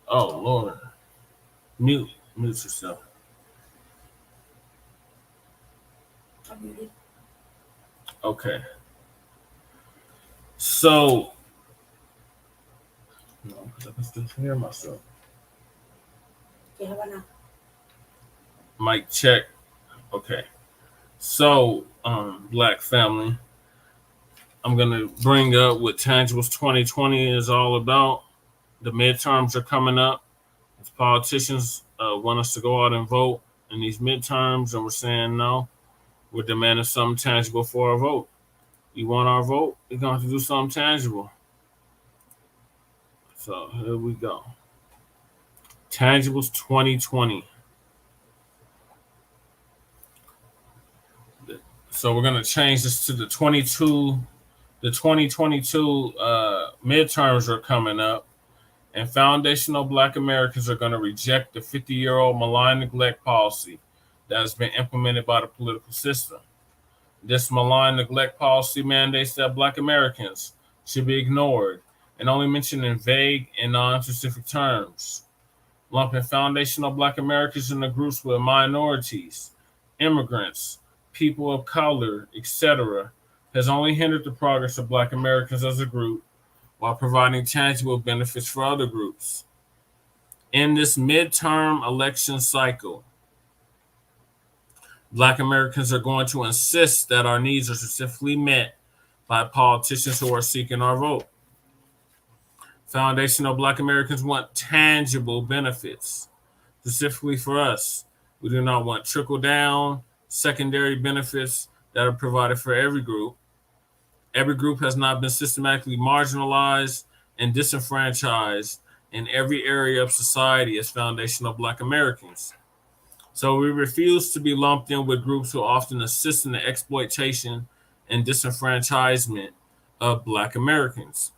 Oh Lord, mute yourself. I muted. Okay, so no, because I can still hear myself. Okay, how about now? Mic check. Okay, so Black family, I'm gonna bring up what Tangibles 2020 is all about. The midterms are coming up. As politicians want us to go out and vote in these midterms, and we're saying no. We're demanding something tangible for our vote. You want our vote? You're going to have to do something tangible. So here we go. Tangibles 2020. So we're going to change this to the 2022 midterms are coming up, and foundational Black Americans are going to reject the 50-year-old malign neglect policy that has been implemented by the political system. This malign neglect policy mandates that Black Americans should be ignored and only mentioned in vague and non-specific terms. Lumping foundational Black Americans into groups with minorities, immigrants, people of color, etc., has only hindered the progress of Black Americans as a group while providing tangible benefits for other groups. In this midterm election cycle, Black Americans are going to insist that our needs are specifically met by politicians who are seeking our vote. Foundational Black Americans want tangible benefits, specifically for us. We do not want trickle down, secondary benefits that are provided for every group. Every group has not been systematically marginalized and disenfranchised in every area of society as foundational Black Americans. So we refuse to be lumped in with groups who often assist in the exploitation and disenfranchisement of Black Americans.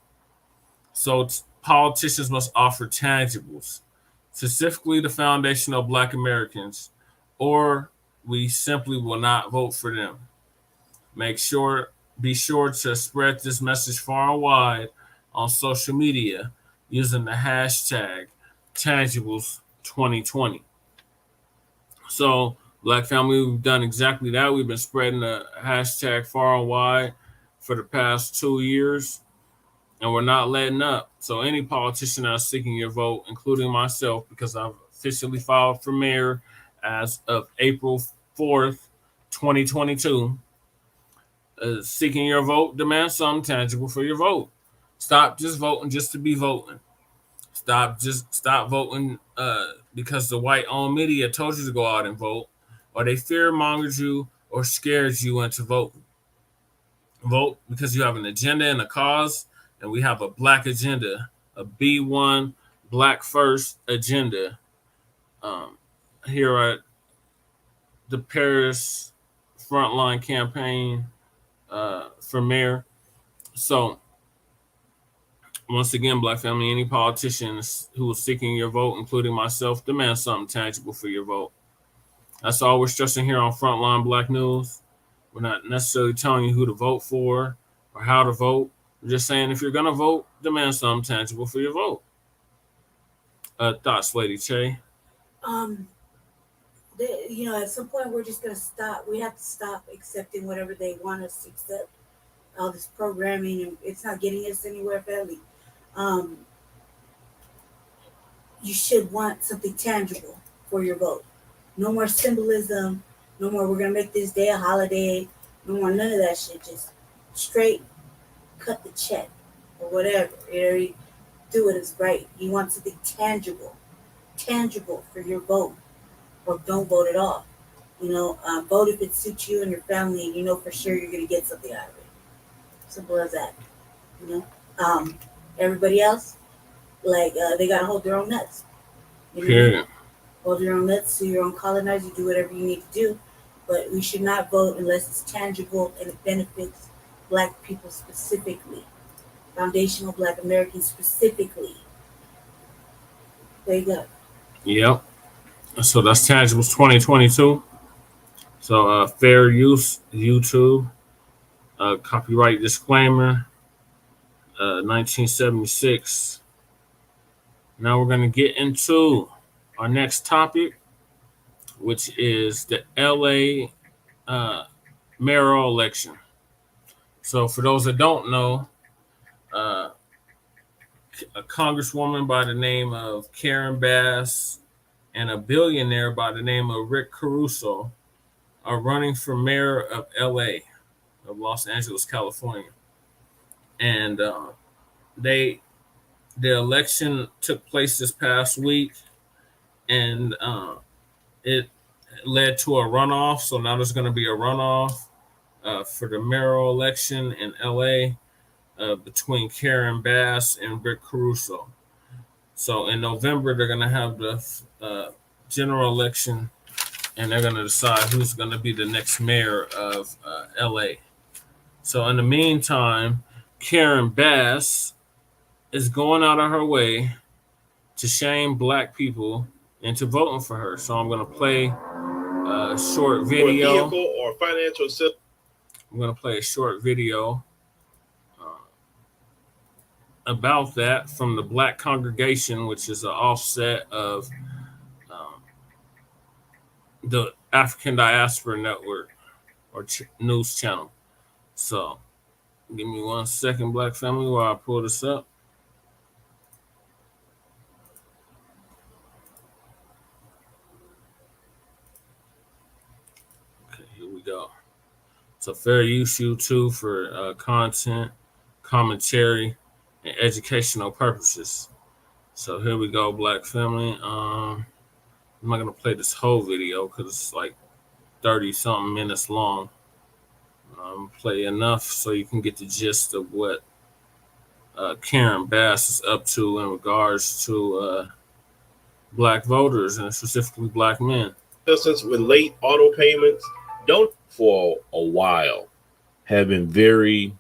So politicians must offer tangibles, specifically the foundational Black Americans, or we simply will not vote for them. Be sure to spread this message far and wide on social media using the hashtag Tangibles2020. So, Black family, we've done exactly that. We've been spreading the hashtag far and wide for the past 2 years, and we're not letting up. So, any politician that's seeking your vote, including myself, because I've officially filed for mayor as of April 4th, 2022, seeking your vote, demand something tangible for your vote. Stop just voting just to be voting. Stop voting because the white-owned media told you to go out and vote, or they fear-mongered you or scared you into voting. Vote because you have an agenda and a cause, and we have a Black agenda, a B1 Black First agenda um, here at the Paris Front Line campaign for mayor. So once again, Black family, any politicians who is seeking your vote, including myself, demand something tangible for your vote. That's all we're stressing here on Frontline Black News. We're not necessarily telling you who to vote for or how to vote. We're just saying if you're going to vote, demand something tangible for your vote. Thoughts, Lady Che? Um, at some point we're just gonna stop. We have to stop accepting whatever they want us to accept. All this programming, and it's not getting us anywhere, family. Um, you should want something tangible for your vote. No more symbolism. No more. We're gonna make this day a holiday. No more none of that shit. Just straight cut the check or whatever. You do it as right. You want something tangible for your vote, or don't vote at all. Vote if it suits you and your family, and you know for sure you're gonna get something out of it. Simple as that. You know. Um, Everybody else, like they gotta hold their own nuts. You know what I mean? Period. Hold your own nuts, do your own colonizer, do whatever you need to do. But we should not vote unless it's tangible and it benefits Black people specifically, foundational Black Americans specifically. There you go. Yep. So that's Tangibles 2022. So fair use, YouTube, copyright disclaimer, 1976. Now we're going to get into our next topic, which is the L.A. Mayoral Election. So, for those that don't know, uh, a congresswoman by the name of Karen Bass and a billionaire by the name of Rick Caruso are running for mayor of L.A., of Los Angeles, California. And they the election took place this past week, and it led to a runoff. So now there's going to be a runoff for the mayoral election in LA between Karen Bass and Rick Caruso. So in November, they're going to have the general election, and they're going to decide who's going to be the next mayor of LA. So in the meantime, Karen Bass is going out of her way to shame black people into voting for her. So I'm going to play a short video. Or vehicle or financial assistance. I'm going to play a short video about that from the Black Congregation, which is an offset of the African Diaspora Network or news channel. So give me 1 second, Black family, while I pull this up. Okay, here we go. So fair use YouTube for content, commentary, and educational purposes. So here we go, Black family. I'm not gonna play this whole video because it's like 30 something minutes long. Play enough so you can get the gist of what Karen Bass is up to in regards to black voters and specifically black men. Assistance with late auto payments don't for a while have been very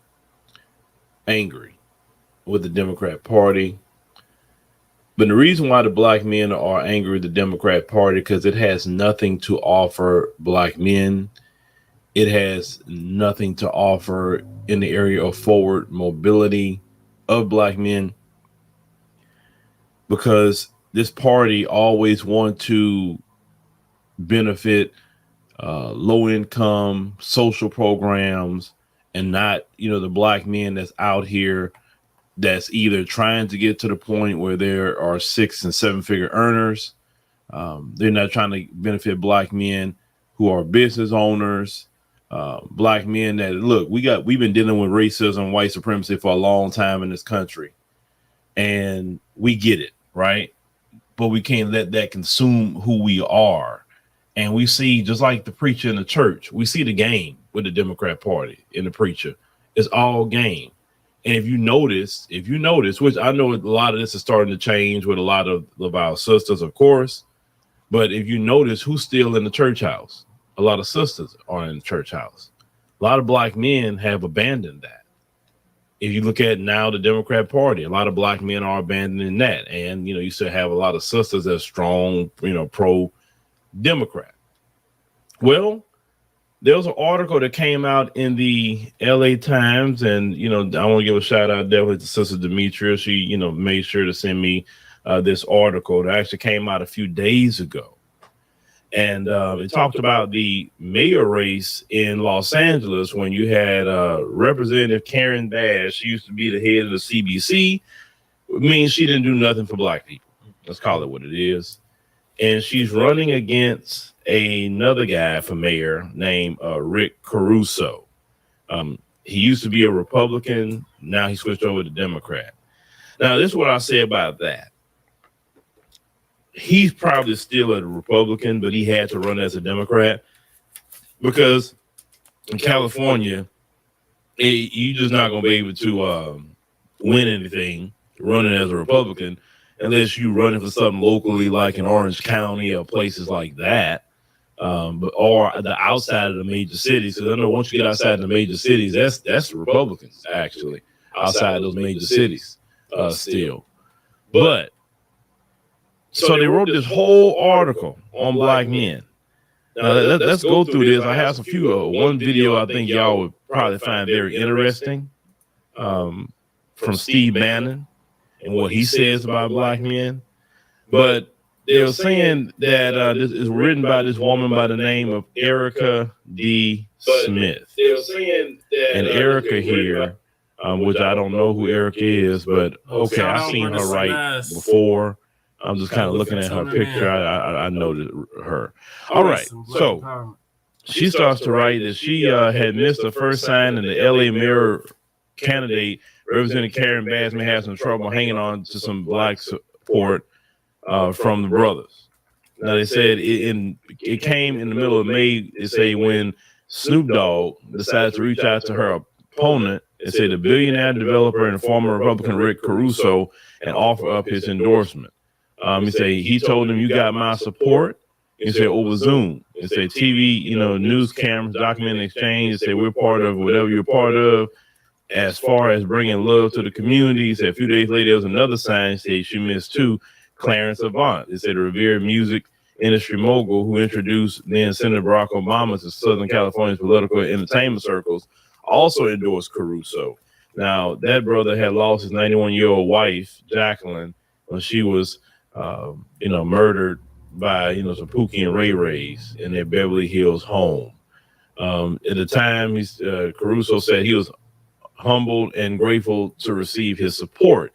angry with the Democrat Party. But the reason why the black men are angry with the Democrat Party because it has nothing to offer black men. It has nothing to offer in the area of forward mobility of black men, because this party always want to benefit low income social programs and not, the black men that's out here that's either trying to get to the point where there are 6 and 7 figure earners. They're not trying to benefit black men who are business owners. Black men that we've been dealing with racism, white supremacy for a long time in this country, and we get it, right? But we can't let that consume who we are. And we see, just like the preacher in the church, we see the game with the Democrat Party and the preacher. It's all game. And if you notice, which I know a lot of this is starting to change with a lot of our sisters, of course, but if you notice who's still in the church house, a lot of sisters are in the church house. A lot of black men have abandoned that. If you look at now the Democrat Party, a lot of black men are abandoning that. And, you still have a lot of sisters that are strong, pro-Democrat. Well, there was an article that came out in the L.A. Times, and, I want to give a shout out definitely to Sister Demetria. She, made sure to send me this article that actually came out a few days ago. And it talked about the mayor race in Los Angeles when you had Representative Karen Bass. She used to be the head of the CBC. It means she didn't do nothing for black people. Let's call it what it is. And she's running against another guy for mayor named Rick Caruso. He used to be a Republican. Now he switched over to Democrat. Now, this is what I say about that. He's probably still a Republican, but he had to run as a Democrat because in California, you're just not going to be able to win anything running as a Republican unless you're running for something locally like in Orange County or places like that, or the outside of the major cities. Because I know once you get outside the major cities, that's the Republicans actually outside those major cities still. But so they wrote this whole article on black men. Now let's go through this. I have one video I think y'all would probably find very interesting from Steve Bannon and what he says about black men. But they were saying that this is written by this woman by the name of Erica D. Smith. They were saying that, and Erica here, which I don't know who Erica is, but okay, I've seen her write before. I'm just kind of looking at her picture. I noticed her. All right, so she starts to write that she had missed the first sign in the L.A. Mayoral candidate representing Karen Bass may have some trouble hanging on to some black support from the brothers. Now they said it came in the middle of May. They say when Snoop Dogg decided to reach out to her opponent and say the billionaire developer and former Republican Rick Caruso and offer up his endorsement. He say he told him, "You got my support." He said over Zoom. He said TV, news cameras, document exchange. He said we're part of whatever you're part of. As far as bringing love to the community, he said a few days later there was another sign. He said she missed too. Clarence Avant. He said a revered music industry mogul who introduced then Senator Barack Obama to Southern California's political and entertainment circles also endorsed Caruso. Now that brother had lost his 91-year-old wife, Jacqueline, when she was, murdered by, some Pookie and Ray Rays in their Beverly Hills home. At the time, Caruso said he was humbled and grateful to receive his support.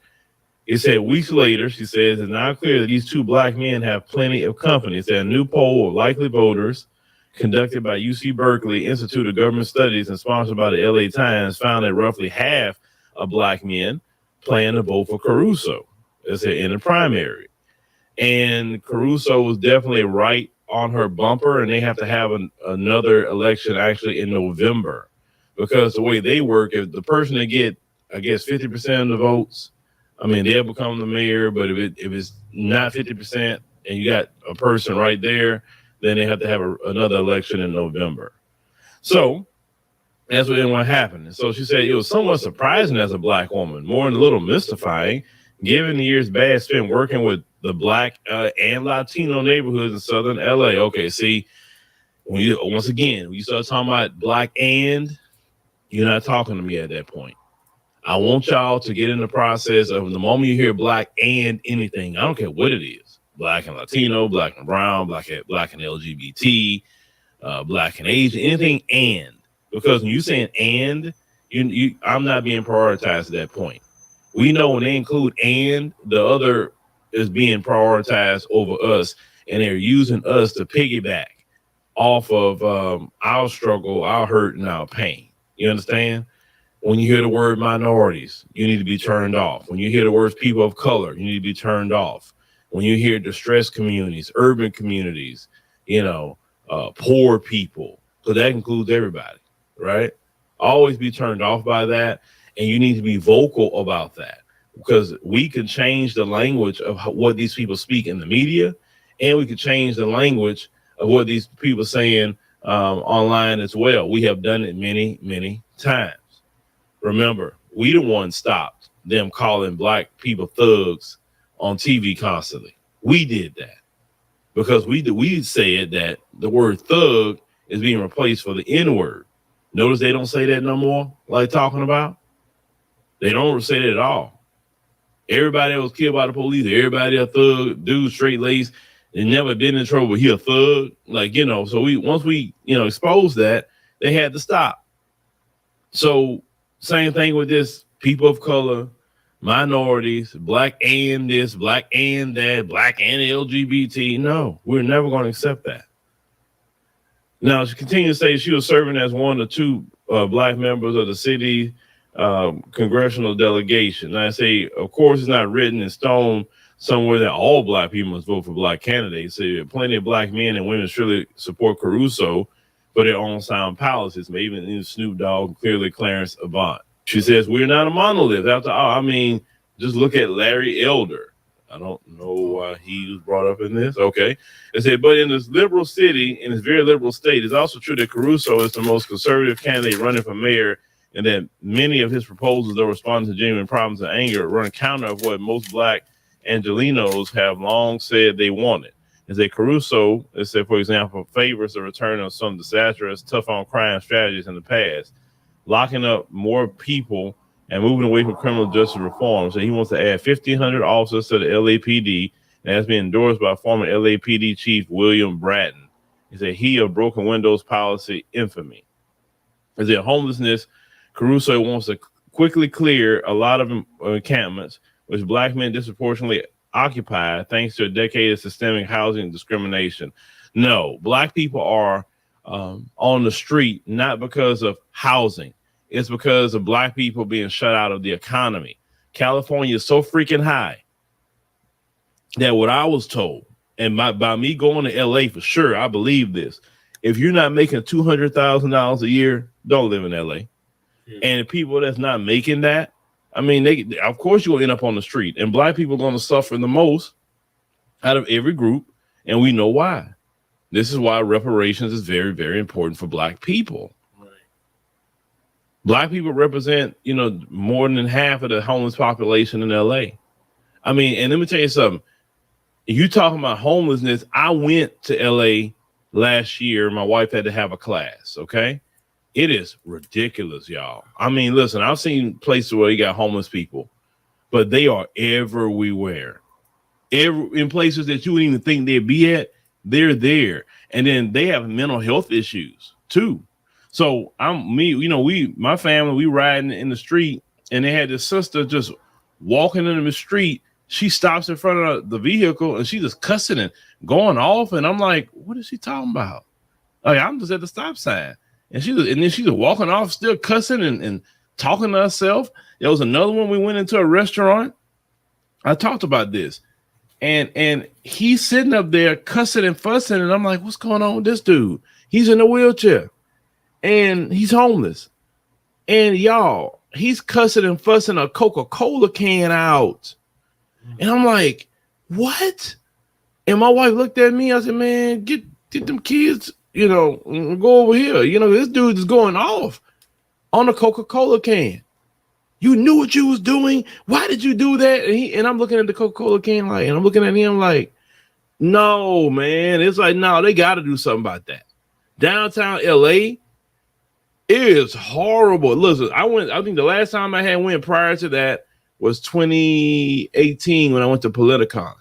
He said weeks later, she says, it's now clear that these two black men have plenty of company. It's a new poll of likely voters conducted by UC Berkeley Institute of Government Studies and sponsored by the LA Times found that roughly half of black men plan to vote for Caruso. They said in the primary. And Caruso was definitely right on her bumper, and they have to have another election actually in November, because the way they work, if the person that get, I guess, 50% of the votes, I mean, they'll become the mayor. But if it's not 50% and you got a person right there, then they have to have another election in November. So that's what happened. And so she said it was somewhat surprising as a black woman, more than a little mystifying, given the years Bass spent working with the black and Latino neighborhoods in Southern LA. Okay, see, when you start talking about black and, you're not talking to me at that point. I want y'all to get in the process of the moment you hear black and anything, I don't care what it is, black and Latino, black and brown, black and LGBT, black and Asian, anything and, because when you're saying and, I'm not being prioritized at that point. We know when they include and, the other is being prioritized over us, and they're using us to piggyback off of our struggle, our hurt, and our pain. You understand? When you hear the word minorities, you need to be turned off. When you hear the words people of color, you need to be turned off. When you hear distressed communities, urban communities, poor people, because that includes everybody, right? Always be turned off by that. And you need to be vocal about that, because we can change the language of what these people speak in the media, and we can change the language of what these people are saying online as well. We have done it many, many times. Remember, we the ones stopped them calling black people thugs on TV constantly. We did that because we said that the word thug is being replaced for the N-word. Notice they don't say that no more, like talking about. They don't say that at all. Everybody that was killed by the police, everybody a thug, dude, straight laced, they never been in trouble, but he a thug. So once we exposed that, they had to stop. So same thing with this, people of color, minorities, black and this, black and that, black and LGBT. No, we're never going to accept that. Now, she continued to say she was serving as one of two black members of the city congressional delegation. And I say, of course, it's not written in stone somewhere that all black people must vote for black candidates. So plenty of black men and women surely support Caruso for their own sound policies, maybe even Snoop Dogg, clearly Clarence Avant. She says, we're not a monolith. After all, just look at Larry Elder. I don't know why he was brought up in this. Okay. They said, but in this liberal city, in this very liberal state, it's also true that Caruso is the most conservative candidate running for mayor, and that many of his proposals that respond to genuine problems and anger run counter of what most black Angelinos have long said they wanted. Is that Caruso, they said, for example, favors the return of some disastrous, tough on crime strategies in the past, locking up more people and moving away from criminal justice reform. So he wants to add 1,500 officers to the LAPD, and has been endorsed by former LAPD Chief William Bratton. He said he of broken windows policy infamy. Is it homelessness? Caruso wants to quickly clear a lot of encampments which black men disproportionately occupy thanks to a decade of systemic housing discrimination. No, black people are on the street not because of housing. It's because of black people being shut out of the economy. California is so freaking high that what I was told, and by me going to LA for sure, I believe this. If you're not making $200,000 a year, don't live in LA. And the people that's not making that, I mean, they of course you'll end up on the street, and black people are going to suffer the most out of every group, and we know why. This is why reparations is very, very important for black people. Right. Black people represent, more than half of the homeless population in LA. I mean, and let me tell you something. You talking about homelessness? I went to LA last year. My wife had to have a class. Okay. It is ridiculous, y'all. I mean, listen, I've seen places where you got homeless people, but they are everywhere. In places that you wouldn't even think they'd be at, they're there. And then they have mental health issues too. So my family, we riding in the street, and they had this sister just walking in the street. She stops in front of the vehicle and she just cussing and going off. And I'm like, what is she talking about? Like, I'm just at the stop sign. And then she's walking off, still cussing and talking to herself. There was another one. We went into a restaurant. I talked about this, and he's sitting up there cussing and fussing. And I'm like, what's going on with this dude? He's in a wheelchair and he's homeless. And y'all, he's cussing and fussing a Coca-Cola can out. And I'm like, what? And my wife looked at me. I said, man, get them kids, go over here. This dude is going off on a Coca-Cola can. You knew what you was doing. Why did you do that? And I'm looking at the Coca-Cola can and I'm looking at him like, no, man. It's like, no, they got to do something about that. Downtown LA, it is horrible. Listen, I think the last time I had went prior to that was 2018 when I went to Politicon.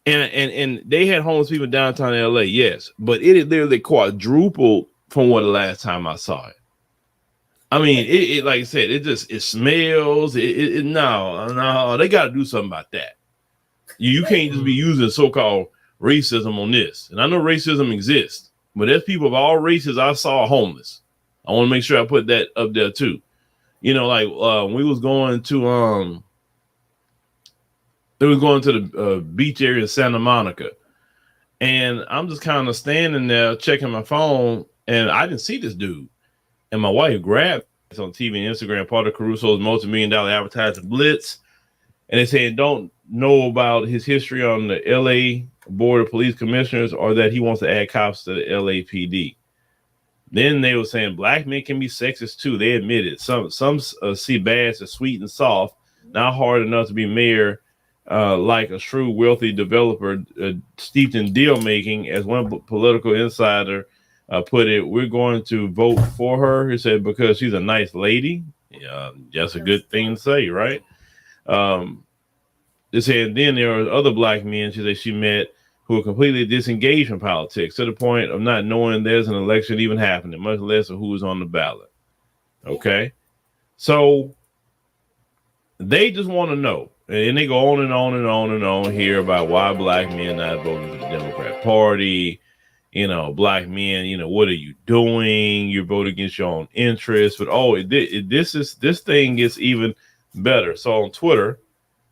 And they had homeless people downtown LA, yes, but it literally quadrupled from what the last time I saw it. I mean, it like I said, it smells. No, they got to do something about that. You can't just be using so-called racism on this. And I know racism exists, but there's people of all races I saw homeless. I want to make sure I put that up there too. We was going to the beach area in Santa Monica, and I'm just kind of standing there checking my phone, and I didn't see this dude. And my wife grabbed it on TV and Instagram, part of Caruso's multi-million-dollar advertising blitz, and they said don't know about his history on the LA Board of Police Commissioners or that he wants to add cops to the LAPD. Then they were saying black men can be sexist too. They admit it. Some see Bass as sweet and soft, not hard enough to be mayor, like a shrewd, wealthy developer steeped in deal making. As one political insider put it, we're going to vote for her. He said because she's a nice lady. Yeah, that's a good thing to say, right? They said then there are other black men she met who are completely disengaged from politics to the point of not knowing there's an election even happening, much less of who is on the ballot. Okay. So they just want to know. And they go on and on and on and on here about why black men not voting for the Democrat Party. Black men, what are you doing? You're voting against your own interests. But this thing gets even better. So on Twitter,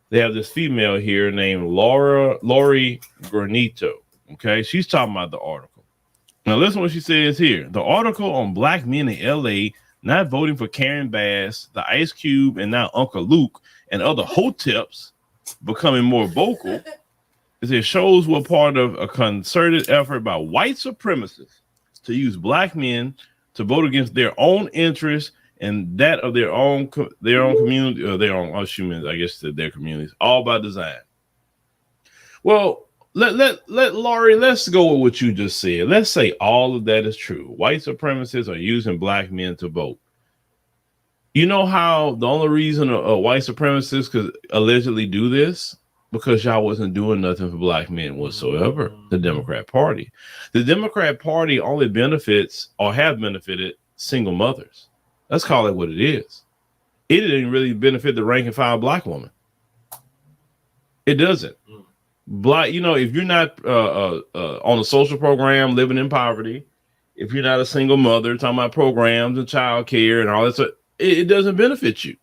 they have this female here named Lori Granito. Okay, she's talking about the article. Now listen what she says here. The article on black men in LA not voting for Karen Bass, the Ice Cube, and now Uncle Luke and other hoteps becoming more vocal. It shows we're part of a concerted effort by white supremacists to use black men to vote against their own interests and that of their own community, or their own humans, I guess, their communities, all by design. Well, let Laurie, let's go with what you just said. Let's say all of that is true. White supremacists are using black men to vote. You know how the only reason a white supremacist could allegedly do this because y'all wasn't doing nothing for black men whatsoever. The Democrat Party. The Democrat Party only benefits or have benefited single mothers. Let's call it what it is. It didn't really benefit the rank and file black woman. It doesn't. Black, you know, if you're not on a social program, living in poverty, if you're not a single mother, talking about programs and child care and all that stuff, it doesn't benefit you.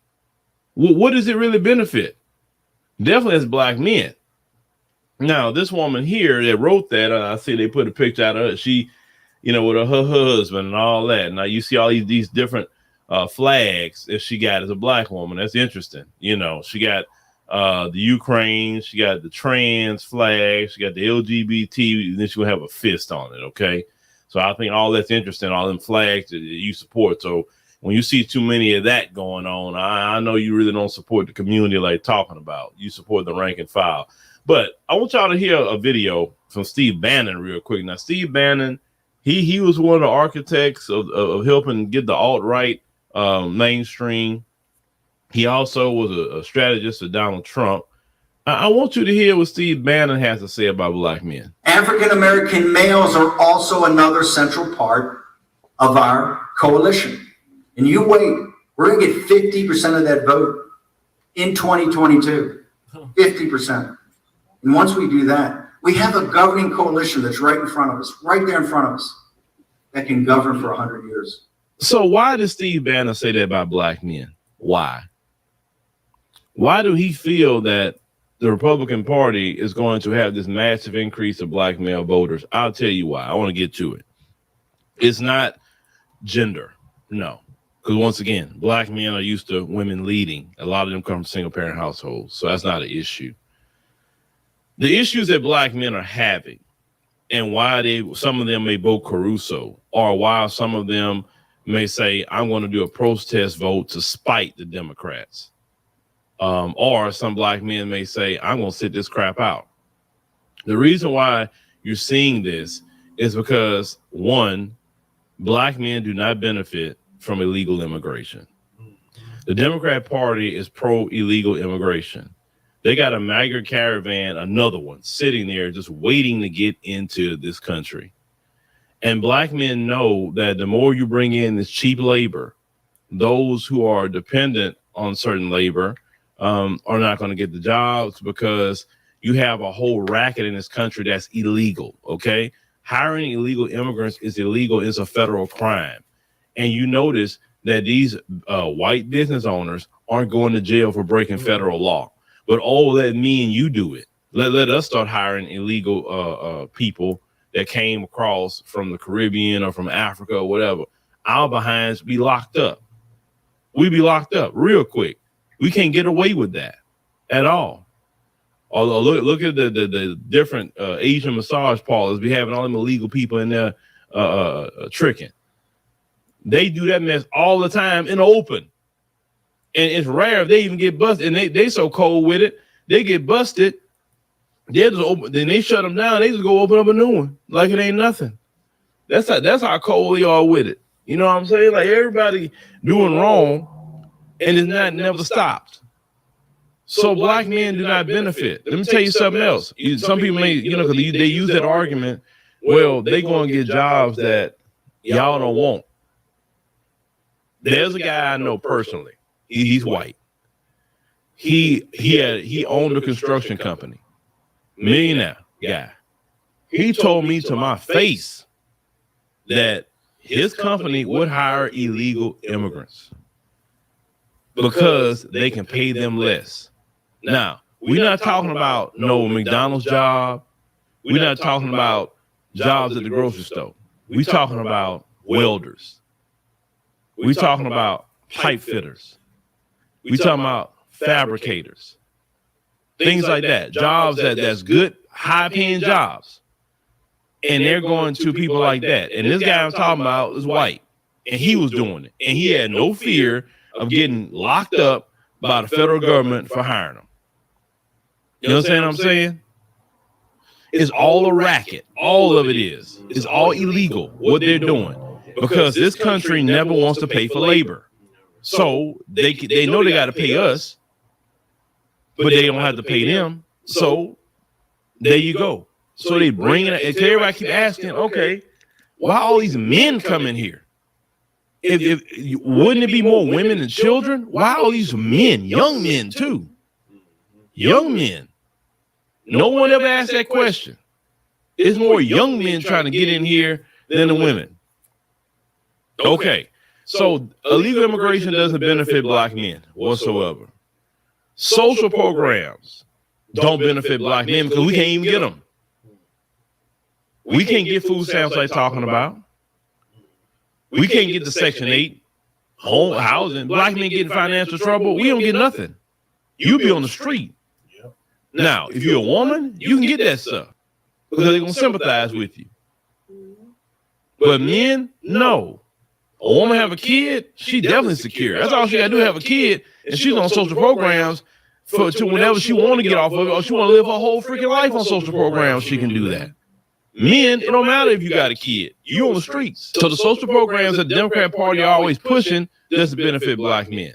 What does it really benefit? Definitely as black men. Now, this woman here that wrote that, I see they put a picture out of her. She, you know, with her husband and all that. Now you see all these different flags that she got as a black woman. That's interesting. You know, she got the Ukraine, she got the trans flag, she got the LGBT, and then she will have a fist on it. Okay. So I think all that's interesting, all them flags that you support. So when you see too many of that going on, I know you really don't support the community like talking about. You support the rank and file. But I want y'all to hear a video from Steve Bannon real quick. Now, Steve Bannon, he was one of the architects of helping get the alt-right mainstream. He also was a strategist for Donald Trump. I want you to hear what Steve Bannon has to say about black men. African-American males are also another central part of our coalition. And you wait, we're going to get 50% of that vote in 2022, 50%. And once we do that, we have a governing coalition that's right in front of us, right there in front of us, that can govern for 100 years. So why does Steve Bannon say that about black men? Why? Why do he feel that the Republican Party is going to have this massive increase of black male voters? I'll tell you why. I want to get to it. It's not gender. No. Because once again, black men are used to women leading. A lot of them come from single parent households. So that's not an issue. The issues that black men are having and why some of them may vote Caruso, or why some of them may say, I'm going to do a protest vote to spite the Democrats. Or some black men may say, I'm going to sit this crap out. The reason why you're seeing this is because, one, black men do not benefit from illegal immigration. The Democrat Party is pro-illegal immigration. They got a migrant caravan, another one, sitting there just waiting to get into this country. And black men know that the more you bring in this cheap labor, those who are dependent on certain labor are not going to get the jobs, because you have a whole racket in this country that's illegal. Okay. Hiring illegal immigrants is illegal. It's a federal crime. And you notice that these white business owners aren't going to jail for breaking federal law. But let me and you do it. Let us start hiring illegal people that came across from the Caribbean or from Africa or whatever. Our behinds be locked up. We be locked up real quick. We can't get away with that at all. Although look at the different Asian massage parlors be having all them illegal people in there tricking. They do that mess all the time in the open. And it's rare if they even get busted. And they so cold with it, they get busted. They just open, then they shut them down. They just go open up a new one like it ain't nothing. That's how cold they are with it. You know what I'm saying? Like, everybody doing wrong, and it's never stopped. So black men do not benefit. Let me tell you something else. Some people may, because they use that argument. Well, they going to get jobs that y'all don't want. There's a guy I know personally. He's white. He owned a construction company. Millionaire guy. He told me to my face that his company would hire illegal immigrants because they can pay them less. Now, we're not talking about no McDonald's job. We're not talking about jobs at the grocery store. We're talking about welders. We're talking about pipe fitters. We're talking about fabricators. Things like that. Jobs that's good, high-paying jobs. And they're going to people like that. And this guy I'm talking about is white. And he was doing it. And he had no fear of getting locked up by the federal government for hiring them. You understand what I'm saying? It's all a racket. All of it is. It's all illegal, what they're doing. Because this country never wants to pay for labor. So they know they got to pay us, but they don't have to pay them. So there you go. So they bring it, and everybody keep asking, okay, why all these men come in here? If wouldn't it be more women and children? Why all these men, young men too? Young men. No one ever asked that question. It's more young men trying to get in here than the women. Okay, so illegal immigration doesn't benefit black men whatsoever. Social programs don't benefit black men because we can't even get them. We can't get food stamps like talking about. We can't get the Section 8 home housing. Black men get in financial trouble. We don't get nothing. You'll be on the street. Now, if you're a woman, you can get that stuff because they're going to sympathize with you. But men, no. A woman have a kid, she definitely secure. That's all she got to do, have a kid, and she's on social programs to whenever she want to get off of it or she want to live her whole freaking life on social programs, she can do that. Men, it don't matter if you got a kid. You on the streets. So the social programs that the Democrat Party are always pushing doesn't benefit black men.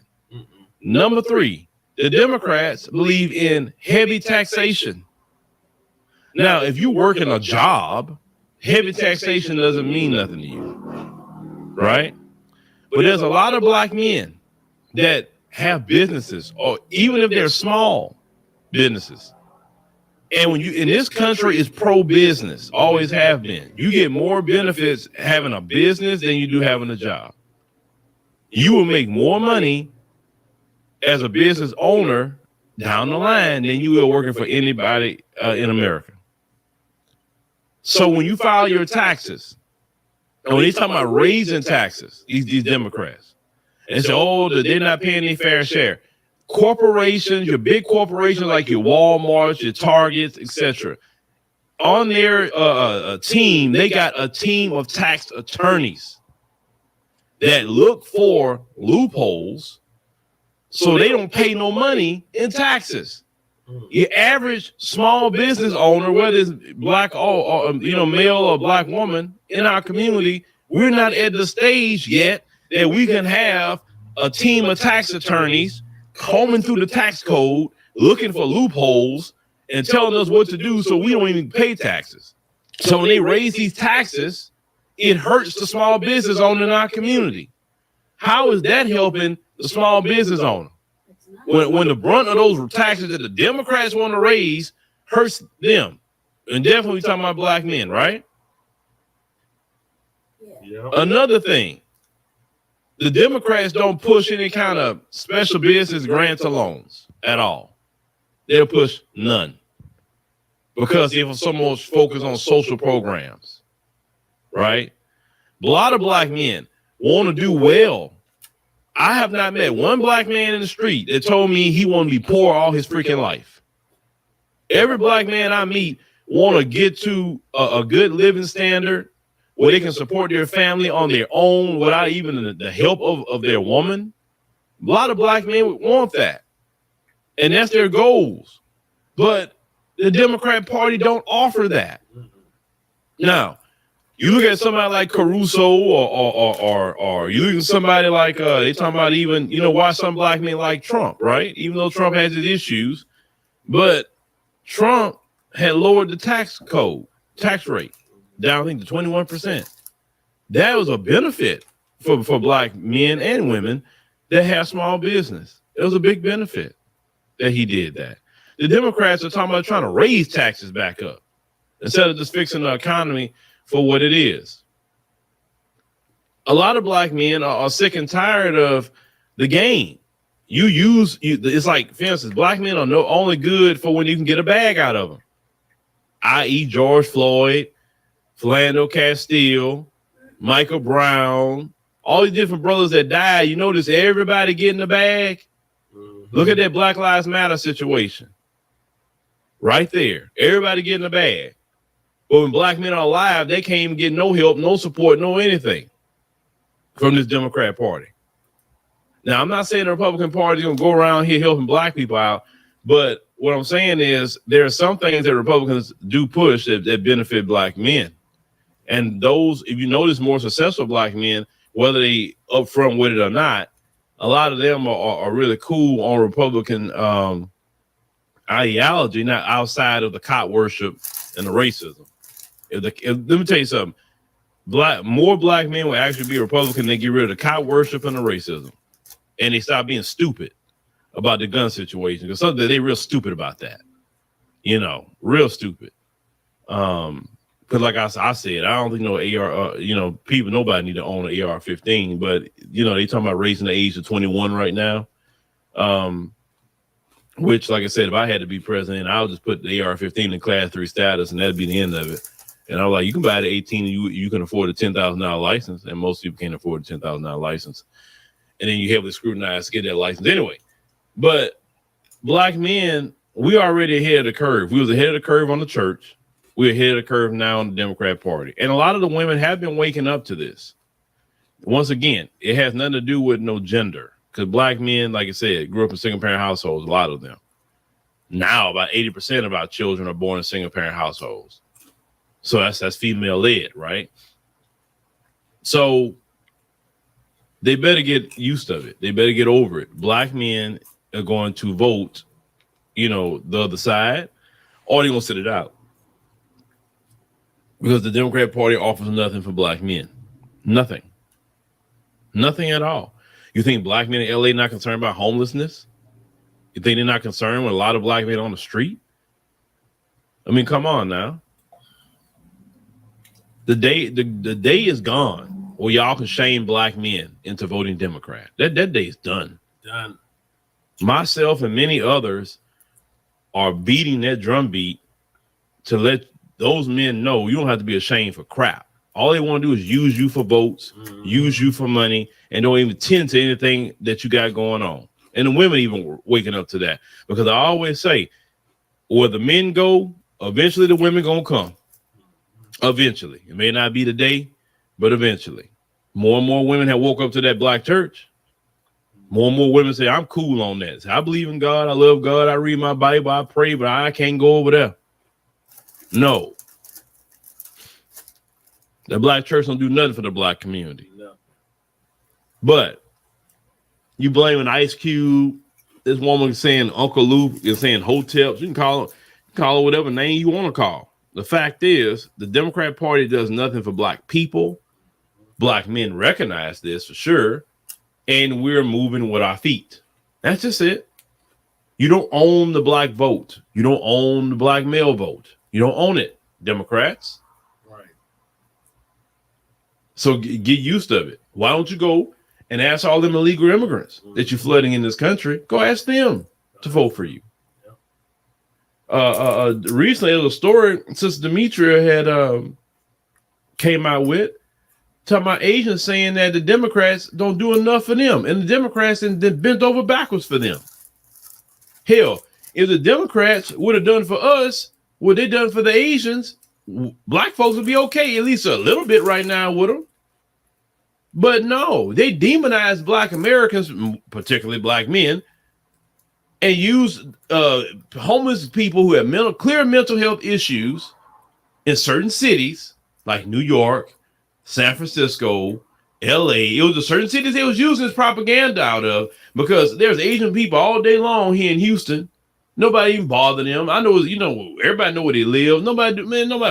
Number 3, the Democrats believe in heavy taxation. Now, if you work in a job, heavy taxation doesn't mean nothing to you, right? But there's a lot of black men that have businesses, or even if they're small businesses. And when you in this country is pro-business, always have been. You get more benefits having a business than you do having a job. You will make more money as a business owner down the line than you will working for anybody in America. So when you file your taxes, and when they talking about raising taxes, these Democrats, and say, oh, they're not paying any fair share. Corporations, your big corporations like your Walmarts, your Targets, etc. On their team, they got a team of tax attorneys that look for loopholes so they don't pay no money in taxes. Your average small business owner, whether it's black or male or black woman in our community, we're not at the stage yet that we can have a team of tax attorneys combing through the tax code, looking for loopholes and telling us what to do so we don't even pay taxes. So when they raise these taxes, it hurts the small business owner in our community. How is that helping the small business owner? When the brunt of those taxes that the Democrats want to raise hurts them. And definitely talking about black men, right? Yeah. Another thing, the Democrats don't push any kind of special business grants or loans at all. They'll push none because they have so much focus on social programs, right? A lot of black men want to do well. I have not met one black man in the street that told me he want to be poor all his freaking life. Every black man I meet want to get to a good living standard where they can support their family on their own without even the help of their woman. A lot of black men want that. And that's their goals. But the Democrat Party don't offer that. Now, you look at somebody like Caruso or you look at somebody like, they talking about even, why some black men like Trump, right? Even though Trump has his issues, but Trump had lowered the tax rate down, I think, to 21%. That was a benefit for black men and women that have small business. It was a big benefit that he did that. The Democrats are talking about trying to raise taxes back up instead of just fixing the economy for what it is. A lot of black men are sick and tired of the game. It's like, for instance, black men are only good for when you can get a bag out of them, i.e. George Floyd, Philando Castile, Michael Brown, all these different brothers that died. You notice everybody getting the bag. Look at that Black Lives Matter situation. Right there. Everybody getting a bag. But when black men are alive, they can't even get no help, no support, no anything from this Democrat Party. Now, I'm not saying the Republican Party is going to go around here helping black people out, but what I'm saying is there are some things that Republicans do push that benefit black men. And those, if you notice, more successful black men, whether they upfront with it or not, a lot of them are really cool on Republican ideology, not outside of the cop worship and the racism. Let me tell you something. More black men will actually be Republican. They get rid of the cop worship and the racism, and they stop being stupid about the gun situation, because something they real stupid about that. Real stupid. Because like I said, I don't think no AR. Nobody need to own an AR-15, but they talking about raising the age to 21 right now. Which, like I said, if I had to be president, I'll just put the AR-15 in Class 3 status, and that'd be the end of it. And I was like, you can buy the 18, and you can afford a $10,000 license, and most people can't afford a $10,000 license. And then you heavily scrutinize to get that license anyway. But black men, we already ahead of the curve. We was ahead of the curve on the church. We're ahead of the curve now on the Democrat Party. And a lot of the women have been waking up to this. Once again, it has nothing to do with no gender. Because black men, like I said, grew up in single-parent households, a lot of them. Now, about 80% of our children are born in single-parent households. So that's female-led, right? So they better get used to it. They better get over it. Black men are going to vote, the other side, or they're going to sit it out. Because the Democrat Party offers nothing for black men. Nothing. Nothing at all. You think black men in L.A. not concerned about homelessness? You think they're not concerned with a lot of black men on the street? I mean, come on now. The day is gone where y'all can shame black men into voting Democrat. That day is done. Done. Myself and many others are beating that drumbeat to let those men know you don't have to be ashamed for crap. All they want to do is use you for votes, use you for money, and don't even tend to anything that you got going on. And the women even waking up to that, because I always say, where the men go, eventually the women gonna come. Eventually. It may not be today, but eventually. More and more women have woke up to that black church. More and more women say, I'm cool on that. So I believe in God. I love God. I read my Bible. I pray, but I can't go over there. No. The black church don't do nothing for the black community. No. But you blaming Ice Cube. This woman saying Uncle Luke is saying hotels. You can call her whatever name you want to call. The fact is, the Democrat Party does nothing for black people. Black men recognize this for sure. And we're moving with our feet. That's just it. You don't own the black vote. You don't own the black male vote. You don't own it, Democrats. Right. So get used to it. Why don't you go and ask all them illegal immigrants that you're flooding in this country? Go ask them to vote for you. Recently, there was a story Sister Demetria had came out with, talking about Asians saying that the Democrats don't do enough for them, and the Democrats then bent over backwards for them. Hell, if the Democrats would have done for us what they done for the Asians, black folks would be okay, at least a little bit right now with them. But no, they demonize black Americans, particularly black men, and use homeless people who have clear mental health issues in certain cities like New York, San Francisco, L.A. It was the certain cities they was using this propaganda out of, because there's Asian people all day long here in Houston. Nobody even bother them. I know, everybody know where they live. Nobody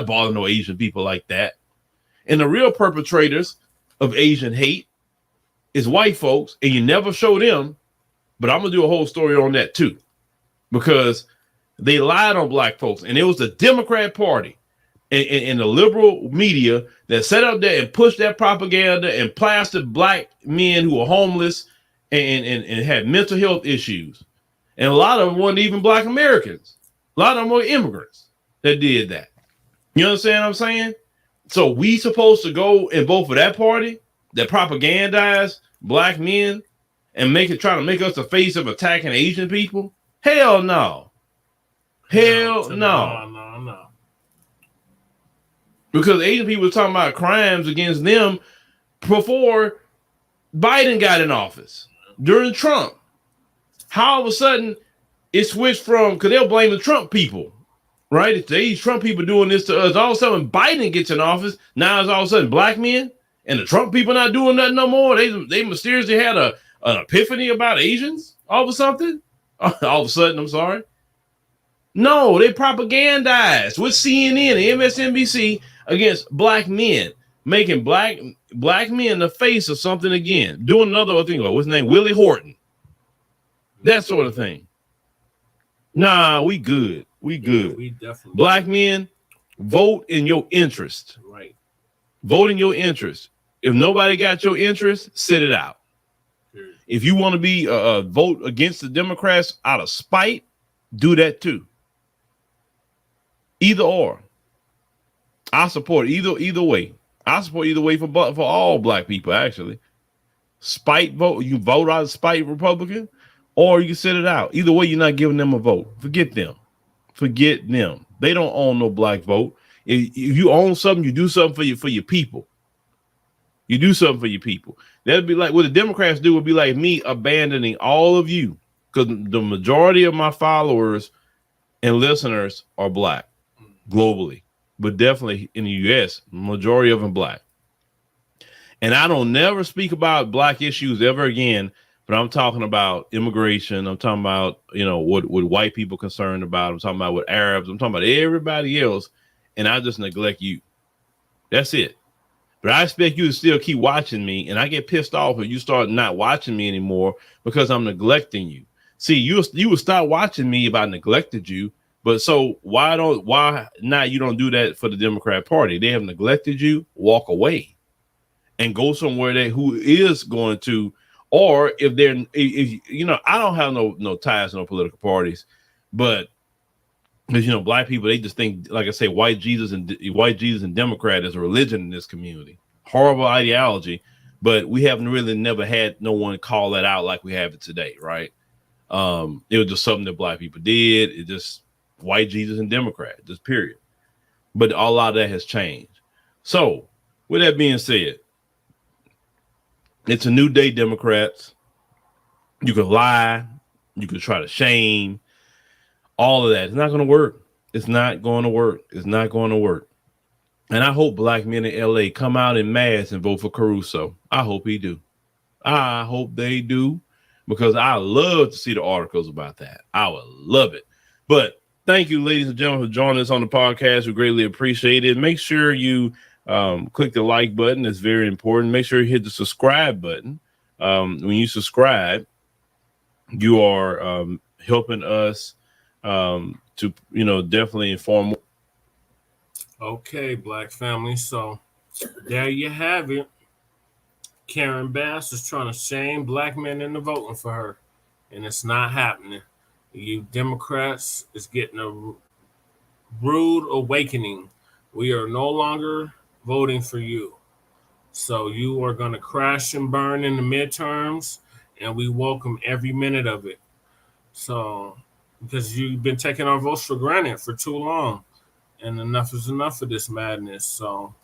bother no Asian people like that. And the real perpetrators of Asian hate is white folks, and you never show them. But I'm going to do a whole story on that too, because they lied on black folks, and it was the Democrat Party and the liberal media that sat up there and pushed that propaganda and plastered black men who were homeless and had mental health issues. And a lot of them weren't even black Americans. A lot of them were immigrants that did that. You understand what I'm saying? So we supposed to go and vote for that party that propagandized black men and try to make us the face of attacking Asian people? Hell no. Hell no. No. Because Asian people were talking about crimes against them before Biden got in office, during Trump. How all of a sudden it switched from, because they'll blame the Trump people, right? If these Trump people doing this to us, all of a sudden Biden gets in office, now it's all of a sudden black men, and the Trump people not doing nothing no more. They mysteriously had an epiphany about Asians all of a sudden. I'm sorry. No, they propagandized with CNN and MSNBC against black men, making black men the face of something again. Doing another thing, what's his name? Willie Horton. That sort of thing. Nah, we good. We good. Yeah, we definitely black men, vote in your interest. Right. Vote in your interest. If nobody got your interest, sit it out. Period. If you want to be vote against the Democrats out of spite, do that too. Either or. I support either way. I support either way for all black people, actually. Spite vote, you vote out of spite Republican, or you can sit it out. Either way, you're not giving them a vote. Forget them. Forget them. They don't own no black vote. If you own something, you do something for your people. You do something for your people. That'd be like what the Democrats do would be like me abandoning all of you, because the majority of my followers and listeners are black globally, but definitely in the US, majority of them black. And I don't never speak about black issues ever again, but I'm talking about immigration. I'm talking about, what white people concerned about. I'm talking about what Arabs. I'm talking about everybody else. And I just neglect you. That's it. But I expect you to still keep watching me. And I get pissed off if you start not watching me anymore because I'm neglecting you. See, you will stop watching me if I neglected you. But so why not you don't do that for the Democrat Party? They have neglected you. Walk away and go somewhere who is going to, or if I don't have no ties to no political parties, but because black people, they just think, like I say, white Jesus and Democrat is a religion in this community. Horrible ideology, but we haven't really never had no one call that out like we have it today, right? It was just something that black people did. It just white Jesus and Democrat, just period. But a lot of that has changed. So with that being said, it's a new day, Democrats. You can lie, you can try to shame, all of that. It's not going to work. It's not going to work. It's not going to work. And I hope black men in L.A. come out in mass and vote for Caruso. I hope he do. I hope they do, because I love to see the articles about that. I would love it. But thank you, ladies and gentlemen, for joining us on the podcast. We greatly appreciate it. Make sure you click the like button. It's very important. Make sure you hit the subscribe button. When you subscribe, you are helping us to definitely inform. Okay, black family. So there you have it. Karen Bass is trying to shame black men into voting for her, and it's not happening. You Democrats is getting a rude awakening. We are no longer voting for you. So you are going to crash and burn in the midterms, and we welcome every minute of it. So, because you've been taking our votes for granted for too long, and enough is enough of this madness. So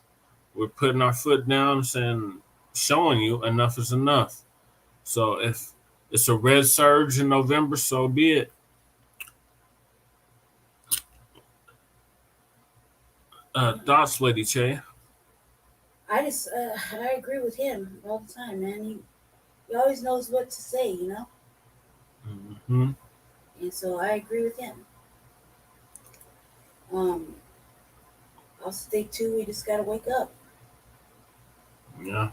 we're putting our foot down, showing you enough is enough. So if it's a red surge in November, so be it. Thoughts, Lady Che? I agree with him all the time, man. He always knows what to say, Mm-hmm. And so I agree with him. I'll stick to, we just gotta wake up. Yeah.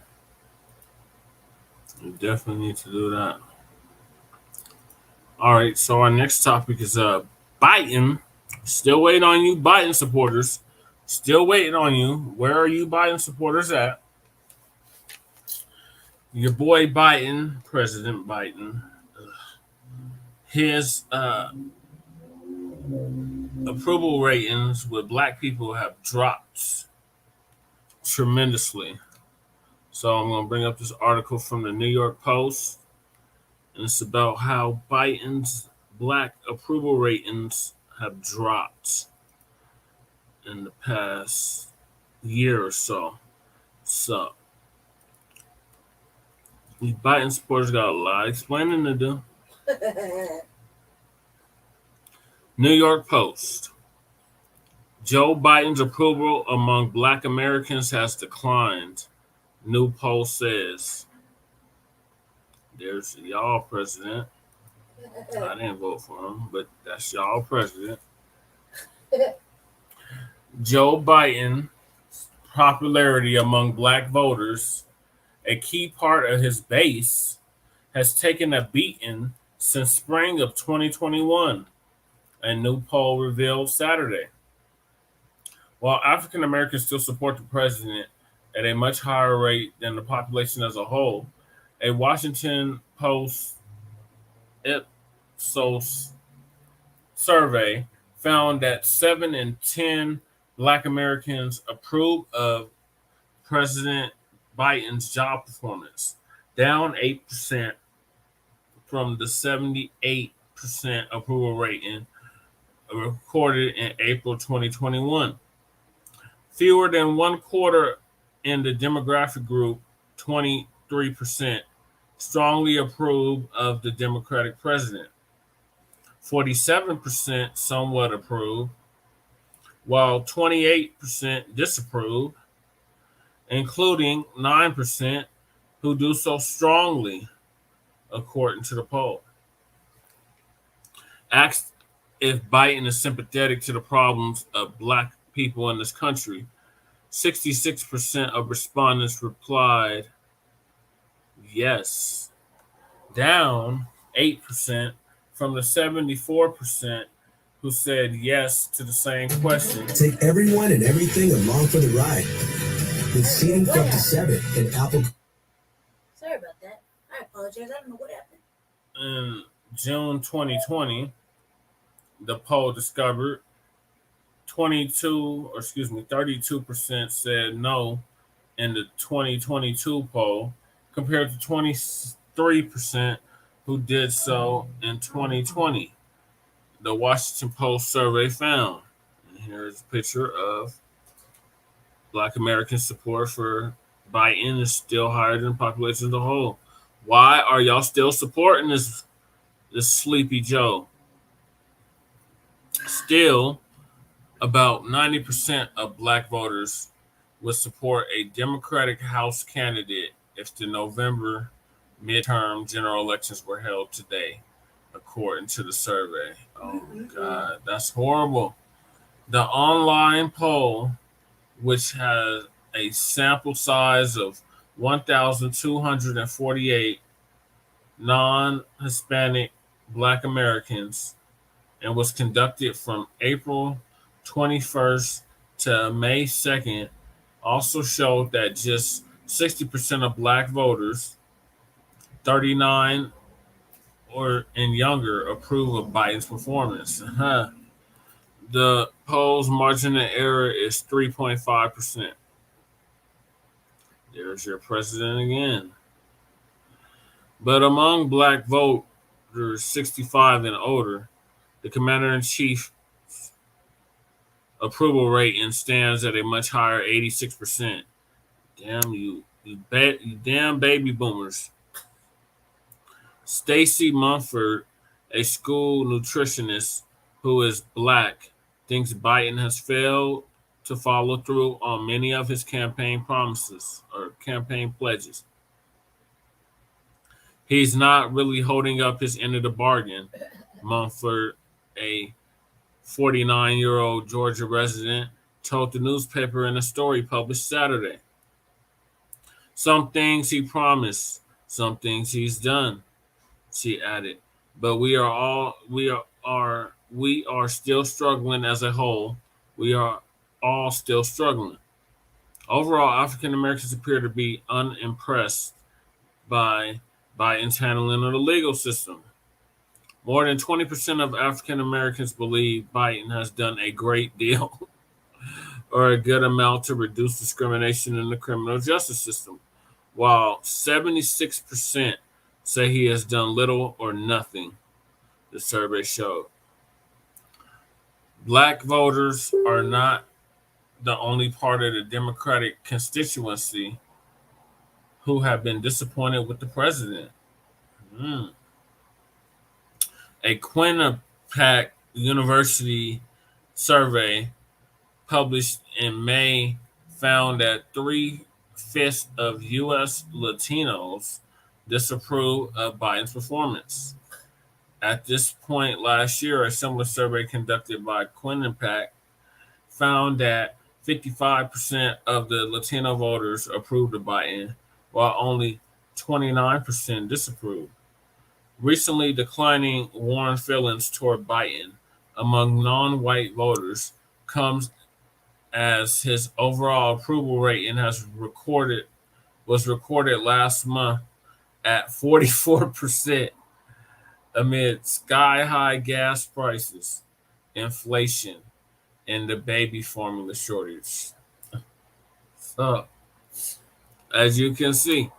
You definitely need to do that. All right, so our next topic is Biden. Still waiting on you, Biden supporters. Still waiting on you. Where are you, Biden supporters, at? Your boy Biden, President Biden, his approval ratings with black people have dropped tremendously. So I'm going to bring up this article from the New York Post, and it's about how Biden's black approval ratings have dropped in the past year or so. So these Biden supporters got a lot of explaining to do. New York Post. Joe Biden's approval among black Americans has declined. New poll says. There's y'all president. I didn't vote for him, but that's y'all president. Joe Biden's popularity among black voters, a key part of his base, has taken a beating since spring of 2021, a new poll revealed Saturday. While African Americans still support the president at a much higher rate than the population as a whole, a Washington Post Ipsos survey found that 7 in 10 Black Americans approve of President Biden's job performance, down 8% from the 78% approval rating recorded in April 2021. Fewer than one quarter in the demographic group, 23%, strongly approve of the Democratic president. 47% somewhat approve, while 28% disapprove, including 9% who do so strongly, according to the poll. Asked if Biden is sympathetic to the problems of black people in this country, 66% of respondents replied yes, down 8% from the 74% who said yes to the same question. Take everyone and everything along for the ride with seating for up to 7 and Apple. Sorry about that. I apologize. I don't know what happened. In June 2020, the poll discovered 32% said no in the 2022 poll, compared to 23% who did so in 2020. The Washington Post survey found. And here's a picture of Black American support for Biden is still higher than the population as a whole. Why are y'all still supporting this sleepy Joe? Still, about 90% of black voters would support a Democratic House candidate if the November midterm general elections were held today, according to the survey. Oh, God, that's horrible. The online poll, which has a sample size of 1,248 non-Hispanic Black Americans, and was conducted from April 21st to May 2nd, also showed that just 60% of black voters, 39 or and younger, approve of Biden's performance. The poll's margin of error is 3.5%. There's your president again. But among black voters 65 and older, the commander-in-chief approval rating stands at a much higher 86%. Damn you damn baby boomers. Stacy Mumford, a school nutritionist who is black, thinks Biden has failed to follow through on many of his campaign promises or campaign pledges. He's not really holding up his end of the bargain, Mumford, a 49-year-old Georgia resident, told the newspaper in a story published Saturday. Some things he promised, some things he's done, she added. But we are still struggling as a whole. We are all still struggling. Overall, African Americans appear to be unimpressed by Biden's handling of the legal system. More than 20% of African Americans believe Biden has done a great deal or a good amount to reduce discrimination in the criminal justice system, while 76% say he has done little or nothing, the survey showed. Black voters are not the only part of the Democratic constituency who have been disappointed with the president. A Quinnipiac University survey published in May found that 3/5 of U.S. Latinos disapprove of Biden's performance. At this point last year, a similar survey conducted by Quinnipiac found that 55% of the Latino voters approved of Biden, while only 29% disapproved. Recently declining Warren feelings toward Biden among non-white voters comes as his overall approval rating was recorded last month at 44% amid sky-high gas prices, inflation, and the baby formula shortage. So, as you can see,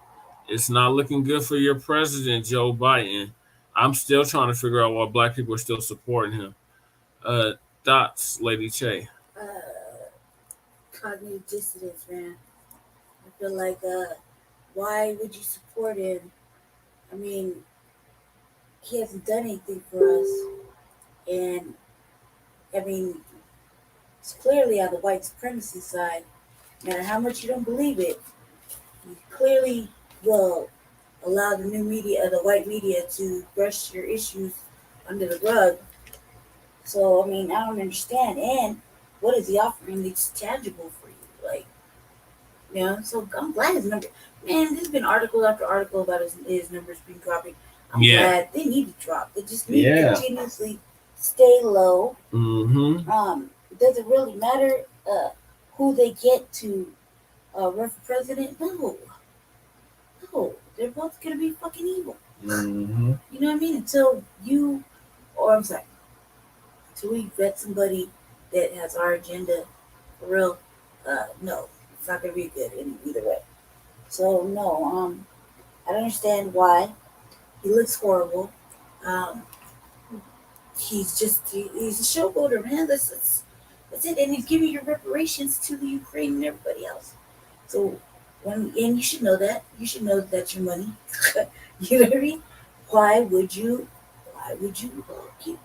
it's not looking good for your president, Joe Biden. I'm still trying to figure out why black people are still supporting him. Thoughts, Lady Che? Uh, Cognitive dissonance, man. I feel like, why would you support him? I mean, he hasn't done anything for us. And, I mean, it's clearly on the white supremacy side. No matter how much you don't believe it, you clearly will allow the new media, the white media, to brush your issues under the rug. So, I mean, I don't understand. And what is he offering that's tangible for you? Like, you know, so I'm glad his number, man, there's been article after article about his numbers being dropping. I'm glad they need to drop. They just need to continuously stay low. It doesn't really matter who they get to run for president. No, they're both gonna be fucking evil. You know what I mean? Until we vet somebody that has our agenda for real, no, it's not gonna be good in either way. So no, I don't understand why he looks horrible. He's a showboater, man. That's it. And he's giving your reparations to the Ukraine and everybody else. So and you should know that. You should know that that's your money. You know what I mean? Why would you keep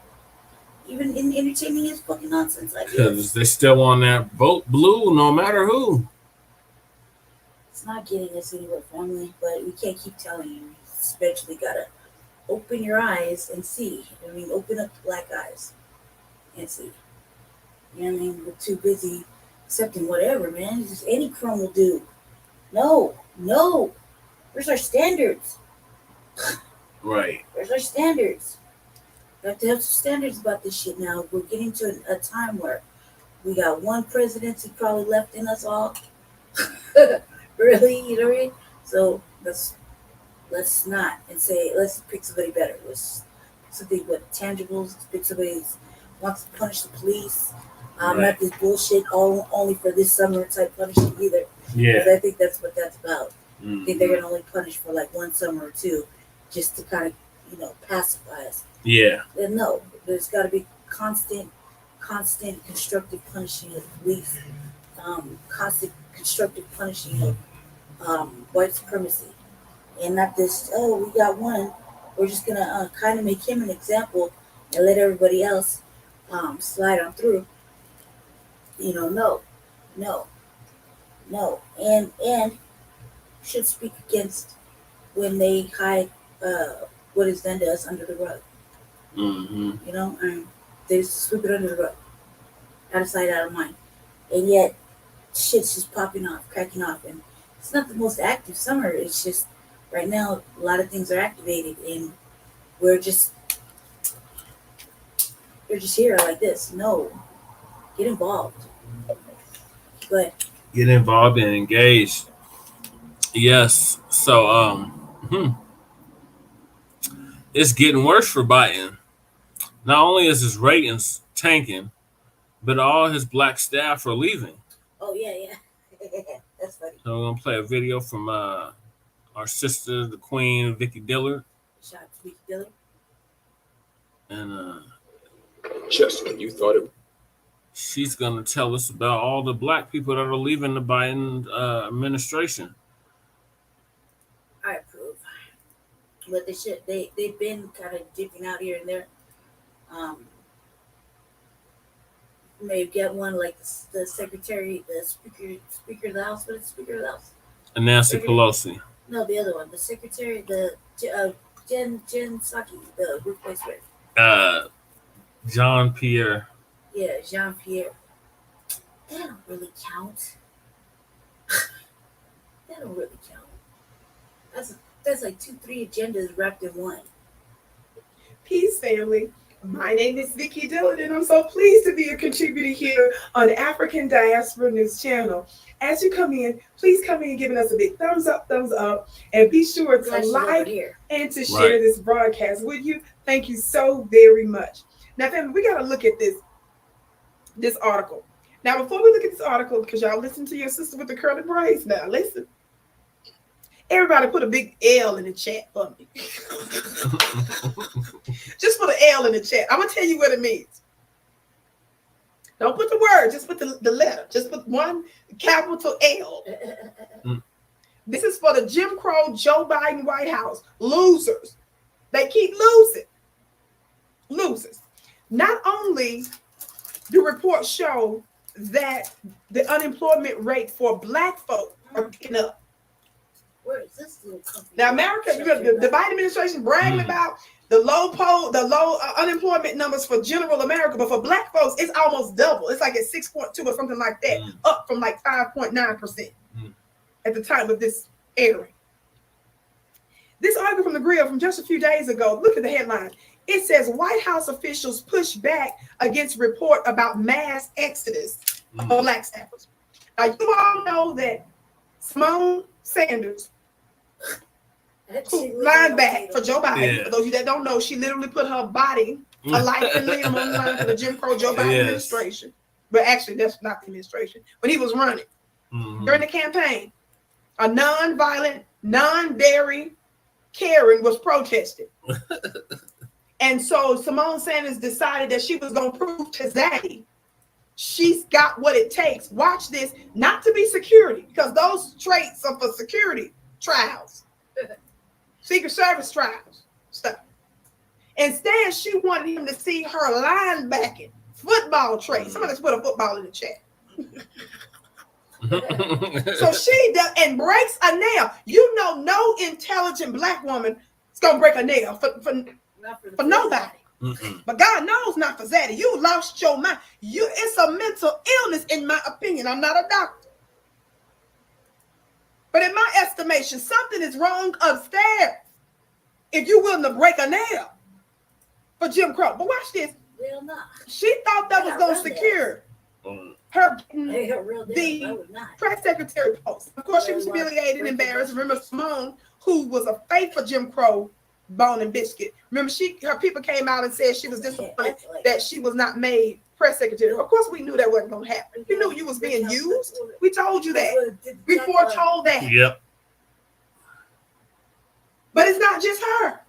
even entertaining his fucking nonsense ideas? Because they still want that vote blue no matter who. It's not getting us anywhere, family, but we can't keep telling you. You eventually gotta open your eyes and see. I mean, open up the black eyes and see. You know what I mean? We're too busy accepting whatever, man. It's just any crumb will do. No. Where's our standards? Right. Where's our standards? We have to have some standards about this shit now. We're getting to a time where we got one presidency probably left in us all. Really? You know what I mean? So let's not and say let's pick somebody better. Let's pick something with tangibles. Let's pick somebody who wants to punish the police. Not this bullshit only for this summer type punishment either. Yeah. Because I think that's what that's about. I think they're gonna only punish for like one summer or two, just to kind of pacify us. Yeah. And no, there's got to be constant constructive punishing of the police, constant constructive punishing of white supremacy, and not this. Oh, we got one. We're just gonna kind of make him an example and let everybody else slide on through. No, and should speak against when they hide what is done to us under the rug. They just sweep it under the rug, out of sight, out of mind, and yet shit's just popping off, cracking off, and it's not the most active summer. It's just right now a lot of things are activated, and we're just here like this. No, get involved. But get involved and engaged. Yes. So it's getting worse for Biden. Not only is his ratings tanking, but all his black staff are leaving. Oh yeah. That's funny. So we're gonna play a video from our sister, the Queen, Vicky Dillard. Shout out to Vicky Dillard. And just when you thought it. She's gonna tell us about all the black people that are leaving the Biden administration. I approve. But they've been kind of dipping out here and there. Maybe get one like the secretary, the speaker of the House. What is the Speaker of the House? And Nancy Pelosi. No, the other one, the secretary, the Jen Psaki, the replacement. John Pierre. Yeah, Jean Pierre. That don't really count. That don't really count. That's like 2-3 agendas wrapped in one. Peace, family. My name is Vicki Dillon, and I'm so pleased to be a contributor here on the African Diaspora News Channel. As you come in, please come in giving us a big thumbs up, and be sure to like and to share this broadcast with you. Thank you so very much. Now, family, we got to look at this article. Now, before we look at this article, because y'all listen to your sister with the curly braids, now listen. Everybody put a big L in the chat for me. Just put an L in the chat. I'm going to tell you what it means. Don't put the word, just put the letter. Just put one capital L. This is for the Jim Crow Joe Biden White House. Losers. They keep losing. Losers. Not only do reports show that the unemployment rate for Black folk are picking up. Where is this little company? Now, America, the Biden administration bragging about the low unemployment numbers for general America, but for Black folks, it's almost double. It's like at 6.2 or something like that, up from like 5.9% at the time of this airing. This article from the Grill from just a few days ago, look at the headline. It says White House officials push back against report about mass exodus of Black staffers. Now, you all know that Simone Sanders, who lined back for Joe Biden, for those of you that don't know, she literally put her body, a life and limb on the line for the Jim Crow Joe Biden administration. But actually, that's not the administration. When he was running during the campaign, a non-violent, non-dairy Karen was protesting. And so Simone Sanders decided that she was going to prove to Zaddy she's got what it takes. Watch this, not to be security, because those traits are for security trials, Secret Service trials, stuff. Instead, she wanted him to see her linebacking, football traits. Somebody's put a football in the chat. So she does and breaks a nail. You know, no intelligent Black woman is gonna break a nail for nobody. But God knows not for Zaddy. You lost your mind. It's a mental illness, in my opinion. I'm not a doctor. But in my estimation, something is wrong upstairs if you're willing to break a nail for Jim Crow. But watch this. She thought that was going to secure her the press secretary post. Of course, she was humiliated and embarrassed. Remember Simone, who was a faithful Jim Crow bone and biscuit. Remember, her people came out and said she was disappointed that she was not made press secretary. Of course, we knew that wasn't going to happen. We knew you was being used. We told you that. We foretold that. Yep. But it's not just her.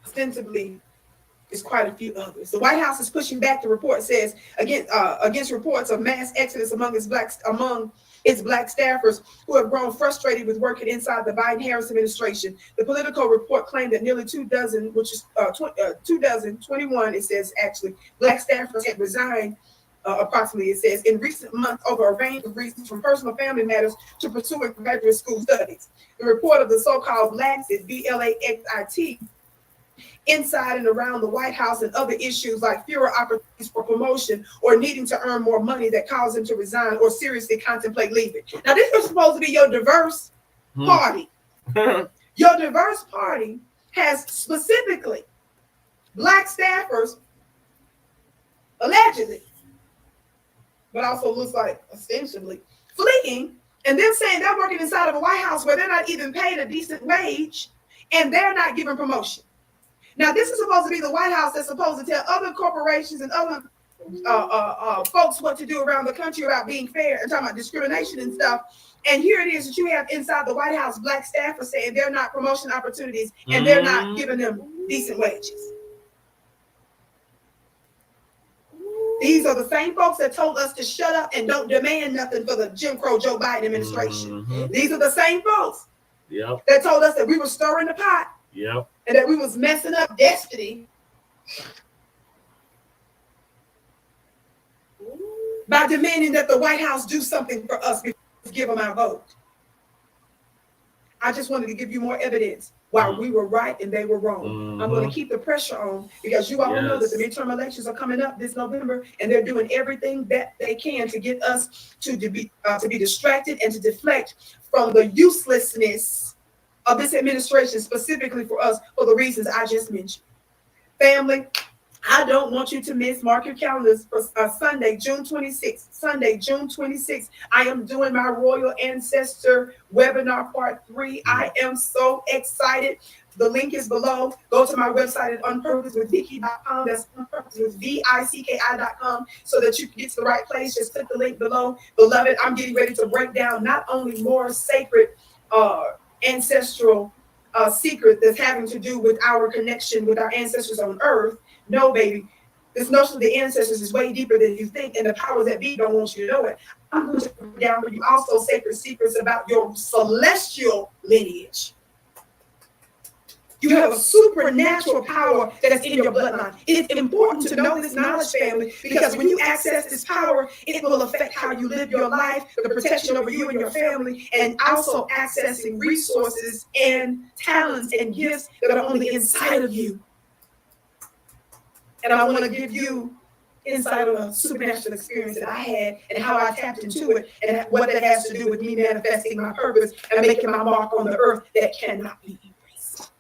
Ostensibly, there's quite a few others. The White House is pushing back. The report says against reports of mass exodus among its black staffers who have grown frustrated with working inside the Biden-Harris administration. The Politico report claimed that nearly 24, which is 21, it says actually, Black staffers had resigned approximately, it says, in recent months over a range of reasons from personal family matters to pursuing graduate school studies. The report of the so-called Blacc, BLAXIT, inside and around the White House and other issues like fewer opportunities for promotion or needing to earn more money that cause them to resign or seriously contemplate leaving. Now, this was supposed to be your diverse party. Your diverse party has specifically Black staffers, allegedly, but also looks like ostensibly fleeing, and then saying they're working inside of a White House where they're not even paid a decent wage and they're not given promotion. Now, this is supposed to be the White House that's supposed to tell other corporations and other folks what to do around the country about being fair and talking about discrimination and stuff. And here it is that you have inside the White House Black staffers saying they're not promotion opportunities and they're not giving them decent wages. These are the same folks that told us to shut up and don't demand nothing for the Jim Crow Joe Biden administration. These are the same folks that told us that we were stirring the pot. And that we was messing up destiny by demanding that the White House do something for us before we give them our vote. I just wanted to give you more evidence why we were right and they were wrong. I'm going to keep the pressure on because you all know that the midterm elections are coming up this November, and they're doing everything that they can to get us to be distracted and to deflect from the uselessness of this administration, specifically for us, for the reasons I just mentioned. Family, I don't want you to miss. Mark your calendars for Sunday, June 26th. Sunday, June 26th. I am doing my Royal Ancestor webinar part 3. I am so excited. The link is below. Go to my website at unpurposewithvicky.com. That's unpurposewithvicki.com so that you can get to the right place. Just click the link below. Beloved, I'm getting ready to break down not only more sacred ancestral secret that's having to do with our connection with our ancestors on earth. No, baby. This notion of the ancestors is way deeper than you think, and the powers that be don't want you to know it. I'm going to break down for you also sacred secrets about your celestial lineage. You have a supernatural power that's in your bloodline. It's important to know this knowledge, family, because when you access this power, it will affect how you live your life, the protection over you and your family, and also accessing resources and talents and gifts that are only inside of you. And I want to give you insight on a supernatural experience that I had and how I tapped into it and what that has to do with me manifesting my purpose and making my mark on the earth that cannot be erased.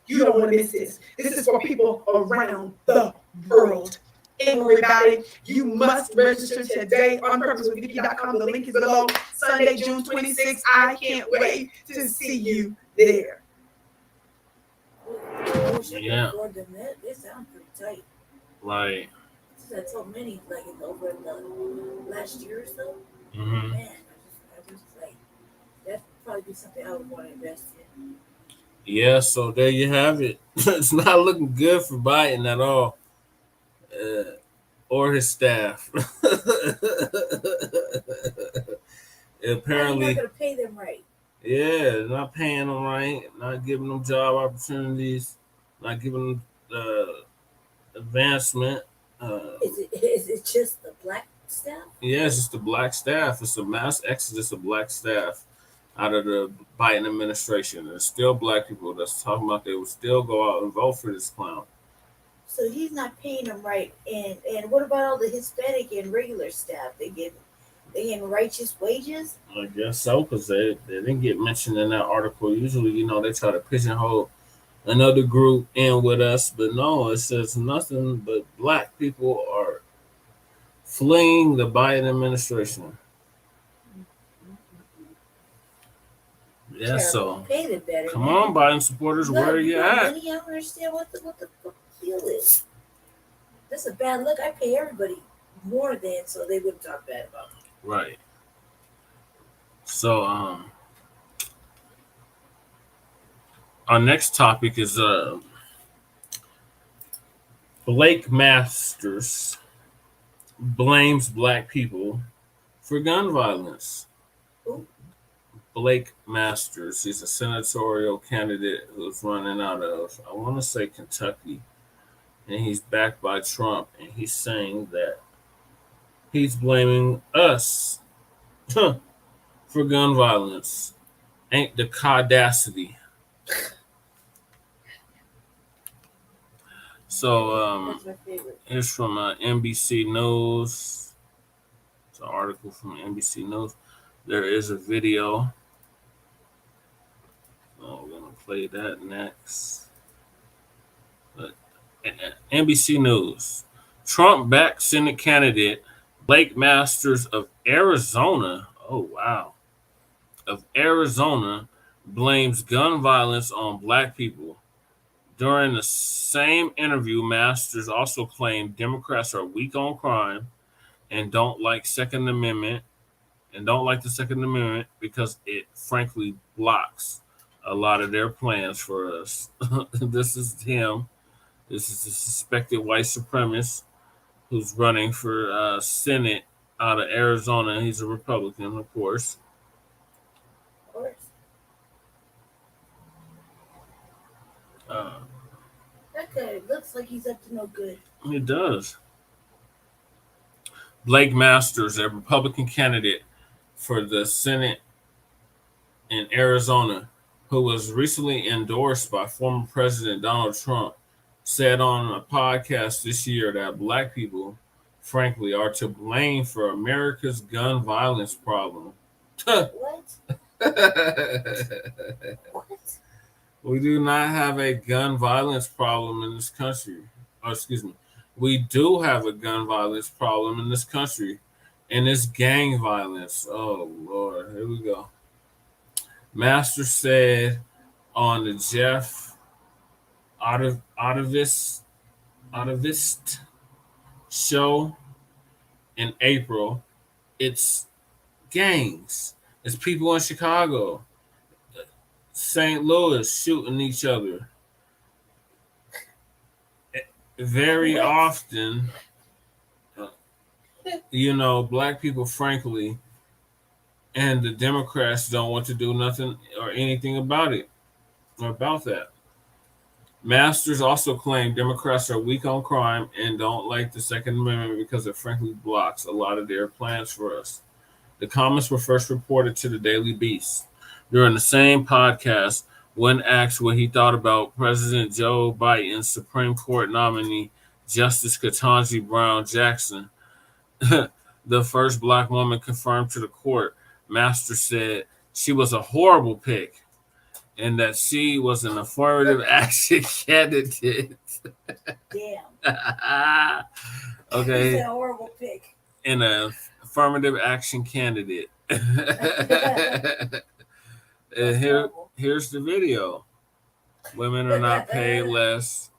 You don't want to miss this. This is for people around the world. Everybody, you must register today on purposewithvicky.com. The link is below. Sunday, June 26th. I can't wait to see you there. Yeah. It sounds pretty tight. Like, I told many like over the last year or so. mm-hmm. Man, I just like that'd probably be something I would want to invest in. Yeah, so there you have it. It's not looking good for Biden at all, or his staff. Apparently, you're not gonna pay them right. Yeah, not paying them right, not giving them job opportunities, not giving them advancement. Is it just the black staff? Yeah, it's just the black staff. It's a mass exodus of black staff out of the Biden administration. There's still black people that's talking about they would still go out and vote for this clown. So he's not paying them right. And what about all the Hispanic and regular staff? They getting righteous wages? I guess so, because they didn't get mentioned in that article. Usually, they try to pigeonhole another group in with us, but no, it says nothing but black people are fleeing the Biden administration. Yeah, so pay them better, come on, Biden supporters, where are you at? Money, I don't understand what the deal is. That's a bad look. I pay everybody more than so they wouldn't talk bad about me. Right. So, our next topic is Blake Masters blames black people for gun violence. Ooh. Blake Masters, he's a senatorial candidate who's running out of, I want to say, Kentucky, and he's backed by Trump, and he's saying that he's blaming us for gun violence. Ain't the caudacity. So That's my favorite. it's from NBC News. It's an article from NBC News. There is a video. So we're gonna play that next. But NBC News. Trump-backed Senate candidate Blake Masters of Arizona. Oh wow. Of Arizona blames gun violence on black people. During the same interview, Masters also claimed Democrats are weak on crime and don't like the Second Amendment because it frankly blocks a lot of their plans for us. This is him. This is a suspected white supremacist who's running for Senate out of Arizona. He's a Republican, of course. Of course. That guy looks like he's up to no good. He does. Blake Masters, a Republican candidate for the Senate in Arizona, who was recently endorsed by former President Donald Trump, said on a podcast this year that Black people, frankly, are to blame for America's gun violence problem. What? What? We do not have a gun violence problem in this country. Oh, excuse me. We do have a gun violence problem in this country, and it's gang violence. Oh, Lord. Here we go. Master said on the Jeff Ottovist show in April, it's gangs. It's people in Chicago, St. Louis shooting each other. Very often, Black people, frankly, and the Democrats don't want to do nothing or anything about it or about that. Masters also claimed Democrats are weak on crime and don't like the Second Amendment because it frankly blocks a lot of their plans for us. The comments were first reported to the Daily Beast. During the same podcast, when asked what he thought about President Joe Biden's Supreme Court nominee, Justice Ketanji Brown Jackson, the first Black woman confirmed to the court, Master said she was a horrible pick and that she was an affirmative action candidate. Damn. Okay. He's a horrible pick. And an affirmative action candidate. And here's the video. Women are not paid less.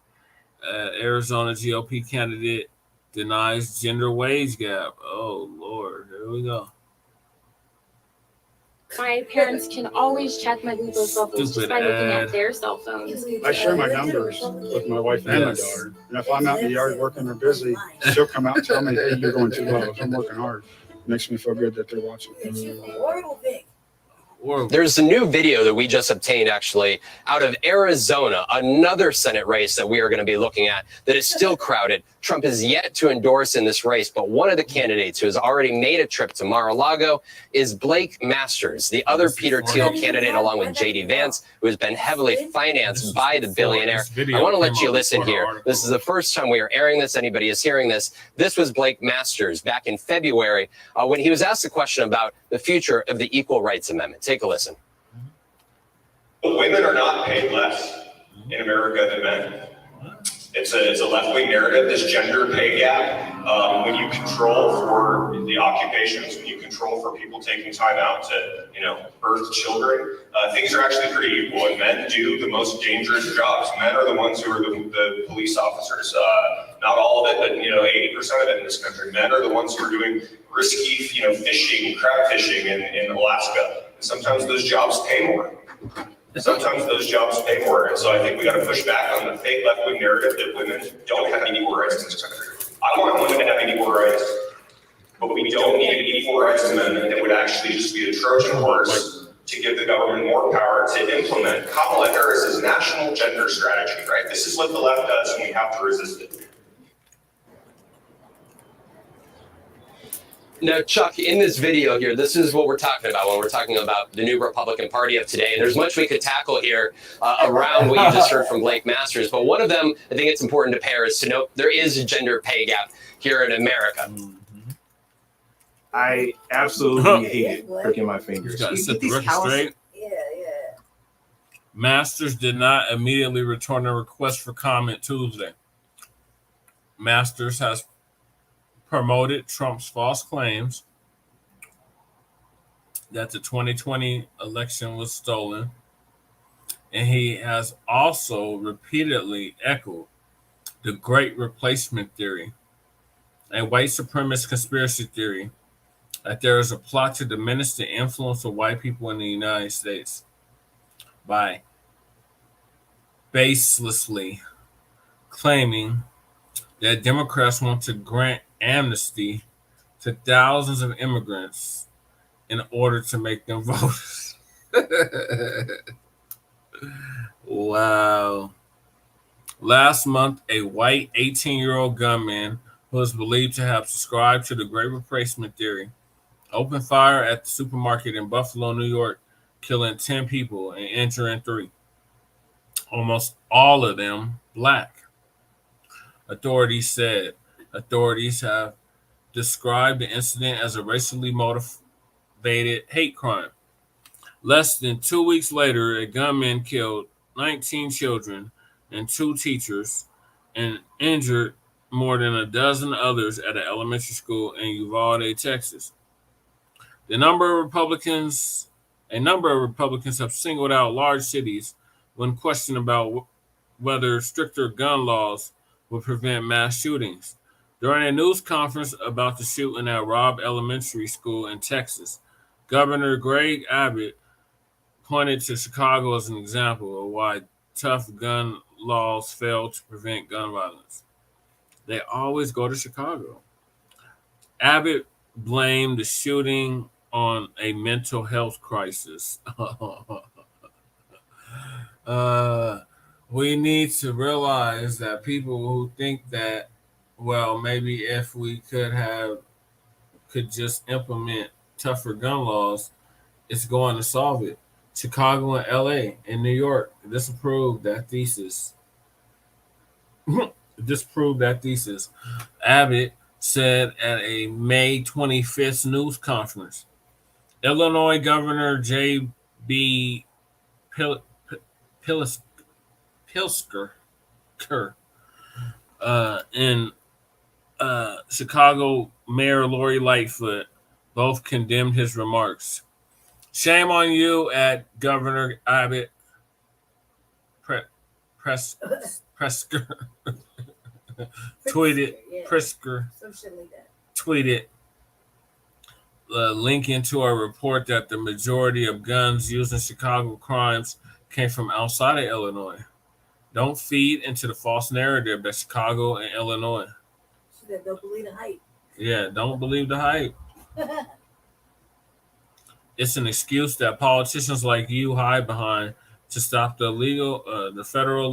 Arizona GOP candidate denies gender wage gap. Oh, Lord. Here we go. My parents can always check my Google's levels just by looking at their cell phones. I share my numbers with my wife and my daughter. And if I'm out in the yard working or busy, she'll come out and tell me, hey, you're going too low. If I'm working hard, it makes me feel good that they're watching. Horrible pick. There's a new video that we just obtained, actually, out of Arizona, another Senate race that we are going to be looking at that is still crowded. Trump has yet to endorse in this race, but one of the candidates who has already made a trip to Mar-a-Lago is Blake Masters, the other Peter Thiel candidate, along with J.D. Vance, who has been heavily financed by the billionaire. I want to let you listen here. This is the first time we are airing this. Anybody is hearing this. This was Blake Masters back in February when he was asked a question about the future of the Equal Rights Amendment. Take a listen. Women are not paid less in America than men. It's a left-wing narrative, this gender pay gap. When you control for the occupations, when you control for people taking time out to, birth children, things are actually pretty equal. And men do the most dangerous jobs. Men are the ones who are the police officers. Not all of it, but 80% of it in this country. Men are the ones who are doing risky, fishing, crab fishing in Alaska. And sometimes those jobs pay more. Sometimes those jobs pay more. And so I think we got to push back on the fake left-wing narrative that women don't have any equal rights in this country. I want women to have equal rights, but we don't need an equal rights amendment that would actually just be a Trojan horse to give the government more power to implement Kamala Harris's national gender strategy, right? This is what the left does, and we have to resist it. Now, Chuck, in this video here, this is what we're talking about when we're talking about the new Republican Party of today. And there's much we could tackle here around what you just heard from Blake Masters. But one of them, I think it's important to pair, is to note there is a gender pay gap here in America. I absolutely hate pricking my fingers. Got to set the record straight. Yeah. Masters did not immediately return a request for comment Tuesday. Masters has promoted Trump's false claims that the 2020 election was stolen, and he has also repeatedly echoed the Great Replacement theory, a white supremacist conspiracy theory that there is a plot to diminish the influence of white people in the United States by baselessly claiming that Democrats want to grant amnesty to thousands of immigrants in order to make them voters. Wow. Last month, a white 18-year-old gunman who is believed to have subscribed to the Great Replacement theory opened fire at the supermarket in Buffalo, New York, killing 10 people and injuring 3. Almost all of them black. Authorities have described the incident as a racially motivated hate crime. Less than 2 weeks later, a gunman killed 19 children and 2 teachers and injured more than a dozen others at an elementary school in Uvalde, Texas. A number of Republicans have singled out large cities when questioned about whether stricter gun laws would prevent mass shootings. During a news conference about the shooting at Robb Elementary School in Texas, Governor Greg Abbott pointed to Chicago as an example of why tough gun laws fail to prevent gun violence. They always go to Chicago. Abbott blamed the shooting on a mental health crisis. We need to realize that people who think that, well, maybe if we could just implement tougher gun laws, it's going to solve it. Chicago and L.A. and New York disproved that thesis. Abbott said at a May 25th news conference. Illinois Governor J.B. Pilsker and Chicago Mayor Lori Lightfoot both condemned his remarks. Shame on you at Governor Abbott. Pritzker tweeted. Pritzker tweeted, linking to a report that the majority of guns used in Chicago crimes came from outside of Illinois. Don't feed into the false narrative that Chicago and Illinois. Don't believe the hype. Yeah, don't believe the hype. It's an excuse that politicians like you hide behind to stop the federal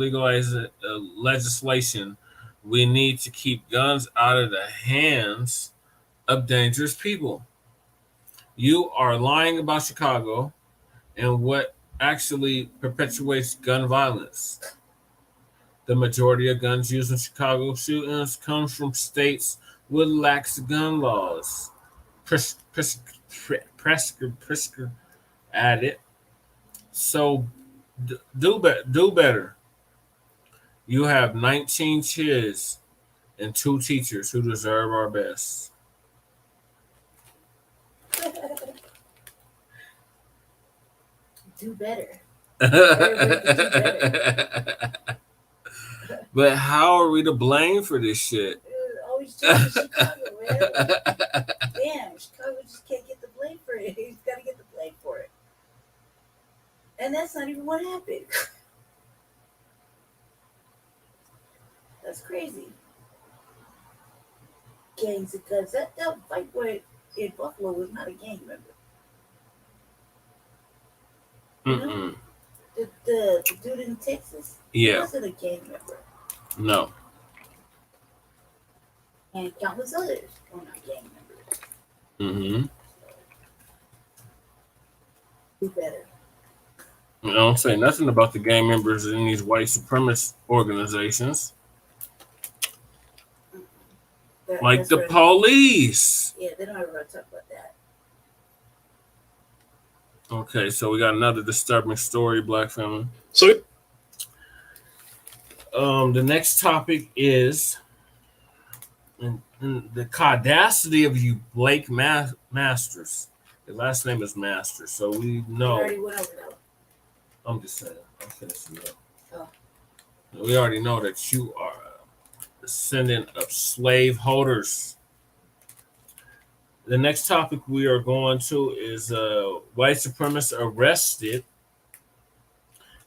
legislation. We need to keep guns out of the hands of dangerous people. You are lying about Chicago and what actually perpetuates gun violence. The majority of guns used in Chicago shootings come from states with lax gun laws. Pritzker added. So do better. You have 19 kids and 2 teachers who deserve our best. Do better. But how are we to blame for this shit? Always Chicago, man. Damn, Chicago just can't get the blame for it. He's got to get the blame for it. And that's not even what happened. That's crazy. Gangs of guns. That fight boy in Buffalo was not a gang member. You know? The dude in Texas, he wasn't a gang member. No. And countless others were not gang members. Mm-hmm. Do better. You don't say nothing about the gang members in these white supremacist organizations. Like the police. Yeah, they don't ever talk about that. Okay, so we got another disturbing story, Black family. So, the next topic is the caudacity of you, Blake Masters. His last name is Masters, so we know. We already went over that. I'm just saying. I'm finishing up. Oh. We already know that you are a descendant of slave holders. The next topic we are going to is white supremacist arrested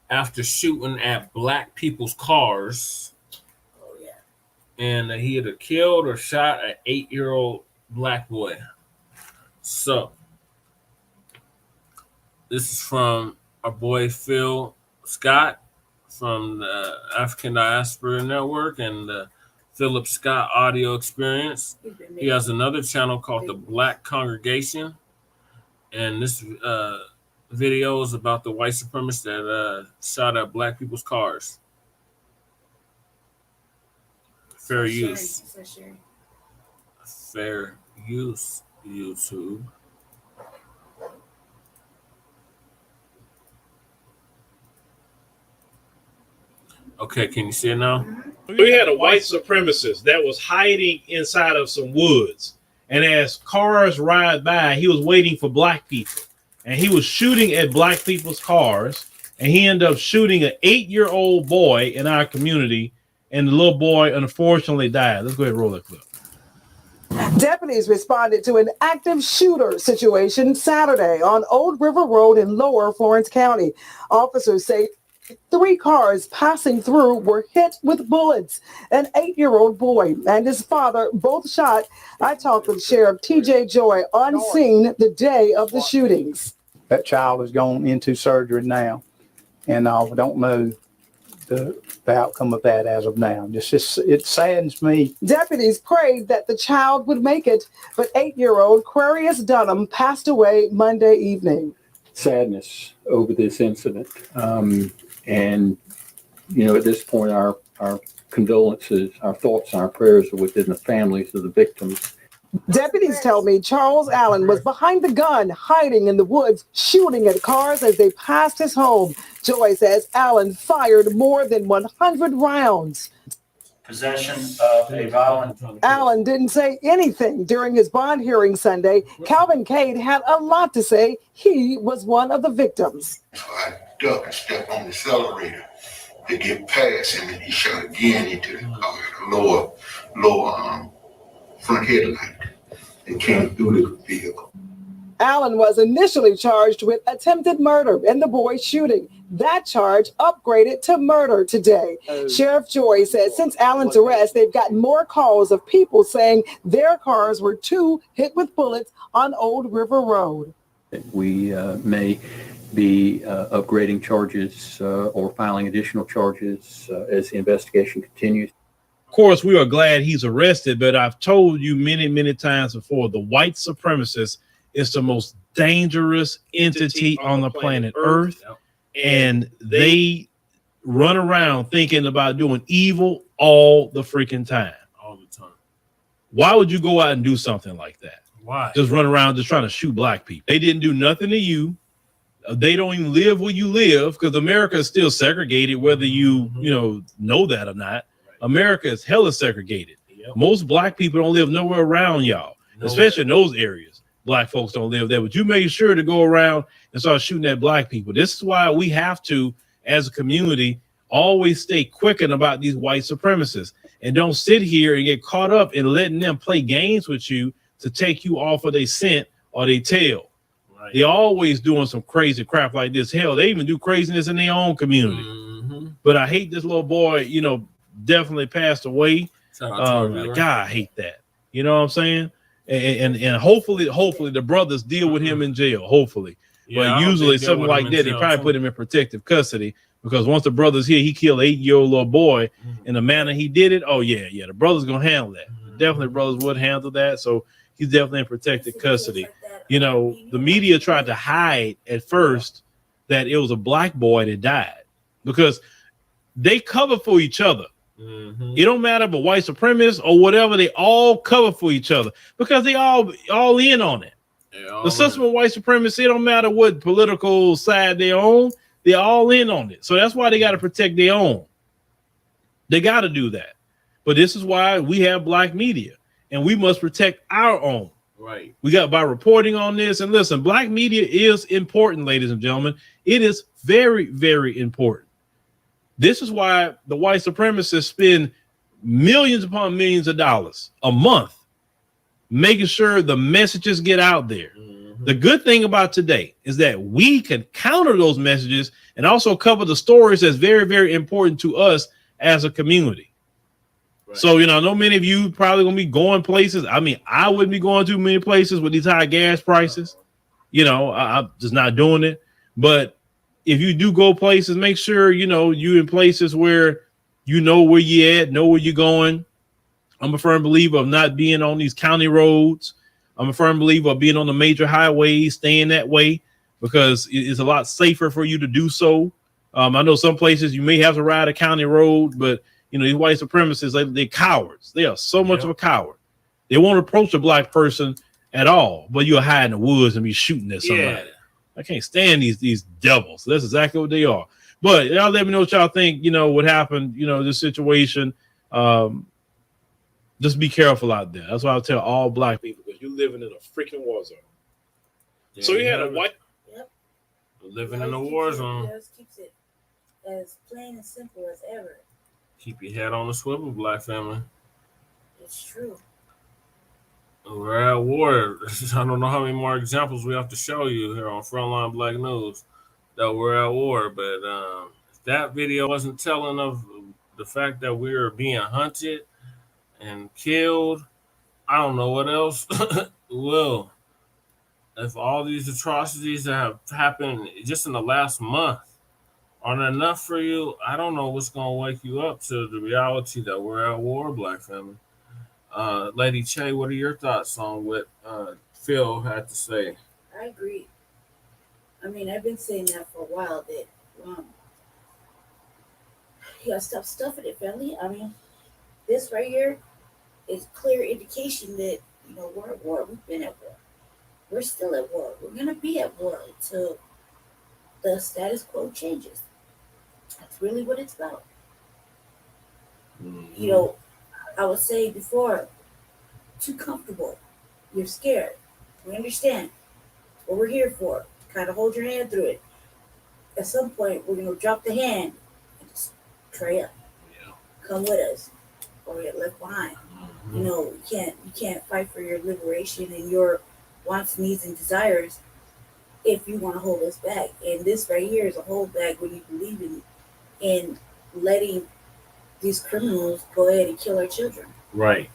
after shooting at black people's cars. Oh, yeah. And he either killed or shot an 8-year-old black boy. So, this is from our boy Phil Scott from the African Diaspora Network and the Philip Scott Audio Experience. He has another channel called The Black Congregation. And this videos about the white supremacists that shot at black people's cars. Fair use. Fair use, YouTube. Okay, can you see it now? We had a white supremacist that was hiding inside of some woods. And as cars ride by, he was waiting for black people. And he was shooting at black people's cars. And he ended up shooting an 8-year-old boy in our community. And the little boy, unfortunately, died. Let's go ahead and roll that clip. Deputies responded to an active shooter situation Saturday on Old River Road in Lower Florence County. Officers say 3 cars passing through were hit with bullets. An 8-year-old boy and his father both shot. I talked with Sheriff T.J. Joy on scene the day of the shootings. That child is going into surgery now, and I don't know the outcome of that as of now. It saddens me. Deputies prayed that the child would make it, but 8-year-old Quarius Dunham passed away Monday evening. Sadness over this incident. And, you know, at this point, our condolences, our thoughts, and our prayers are within the families of the victims. Deputies tell me Charles Allen was behind the gun, hiding in the woods, shooting at cars as they passed his home. Joy says Allen fired more than 100 rounds. Possession of a violent... Allen didn't say anything during his bond hearing Sunday. Calvin Cade had a lot to say. He was one of the victims. I ducked and stepped on the accelerator to get past him, and he shot again into the lower front headlight and came through the vehicle. Allen was initially charged with attempted murder in the boy shooting. That charge upgraded to murder today. Sheriff Joy says since Allen's arrest, they've gotten more calls of people saying their cars were too hit with bullets on Old River Road. We may be upgrading charges or filing additional charges as the investigation continues. Of course, we are glad he's arrested, but I've told you many, many times before, the white supremacist is the most dangerous entity on the planet Earth. And they run around thinking about doing evil all the freaking time. All the time. Why would you go out and do something like that? Why? Just run around just trying to shoot black people. They didn't do nothing to you. They don't even live where you live, because America is still segregated, whether you know that or not. America is hella segregated. Yep. Most black people don't live nowhere around y'all, especially in those areas. Black folks don't live there, but you made sure to go around and start shooting at black people. This is why we have to, as a community, always stay quickened about these white supremacists, and don't sit here and get caught up in letting them play games with you to take you off of their scent or their tail. Right. They're always doing some crazy crap like this. Hell, they even do craziness in their own community. Mm-hmm. But I hate this little boy, definitely passed away. God, I hate that. You know what I'm saying? And hopefully the brothers deal with him in jail. Hopefully, but usually something like that, they probably put him in protective custody, because once the brothers here, he killed an 8-year-old little boy in the manner he did it. Oh yeah, the brothers gonna handle that. Definitely, brothers would handle that. So he's definitely in protective custody. The media tried to hide at first that it was a black boy that died, because they cover for each other. Mm-hmm. It don't matter if a white supremacist or whatever, they all cover for each other because they all in on it. The system of white supremacy, it don't matter what political side they're on, they're all in on it. So that's why they got to protect their own. They got to do that. But this is why we have black media, and we must protect our own. Right. We got by reporting on this. And listen, black media is important, ladies and gentlemen. It is very, very important. This is why the white supremacists spend millions upon millions of dollars a month making sure the messages get out there. Mm-hmm. The good thing about today is that we can counter those messages and also cover the stories that's very, very important to us as a community. Right. So, I know many of you probably going to be going places. I mean, I wouldn't be going to many places with these high gas prices. I'm just not doing it. But if you do go places, make sure, you in places where where you at, know where you're going. I'm a firm believer of not being on these county roads. I'm a firm believer of being on the major highways, staying that way, because it's a lot safer for you to do so. I know some places you may have to ride a county road, but you know, these white supremacists, they're cowards. They are so much of a coward. They won't approach a black person at all, but you'll hide in the woods and be shooting at somebody. Yeah. I can't stand these devils. That's exactly what they are. But y'all let me know what y'all think, you know, what happened, you know, this situation. Just be careful out there. That's why I'll tell all black people, because you're living in a freaking war zone. Yeah, So you had a white living in a war zone. Keeps it as plain and simple as ever. Keep your head on the swivel, black family. It's true. We're at war. I don't know how many more examples we have to show you here on Front Line Blacc News that we're at war. But if that video wasn't telling of the fact that we're being hunted and killed, I don't know what else will. If all these atrocities that have happened just in the last month aren't enough for you, I don't know what's going to wake you up to the reality that we're at war, black family. Lady Che, what are your thoughts on what Phil had to say? I agree. I mean, I've been saying that for a while, that you gotta stop stuffing it, family. I mean, this right here is clear indication that, you know, we're at war. We've been at war. We're still at war. We're gonna be at war until the status quo changes. That's really what it's about. Mm-hmm. You know, I was saying before, too comfortable. You're scared. We understand what we're here for. Kind of hold your hand through it. At some point, we're gonna drop the hand and just tray up. Yeah. Come with us, or get left behind. Mm-hmm. You know, you can't fight for your liberation and your wants, needs, and desires if you want to hold us back. And this right here is a holdback when you believe in letting these criminals go ahead and kill our children. Right.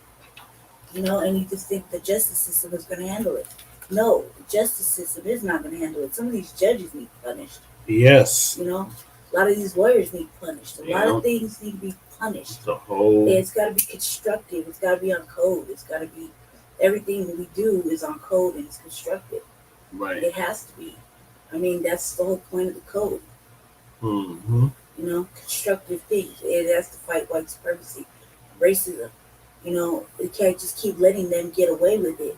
You know, and you just think the justice system is going to handle it. No, the justice system is not going to handle it. Some of these judges need punished. Yes. You know, a lot of these lawyers need punished. A lot of things need to be punished. It's got to be constructive. It's got to be on code. It's got to be, everything that we do is on code and it's constructive. Right. It has to be. I mean, that's the whole point of the code. Mm-hmm. You know, constructive things. It has to fight white supremacy, racism. You know, we can't just keep letting them get away with it.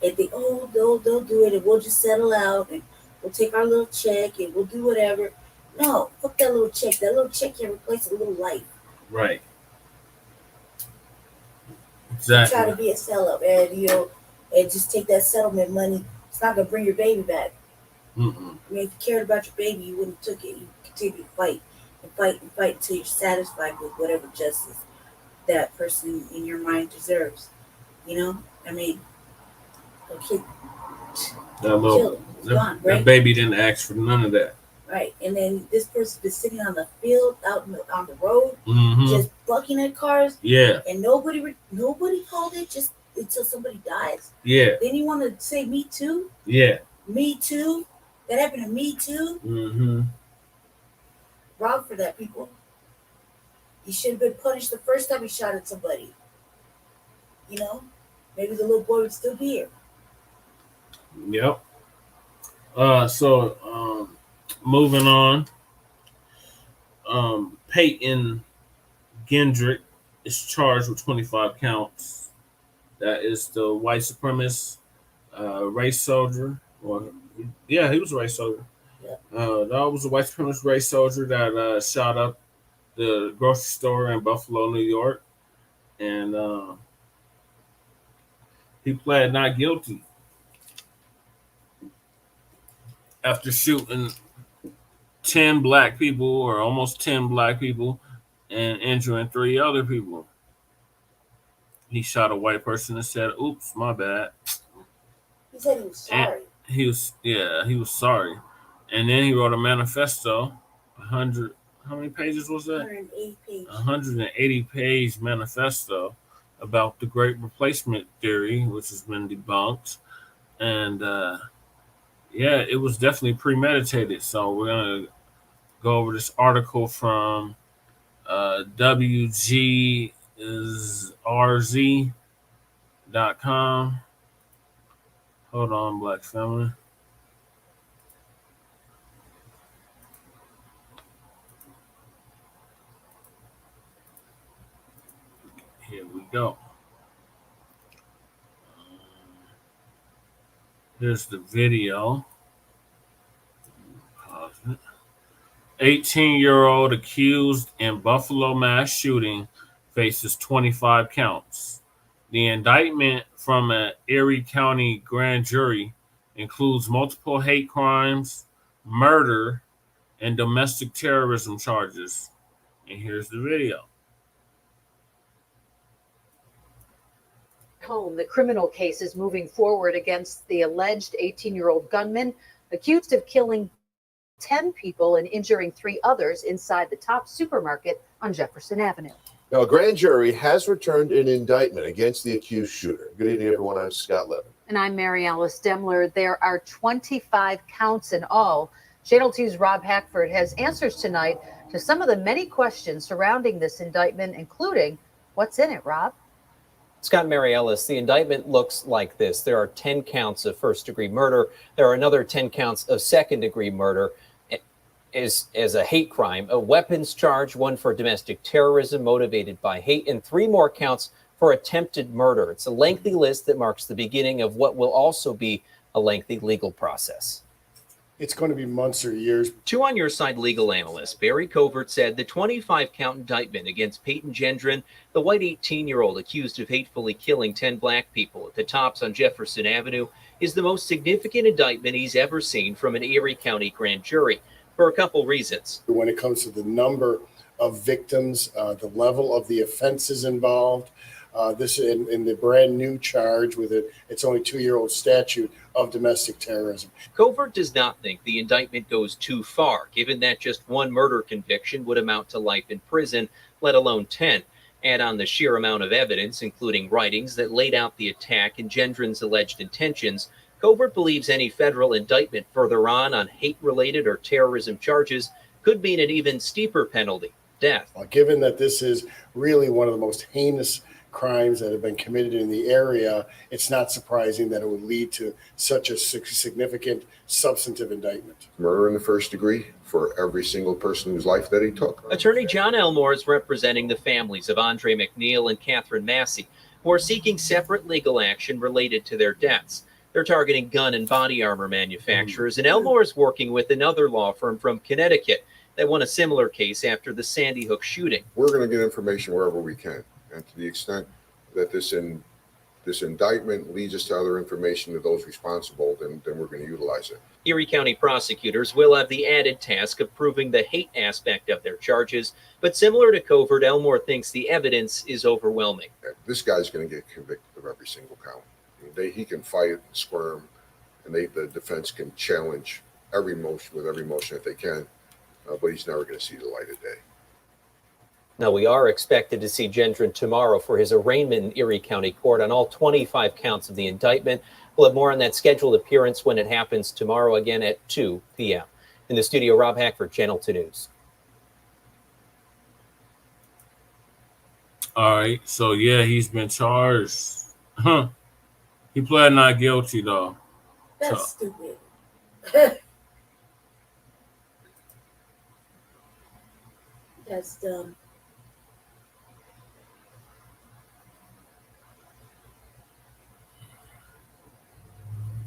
And think, oh, they'll do it and we'll just settle out and we'll take our little check and we'll do whatever. No, fuck that little check. That little check can replace a little life. Right. Exactly. Try to be a sell-up and, you know, and just take that settlement money. It's not going to bring your baby back. Mm-mm. I mean, if you cared about your baby, you wouldn't have took it. You continue to fight and fight and fight until you're satisfied with whatever justice that person in your mind deserves. You know? I mean, a kid killed him. It's gone, right? That baby didn't ask for none of that. Right. And then this person's been sitting on the field, out on the road, Mm-hmm. just bucking at cars. Yeah. And nobody called it just until somebody dies. Yeah. Then you want to say me too? Yeah. Me too? That happened to me too? Mm-hmm. Wrong for that, people. He should have been punished the first time he shot at somebody. You know? Maybe the little boy would still be here. Yep. Moving on. Peyton Gendron is charged with 25 counts. That is the white supremacist race soldier. He was a race soldier. Yeah. That was a white supremacist race soldier that shot up the grocery store in Buffalo, New York. And he pled not guilty after shooting 10 black people, or almost 10 black people, and injuring 3 other people. He shot a white person and said, "Oops, my bad." He said he was sorry. And he was sorry. And then he wrote a manifesto, 100, how many pages was that? 180 pages. 180-page manifesto about the Great Replacement Theory, which has been debunked. And it was definitely premeditated. So we're going to go over this article from WGRZ.com. Hold on, black family. Here we go. Here's the video. Pause it. 18-year-old accused in Buffalo mass shooting faces 25 counts. The indictment from an Erie County grand jury includes multiple hate crimes, murder, and domestic terrorism charges. And here's the video. Home, the criminal case is moving forward against the alleged 18-year-old gunman accused of killing 10 people and injuring 3 others inside the Top supermarket on Jefferson Avenue. Now, a grand jury has returned an indictment against the accused shooter. Good evening, everyone. I'm Scott Levin. And I'm Mary Alice Demler. There are 25 counts in all. Channel 2's Rob Hackford has answers tonight to some of the many questions surrounding this indictment, including what's in it, Rob? Scott and Mary Ellis, the indictment looks like this. There are 10 counts of first-degree murder. There are another 10 counts of second-degree murder as a hate crime, a weapons charge, one for domestic terrorism motivated by hate, and 3 more counts for attempted murder. It's a lengthy list that marks the beginning of what will also be a lengthy legal process. It's going to be months or years. 2 On Your Side legal analyst Barry Covert said the 25-count indictment against Peyton Gendron, the white 18-year-old accused of hatefully killing 10 black people at the Tops on Jefferson Avenue, is the most significant indictment he's ever seen from an Erie County grand jury for a couple reasons. When it comes to the number of victims, the level of the offenses involved, this in the brand new charge with its only 2-year-old statute of domestic terrorism. Covert does not think the indictment goes too far, given that just 1 murder conviction would amount to life in prison, let alone 10. Add on the sheer amount of evidence, including writings that laid out the attack and Gendron's alleged intentions, Covert believes any federal indictment further on hate-related or terrorism charges could mean an even steeper penalty, death. Given that this is really one of the most heinous crimes that have been committed in the area, it's not surprising that it would lead to such a significant substantive indictment. Murder in the first degree for every single person whose life that he took. Attorney John Elmore is representing the families of Andre McNeil and Catherine Massey, who are seeking separate legal action related to their deaths. They're targeting gun and body armor manufacturers, and Elmore is working with another law firm from Connecticut that won a similar case after the Sandy Hook shooting. We're going to get information wherever we can. And to the extent that this indictment leads us to other information to those responsible, then we're going to utilize it. Erie County prosecutors will have the added task of proving the hate aspect of their charges, but similar to Covert, Elmore thinks the evidence is overwhelming. This guy's going to get convicted of every single count. He can fight and squirm, and the defense can challenge every motion that they can, but he's never going to see the light of day. Now, we are expected to see Gendron tomorrow for his arraignment in Erie County Court on all 25 counts of the indictment. We'll have more on that scheduled appearance when it happens tomorrow, again at 2 p.m. In the studio, Rob Hackford, Channel 2 News. All right, so yeah, he's been charged. He pled not guilty, though. That's stupid. That's dumb.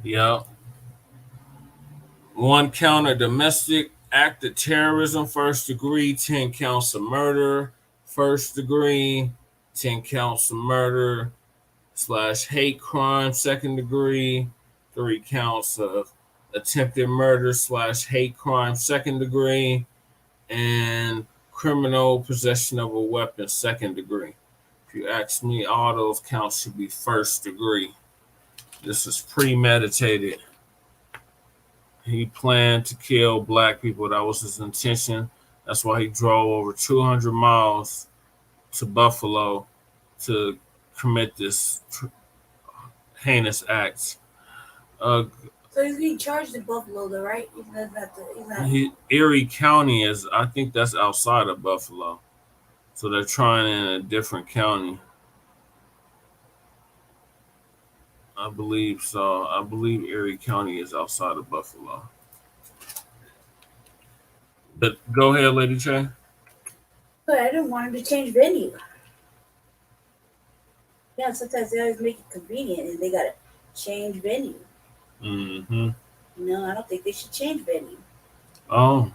Yeah. 1 count of domestic act of terrorism, first degree, 10 counts of murder, first degree, 10 counts of murder / hate crime, second degree, 3 counts of attempted murder / hate crime, second degree, and criminal possession of a weapon, second degree. If you ask me, all those counts should be first degree. This is premeditated. He planned to kill black people. That was his intention. That's why he drove over 200 miles to Buffalo to commit this heinous act. So he's being charged in Buffalo, though, right? He's not. Erie County is, I think that's outside of Buffalo. So they're trying in a different county. I believe so. I believe Erie County is outside of Buffalo. But go ahead, Lady J. But I didn't want him to change venue. Yeah, sometimes they always make it convenient and they gotta change venue. Mm-hmm. No, I don't think they should change venue. Oh,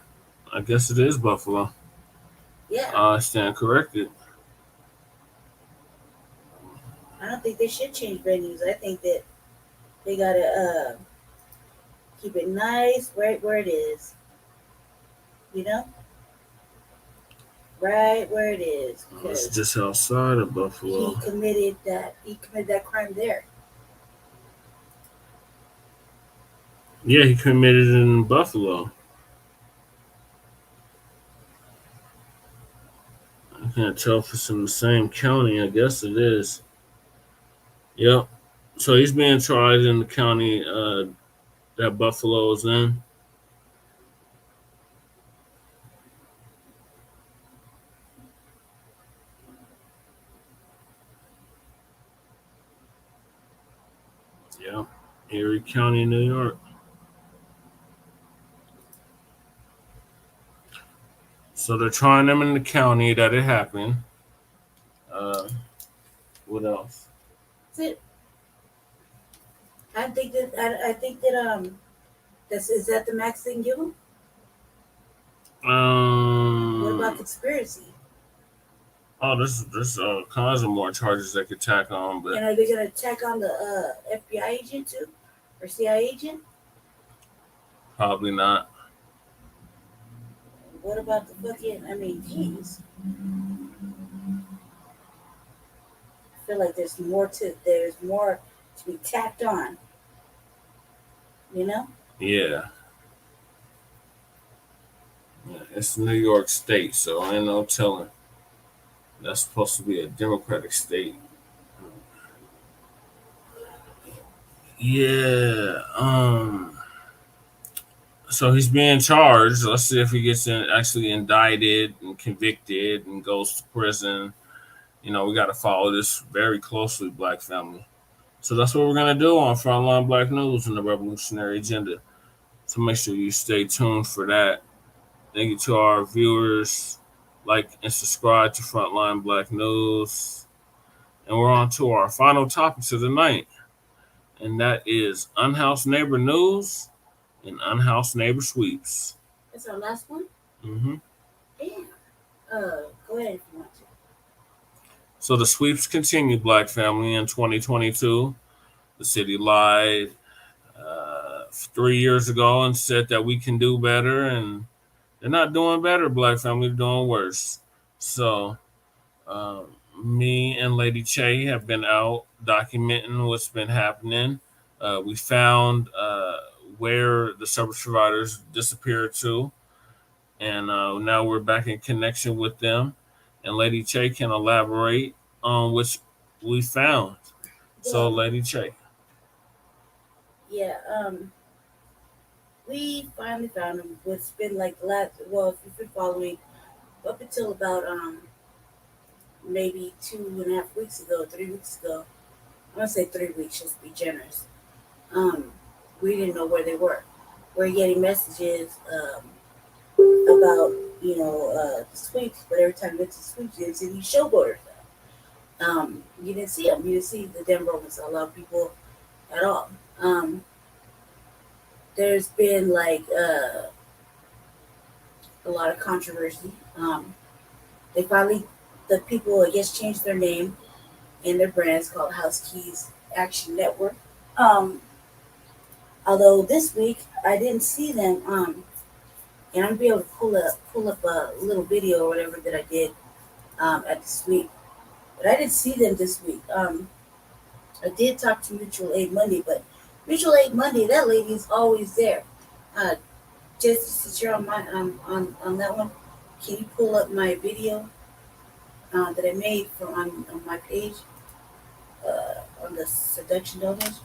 I guess it is Buffalo. Yeah, I stand corrected. I don't think they should change venues. I think that they gotta keep it nice right where it is. You know, right where it is, It's because just outside of Buffalo. he committed that crime there. Yeah, he committed it in Buffalo. I can't tell if it's in the same county. I guess it is. Yep. So he's being tried in the county that Buffalo is in. Yep. Erie County, New York. So they're trying him in the county that it happened. What else? That's it. I think that that's is that the max they can give him? What about conspiracy? Oh, there's all kinds of more charges they could tack on, but And are they gonna attack on the FBI agent too, or CIA agent? probably not. What about the fucking? I mean, jeez. I feel like there's more to be tacked on. You know? Yeah. It's New York State, so ain't no telling. That's supposed to be a Democratic state. Yeah. So he's being charged. Let's see if he gets actually indicted and convicted and goes to prison. You know, we got to follow this very closely, Black family. So that's what we're going to do on Front Line Blacc News and the Revolutionary Agenda. So make sure you stay tuned for that. Thank you to our viewers. Like and subscribe to Front Line Blacc News. And we're on to our final topic of the night. And that is Unhoused Neighbor News and Unhoused Neighbor Sweeps. That's our last one. Mm-hmm. Damn. Go ahead if you want to. So the sweeps continue, Black family, in 2022. The city lied 3 years ago and said that we can do better, and they're not doing better, Black family. They're doing worse. So me and Lady Che have been out documenting what's been happening. We found where the service providers disappeared to, and now we're back in connection with them. And Lady Che can elaborate on which we found. So, Lady Che. Yeah, we finally found him. It's been like if you've been following up until about maybe 2.5 weeks ago, 3 weeks ago. I want to say 3 weeks, just to be generous. We didn't know where they were. We're getting messages about the sweeps, but every time you went to sweeps, you didn't see these showboaters. You didn't see them. You didn't see the Denver ones. A lot of people at all. There's been like a lot of controversy. The people, I guess, changed their name and their brands called House Keys Action Network. Although this week I didn't see them, and I'm be able to pull up a little video or whatever that I did at the sweep, but I didn't see them this week. I did talk to Mutual Aid Monday, but Mutual Aid Monday, that lady is always there. Just since you're on my on that one, can you pull up my video that I made on my page on the seduction donors?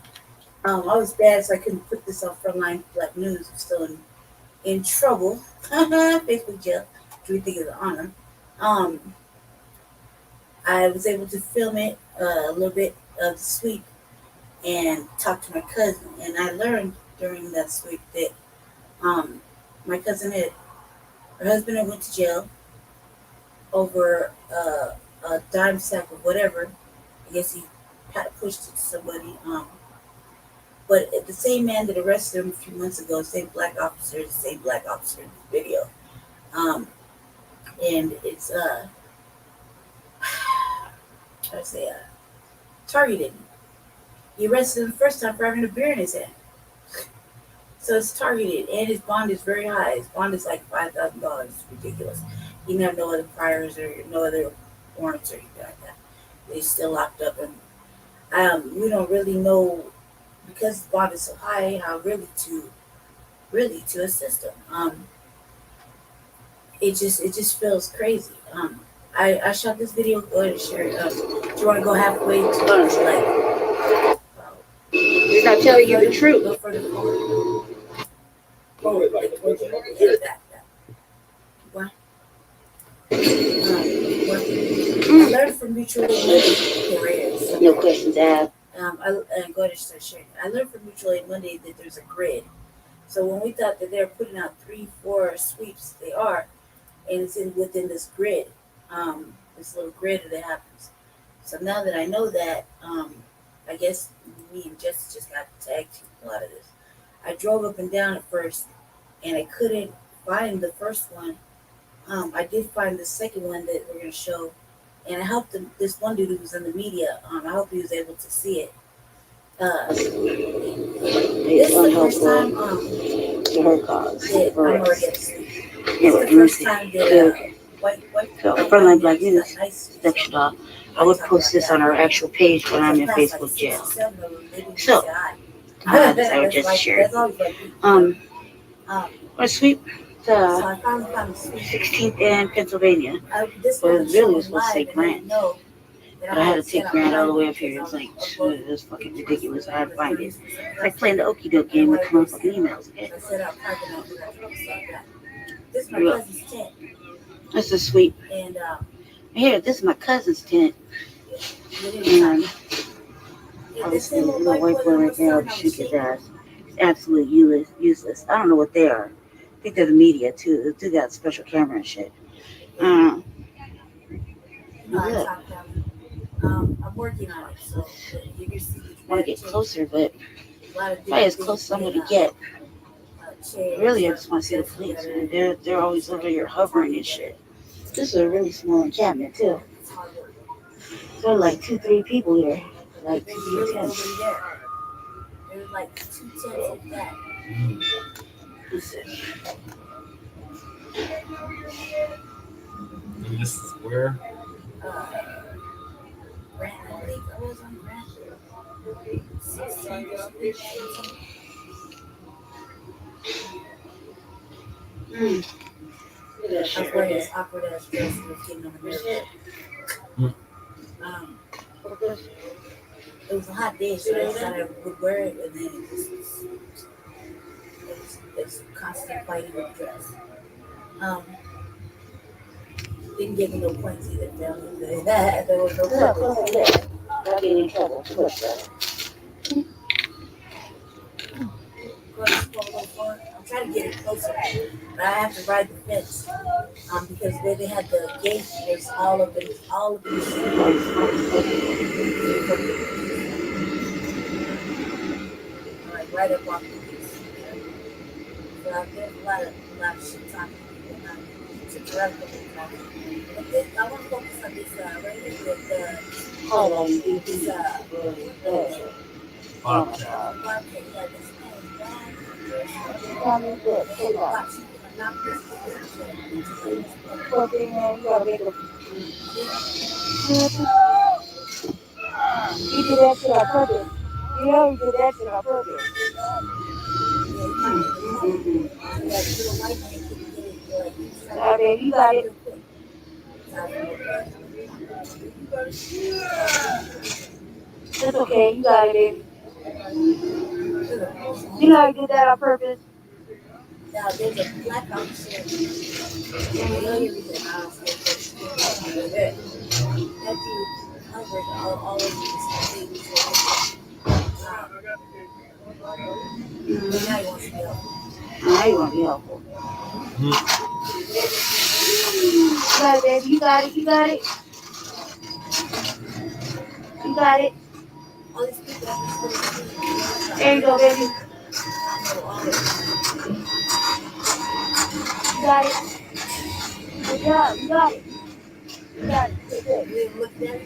I was bad, so I couldn't put this on Front Line Blacc News. I'm still in trouble. Facebook jail, which we think is an honor. I was able to film it a little bit of the sweep and talk to my cousin. And I learned during that sweep that my cousin her husband had went to jail over a dime sack of whatever. I guess he kind of pushed it to somebody. But the same man that arrested him a few months ago, same black officer, the same black officer in the video. And it's how to say targeted. He arrested him the first time for having a beer in his hand. So it's targeted, and his bond is very high. His bond is like $5,000. It's ridiculous. He didn't have no other priors or no other warrants or anything like that. He's still locked up, and we don't really know, because his bond is so high, how really to assist him. It just feels crazy. I shot this video. Go ahead and share it. Do you want to go halfway to like? He's not telling you the truth. Go further forward. Forward, like that. What? I learned from mutual aid Monday. No questions asked. I go ahead and start sharing. I learned from mutual aid Monday that there's a grid. So when we thought that they're putting out 3-4 sweeps, they are, and it's within this grid, this little grid that happens. So now that I know that, I guess me and Jess just got tagged a lot of this. I drove up and down at first, and I couldn't find the first one. I did find the second one that we're gonna show, and I helped this one dude who was in the media. I hope he was able to see it. This is the first time to her cause. that I'm already asleep. Yeah, It's the first time that so Front Line Blacc News stepped off. I would post this on our actual page when I'm in Facebook jail. So I decided just to share it. What sweep the 16th and Pennsylvania. But it really was supposed to say Grant. But I had to take Grant all the way up here. It was like, it was fucking ridiculous. I had to find it. It's like playing the okie doke game with come up with emails. Okay? This is my cousin's tent. That's a sweep. And here, this is my cousin's tent. And obviously, the little white boy right there will shoot his ass. It's absolutely useless. I don't know what they are. I think they're the media, too. They do got special camera and shit. I'm working on it, so you can see. I want to get closer, but probably as close as I'm going to get. Really, I just want to see the police. Man. They're always over here hovering and shit. This is a really small encampment, too. There are like 2-3 people here. Like 2-3 tents. There's like 2 tents like that. That's it. And this is where? Grant, I think I was on Grant. 16 I was wearing this awkward ass dress and was getting on the nerves. It was a hot day, so I decided I would wear it, and then it was constant fighting with the dress. Didn't give me no points either. There was no purpose. Not getting in trouble. Too much trouble. I'm trying to get it closer, but I have to ride the fence because where they had the gate, there's all of the like right up off the gate. So there's a lot of shit talking to correct them. I want to focus on this right here with this Bobcat. He did that shit on purpose. You know he did that shit on purpose. Now, babe, you got it. It's okay, you got it, baby. You know he did that on purpose. Now there's a black officer. That dude covered all of these things. Now he wants to be helpful. Now he wants to be helpful. You got it, baby. You got it. You got it. You got it. All these people on this little street. There you go, baby. I know all of them. You got it. Good job. You got it. You got it. Good, good. You ever looked at it?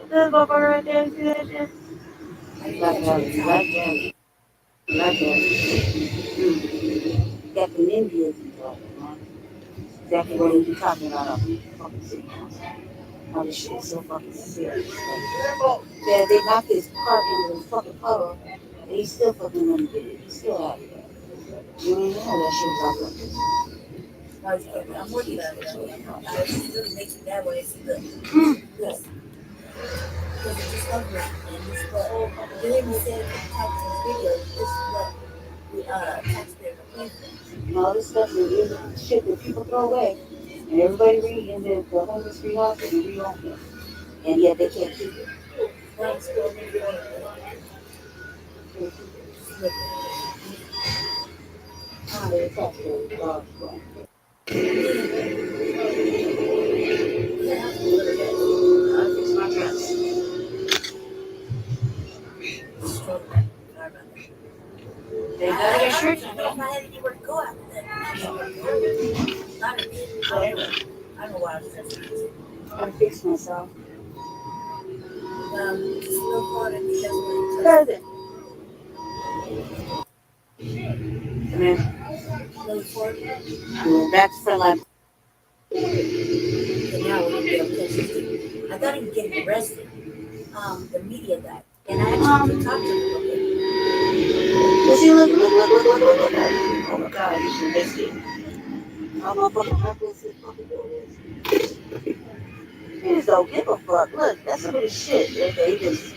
There's Bubba right there. See that shit? Black Daddy. Got the Indians involved, man. Exactly what he talking about on the fucking city council. All this shit is so fucking serious. Like, they knocked his car into the fucking puddle, and he still fucking wouldn't get it. He still had it. You didn't know that shit was out like this. I'm working on it. It really makes me that way. It's good. Yes. Because it's just ugly. And this is what you hear me say a couple times in this video. This is what we taxpayers are paying for. All this stuff is shit that people throw away. And everybody read in the homeless free house and re-own it. And yet they can't keep it. Thanks for me. They're taxpayers. I'll fix my dress. They gotta get strict. I don't know if I had anywhere to go after that. Not a bit. I don't know why I was stressing. I'll fix myself. Just look for it because when Present. Come in. look for it. We're back to Front Line. And now we're gonna be able to catch this dude. I thought he was getting arrested. The media guy. And I actually talked to him a little bit. See, look. Oh my God, you should miss it. I'm gonna fucking practice this fucking doing this. He just don't give a fuck. Look, that's some of the shit. They just.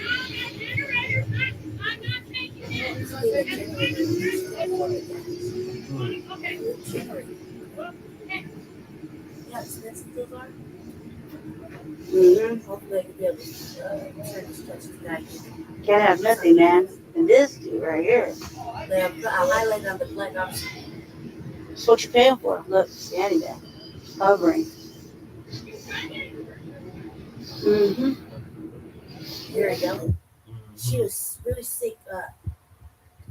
Yeah, expensive those are. Hopefully I can be able to turn this touch tonight. Can't have nothing, man. And this dude right here. I highlighted on the black option. That's what you're paying for. Look, standing there. Hovering. Very yellow. She was really sick.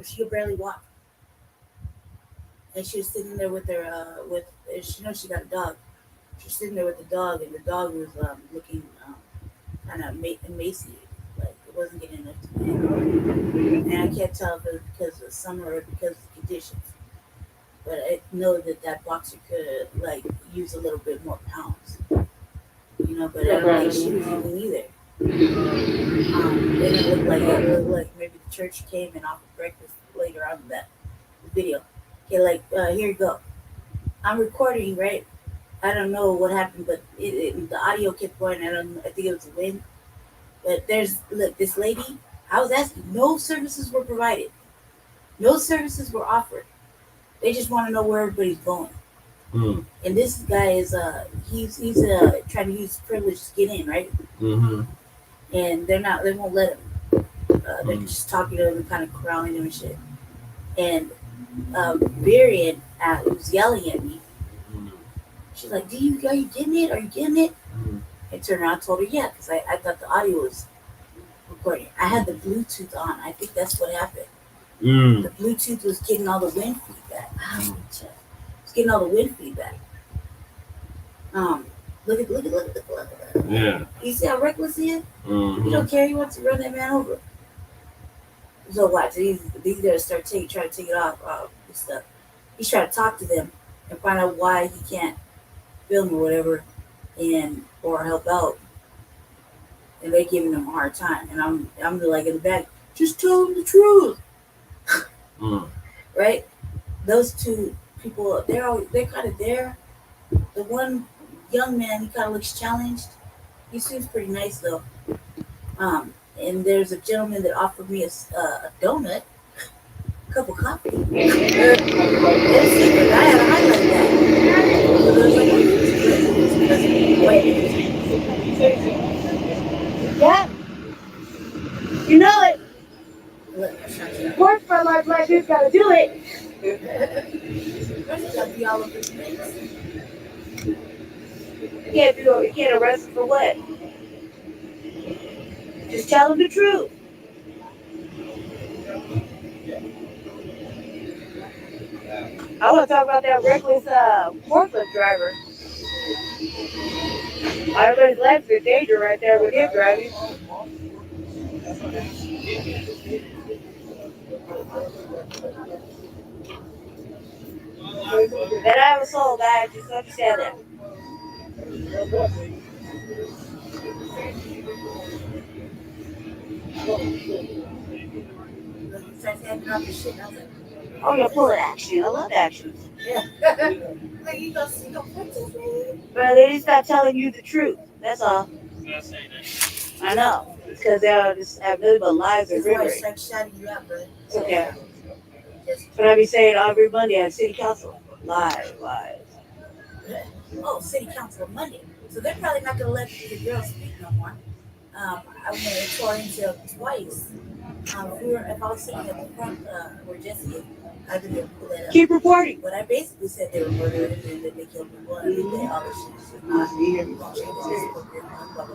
She could barely walk. And she was sitting there with her, she knows she got a dog. She was sitting there with the dog, and the dog was looking kind of emaciated. Like, it wasn't getting enough to eat. And I can't tell if it was because of summer or because of conditions. But I know that boxer could, like, use a little bit more pounds. You know, but I don't think she was eating either. It looked like maybe the church came and offered breakfast later on in that video. Okay, like, here you go. I'm recording, right? I don't know what happened, but the audio kept going. I think it was the wind. But look, this lady, I was asking, no services were provided. No services were offered. They just want to know where everybody's going. And this guy is, he's trying to use privilege to get in, right? And they won't let him. They're just talking to him and kind of corralling him and shit. And Varian was yelling at me. She's like, are you getting it? Are you getting it? I turned around and told her, yeah, because I thought the audio was recording. I had the Bluetooth on. I think that's what happened. The Bluetooth was getting all the wind feedback. It's getting all the wind feedback. Look at that. Yeah. You see how reckless he is? He don't care. He wants to run that man over. So watch. He's gonna start trying to take it off this stuff. He's trying to talk to them and find out why he can't film or whatever, or help out. And they're giving him a hard time. And I'm like in the back, just tell him the truth. Right? Those two people, they're kind of there. The one young man, he kind of looks challenged. He seems pretty nice though. And there's a gentleman that offered me a donut, a cup of coffee. There's a secret. I had to highlight that. So there's Yeah. You know it. Work for my black dude's gotta do it. You can't arrest them for what? Just tell them the truth. I want to talk about that reckless forklift driver. Everybody's lives in danger right there with him driving. That I have a soul, guys. Just understand that. Oh yeah, full of action. I love action. Yeah. Like you go protest me? But they just not telling you the truth. That's all. I know. It's because they all just have nothing but lies and rhetoric. It's like shutting you up, bro. It's okay. But I be saying every Monday at City Council, lies. Oh, City Council on Monday. So they're probably not going to let the girls speak no more. I went to Torrington twice. If I was sitting at the front where Jesse is, I'd be able to pull that up. Keep reporting. But I basically said they were murdered and that they killed people and everything. All this shit is just not blah,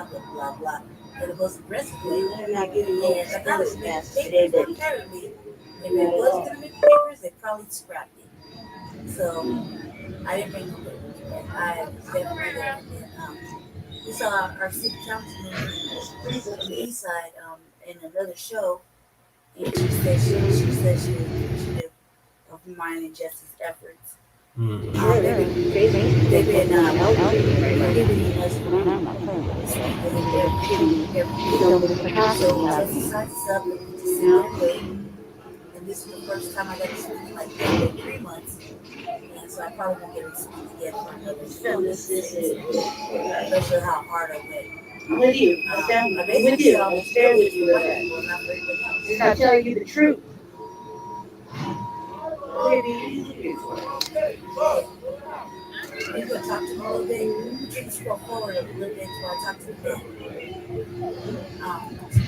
blah, blah, blah. And it was aggressively. They're not getting no And I thought it was fast today, today, but apparently, if it was going to make papers, they probably scrapped it. So I didn't bring no papers. I definitely there. And we saw our city councilman on the east side in another show, and she said she was appreciative of mine and Jesse's efforts. They've been prohibiting us from speaking every so Jesse signs us up and we just sit there and wait. And this is the first time I got to speak in like 3 months. And so I probably won't get to speak again for another 4 months. Especially how hard I went. I'm with you. I'm with you. I'm there with you with that. Just not telling you the truth. You can talk to them a little bit. You can scroll forward a little bit before I talk to the men.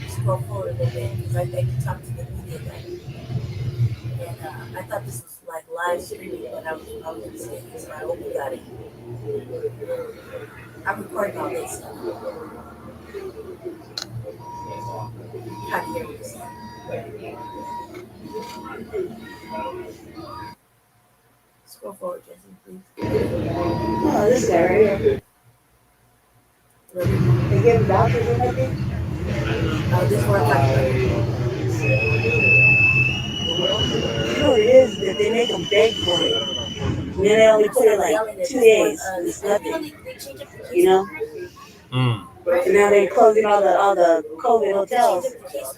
Scroll forward a little bit because I can talk to the media guy. And I thought this was like live streaming, but I was mistaken, so I hope you got it. I'm recording all this stuff. How to hear this. Scroll forward, Jesse, please. Oh, this guy right here. They give him vouchers or anything? Oh, this is what I'm talking about. You know what it is? That they make them beg for it. And then they only put it like 2 days. And it's nothing. You know? And now they're closing all the COVID hotels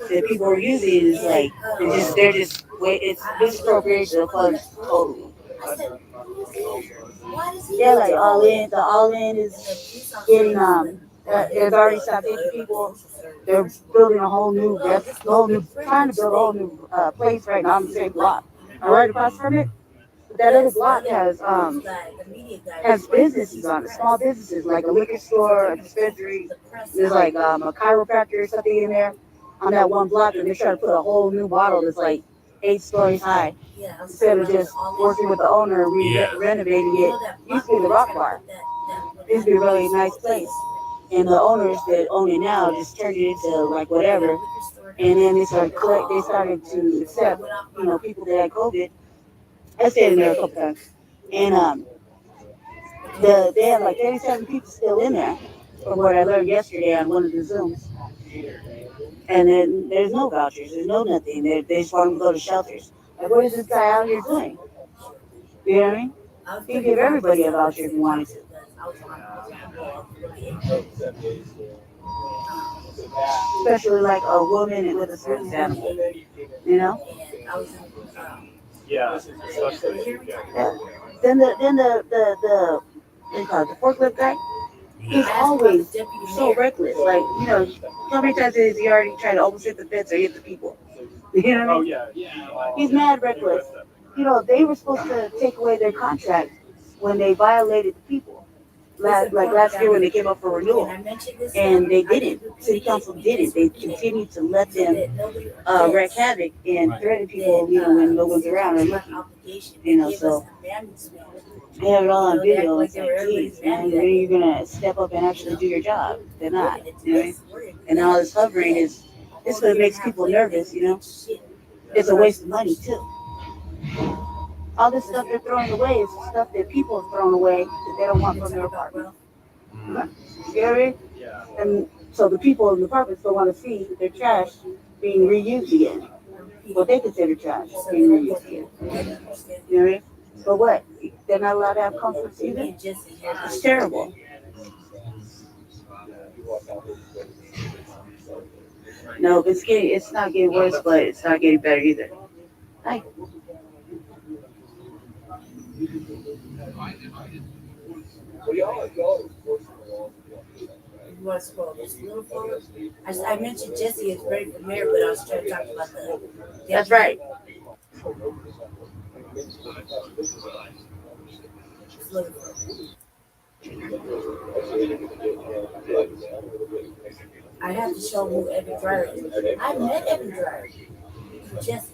that people were using. Is like they're just wait. It's misappropriation of funds totally. Yeah, like all in. The all in is getting there's already stopped 50 people. They're building a whole new trying to build a whole new place right now on the same block. Right across from it. But that other block has businesses on it, small businesses like a liquor store, a dispensary. There's like a chiropractor or something in there on that one block, and they're trying to put a whole new model that's like 8 stories high. Instead of just working with the owner and renovating it. It used to be the Rock Bar. It used to be a really nice place. And the owners that own it now just turned it into like whatever. And then they started to accept, people that had COVID. I stayed in there a couple times. And they had like 37 people still in there, from what I learned yesterday on one of the Zooms. And then there's no vouchers, there's no nothing. They just want them to go to shelters. Like, what is this guy out here doing? You know what I mean? He could give everybody a voucher if he wanted to. Especially like a woman and with a service animal, Yeah. Then the forklift guy, he's always so reckless. Like, how many times has he already tried to almost hit the fence or hit the people? You know what I mean? He's mad reckless. They were supposed to take away their contract when they violated the people. last year when they came up for renewal, and they didn't. City council didn't. They continued to let them wreak havoc and threaten people, when no one's around or looking. So they have it all on video. It's like, geez, man, when are you gonna step up and actually do your job? They're not. And all this hovering is what makes people nervous. It's a waste of money too. All this stuff they're throwing away is stuff that people have thrown away that they don't want from their apartment. You know what I mean? And so the people in the apartments don't want to see their trash being reused again. What they consider trash being reused again. You know what I mean? But what? They're not allowed to have comforts either? It's terrible. No, it's not getting worse, but it's not getting better either. Hi. I mentioned Jesse is ready for mayor, but I was trying to talk about the. That's right. I have to show who Evan Dreyer is. I met Evan Dreyer. Jesse.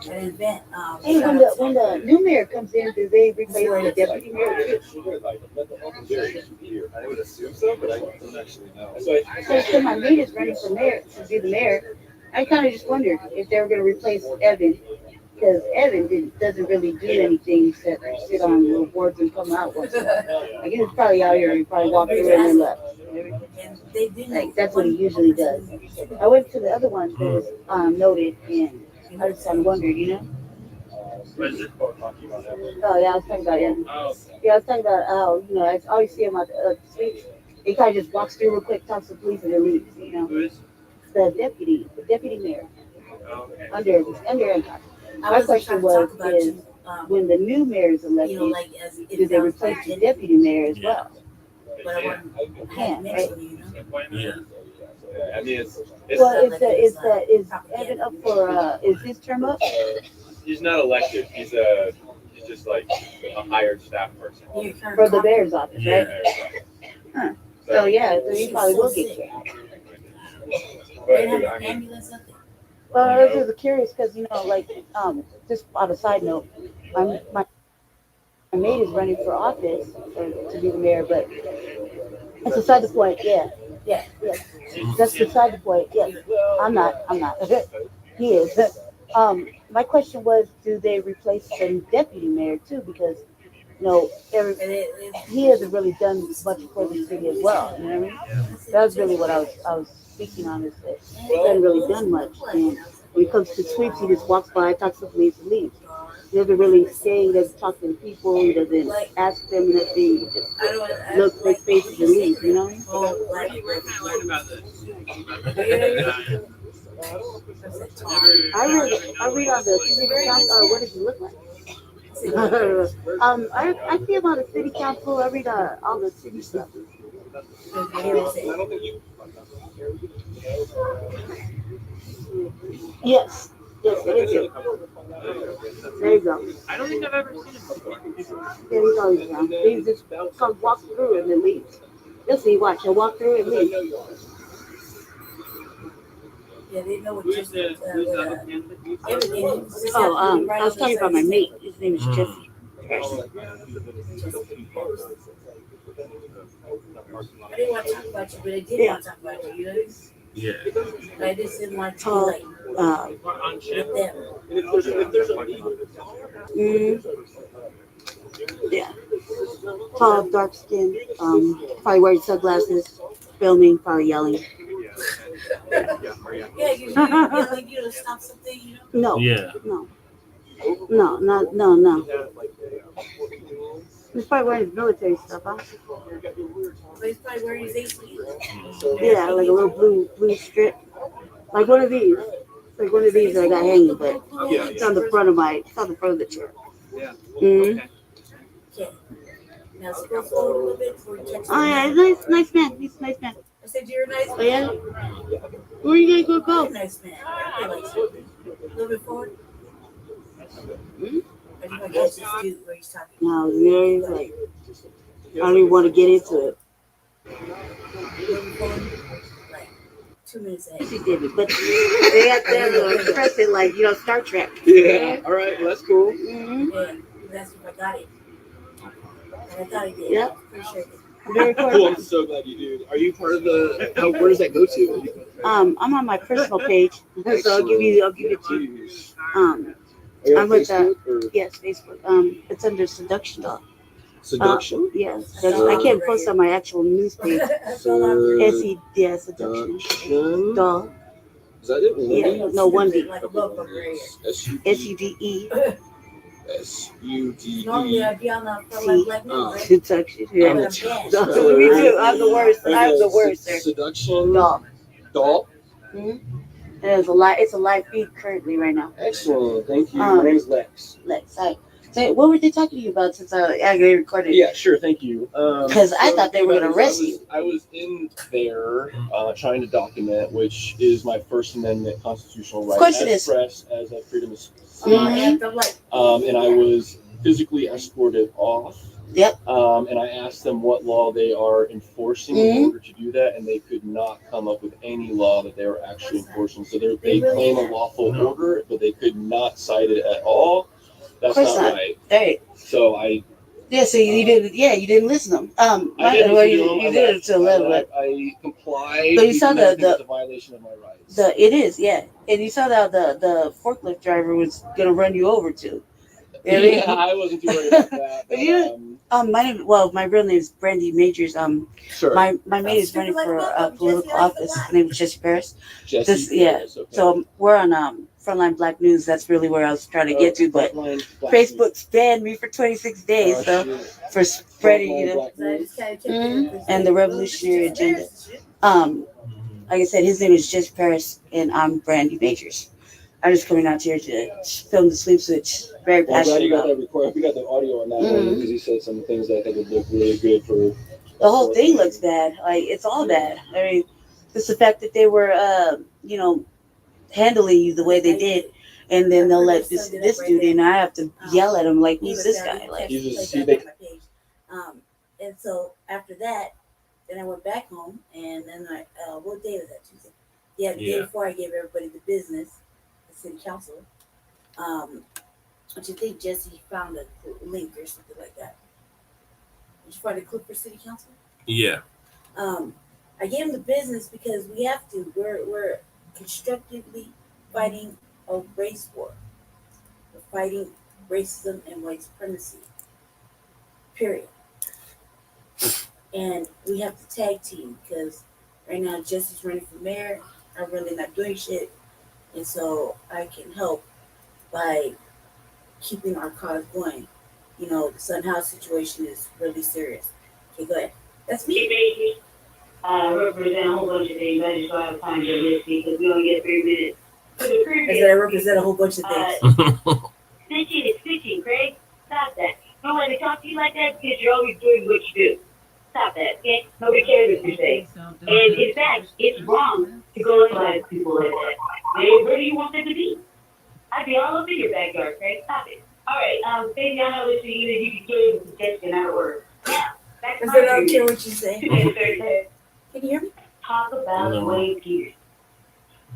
At an event. Hey, when the new mayor comes in, do they replace the deputy mayor? I would assume so, but I don't actually know. So my mate is running for mayor to be the mayor. I kind of just wondered if they were going to replace Evan, because Evan doesn't really do anything except sit on little boards and come out once in a while. Like, he was probably out here and probably walked through and then left. Like, that's what he usually does. I went to the other one that was noted, and I just kind of wondered, Oh, yeah, I was talking about Evan. Yeah, I was talking about how, I always see him at the streets. He kind of just walks through real quick, talks to the police, and then leaves, Who is? The deputy mayor. Under Eckhart. My question is when the new mayor is elected, do they replace the deputy mayor as well? Can't, right? Yeah. I mean, it's is Evan up for is his term up? He's not elected. He's just like a hired staff person For the mayor's office, right? Yeah. So he probably will get changed. But I mean, Well, I was just curious because just on a side note, my mate is running for office to be the mayor, but that's beside the point. Yeah. That's beside the point. Yes, I'm not. He is. My question was, do they replace the deputy mayor too? Because he hasn't really done much for the city as well. You know what I mean? That was really what I was speaking on. Is that he hasn't really done much, and when it comes to sweeps, he just walks by, talks to the police, and leaves. He doesn't really stay. He doesn't talk to the people. He doesn't ask them nothing. He just looks their faces and leaves. I read on the city council. What does he look like? I see him on the city council. I read all the city stuff. Yes, it is. There you go. I don't think I've ever seen him before. Yeah, he's always around. He just comes, walks through, and then leaves. You'll see. Watch. He'll walk through and leave. Yeah, they know what Who's I was talking about my mate. His name is Jesse. I didn't want to talk about you, but I did want to talk about you. Yeah. I just didn't want to be with them. Yeah. Tall, dark skin, probably wearing sunglasses, filming, probably yelling. Yeah, you're yelling you to stop something, No. Yeah. No. He's probably wearing his military stuff, huh? But he's probably wearing his AC. Yeah, like a little blue strip. Like one of these. Like one of these that I got hanging, but it's on the front of the chair. Yeah. Mm-hmm. Okay. Now scroll forward a little bit before you catch Oh yeah, nice man. He's a nice man. I said you're a nice man. Oh yeah? Where are you gonna go? You're a nice man. I like you. A little bit forward. Mm-hmm. I just want to catch this dude where he's talking. No, very like I don't even want to get into it. Like 2 minutes ahead. She did it, but they got that press it like, you know, Star Trek. Yeah. All right. Well, that's cool. Mm-hmm. Yeah, that's if I got it. And I thought I did. Yep. Pretty sure I did. Very Cool. I'm so glad you did. Are you part of the? Where does that go to? I'm on my personal page, so I'll give it to you. Are you on I'm with Facebook or? yes, Facebook. It's under seduction doll. Seduction? Yes, seduction. I can't post on my actual news page. Seduction. Seduction doll. Is that it? Yeah, no, one D. S-U-D-E. SUDE. S-U-D-E. Normally I'd be on the Front Line Blacc news, right? Seduction. Yeah. Me too. I'm the worst. I'm the worst, sir. Seduction. Doll. Doll. Mm-hmm. It's a live feed currently right now. Excellent. Thank you. My name is Lex. Lex. Hi. So what were they talking to you about since I already recorded? Yeah, sure. Thank you. Because I thought they were going to arrest you. I was in there trying to document, which is my First Amendment constitutional right. Of course it is. Express as a freedom of speech. Mm-hmm. And I was physically escorted off. Yep. And I asked them what law they are enforcing in order to do that, and they could not come up with any law that they were actually enforcing. So they claim a lawful order, but they could not cite it at all. That's not right. Right. So I. Yeah, so you didn't. Yeah, you didn't listen to them. I didn't you did it to a little bit. I complied. But you saw the violation of my rights. It is, yeah, and you saw that the forklift driver was gonna run you over too. You know Yeah, I wasn't too worried about that. But my real name is Brandy Majors. Sure. My mate is running for a political office. His name is Jesse Paris. Paris, okay. So we're on Front Line Blacc News. That's really where I was trying to get to, but Facebook's banned me for 26 days. For spreading, you know, and the revolutionary agenda. Like I said, his name is Jesse Paris, and I'm Brandy Majors. I'm just coming out here to film the sweep switch. Very passionate. I'm glad you got that recording. We got the audio on that one because he said some things that I think would look really good for. The whole thing looks bad. Like it's all bad. I mean, just the fact that they were, handling you the way they did, and then they'll let this dude in. I have to yell at him like, "Who's this guy?" Like, and so after that, then I went back home, and then what day was that? Tuesday. Yeah, the day before I gave everybody the business. City council, which I think Jesse found a link or something like that. Did you find a clip for city council? Yeah. I gave him the business because we have to. We're constructively fighting a race war. We're fighting racism and white supremacy. Period. And we have to tag team because right now Jesse's running for mayor. I'm really not doing shit. And so I can help by keeping our cause going. You know, the Unhoused situation is really serious. Okay, go ahead. That's me. Represent a whole bunch of things. I just don't have time to list because we only get 3 minutes. I said I represent a whole bunch of things. Snitching is snitching, Craig. Stop that. Don't let me talk to you like that because you're always doing what you do. Stop that, okay? Nobody cares what you say. And in fact, it's wrong to go and lie to people like that. Where do you want them to be? I'd be all up in your backyard, Craig. Stop it. All right, maybe I'm not listening to you. You can give a suggestion out of word. Now, back to I said I don't care what you say. Can you hear me? Talk about Dwayne Peters.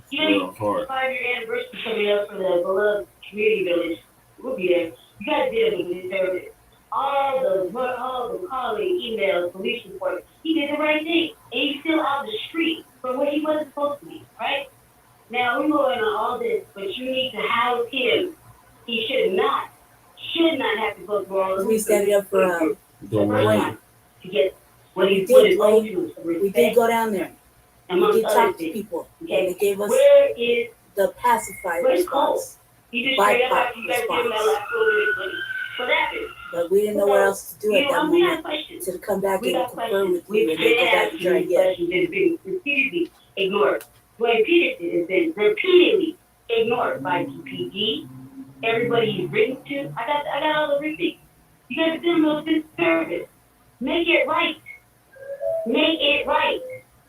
You know, 5-year anniversary coming up for the beloved community village. We'll be there. You guys did it with service. All the calling, emails, police reports. He did the right thing. And he's still out the street from where he wasn't supposed to be, right? Now, we're going on all this, but you need to house him. He should not have to go through all this. We standing up for Dwayne. To get what he did, Dwayne. We did go down there. We did talk to people. Okay. And they gave us the pacified response. He just straight up after you guys gave him that last $200. What happened? But we didn't know what else to do at that moment. To come back and confirm with you and then go back and try again. Has been repeatedly ignored. Dwayne Peterson has been repeatedly ignored by DPD. Everybody he's written to. I got all the receipts. You guys are doing those disservice. Make it right. Make it right.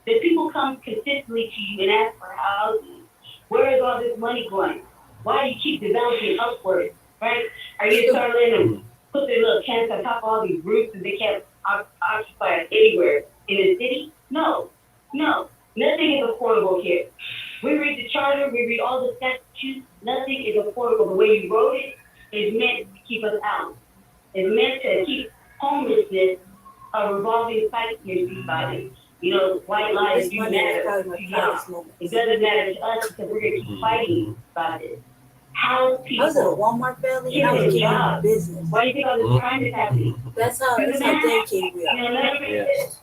The people come consistently to you and ask for housing. Where is all this money going? Why do you keep developing upwards? Right? Are you starting to put their little tents on top of all these roofs and they can't occupied anywhere in the city? No, no. Nothing is affordable here. We read the charter, we read all the statutes. Nothing is affordable. The way you wrote it is meant to keep us out. It's meant to keep homelessness a revolving fight against these bodies. You know, white lives do matter to y'all. It doesn't matter to us because we're going to keep fighting about it. How people. I was at a Walmart family and I was getting out of business. Why do you think all this crime is happening? That's how dedicated we are. Yes.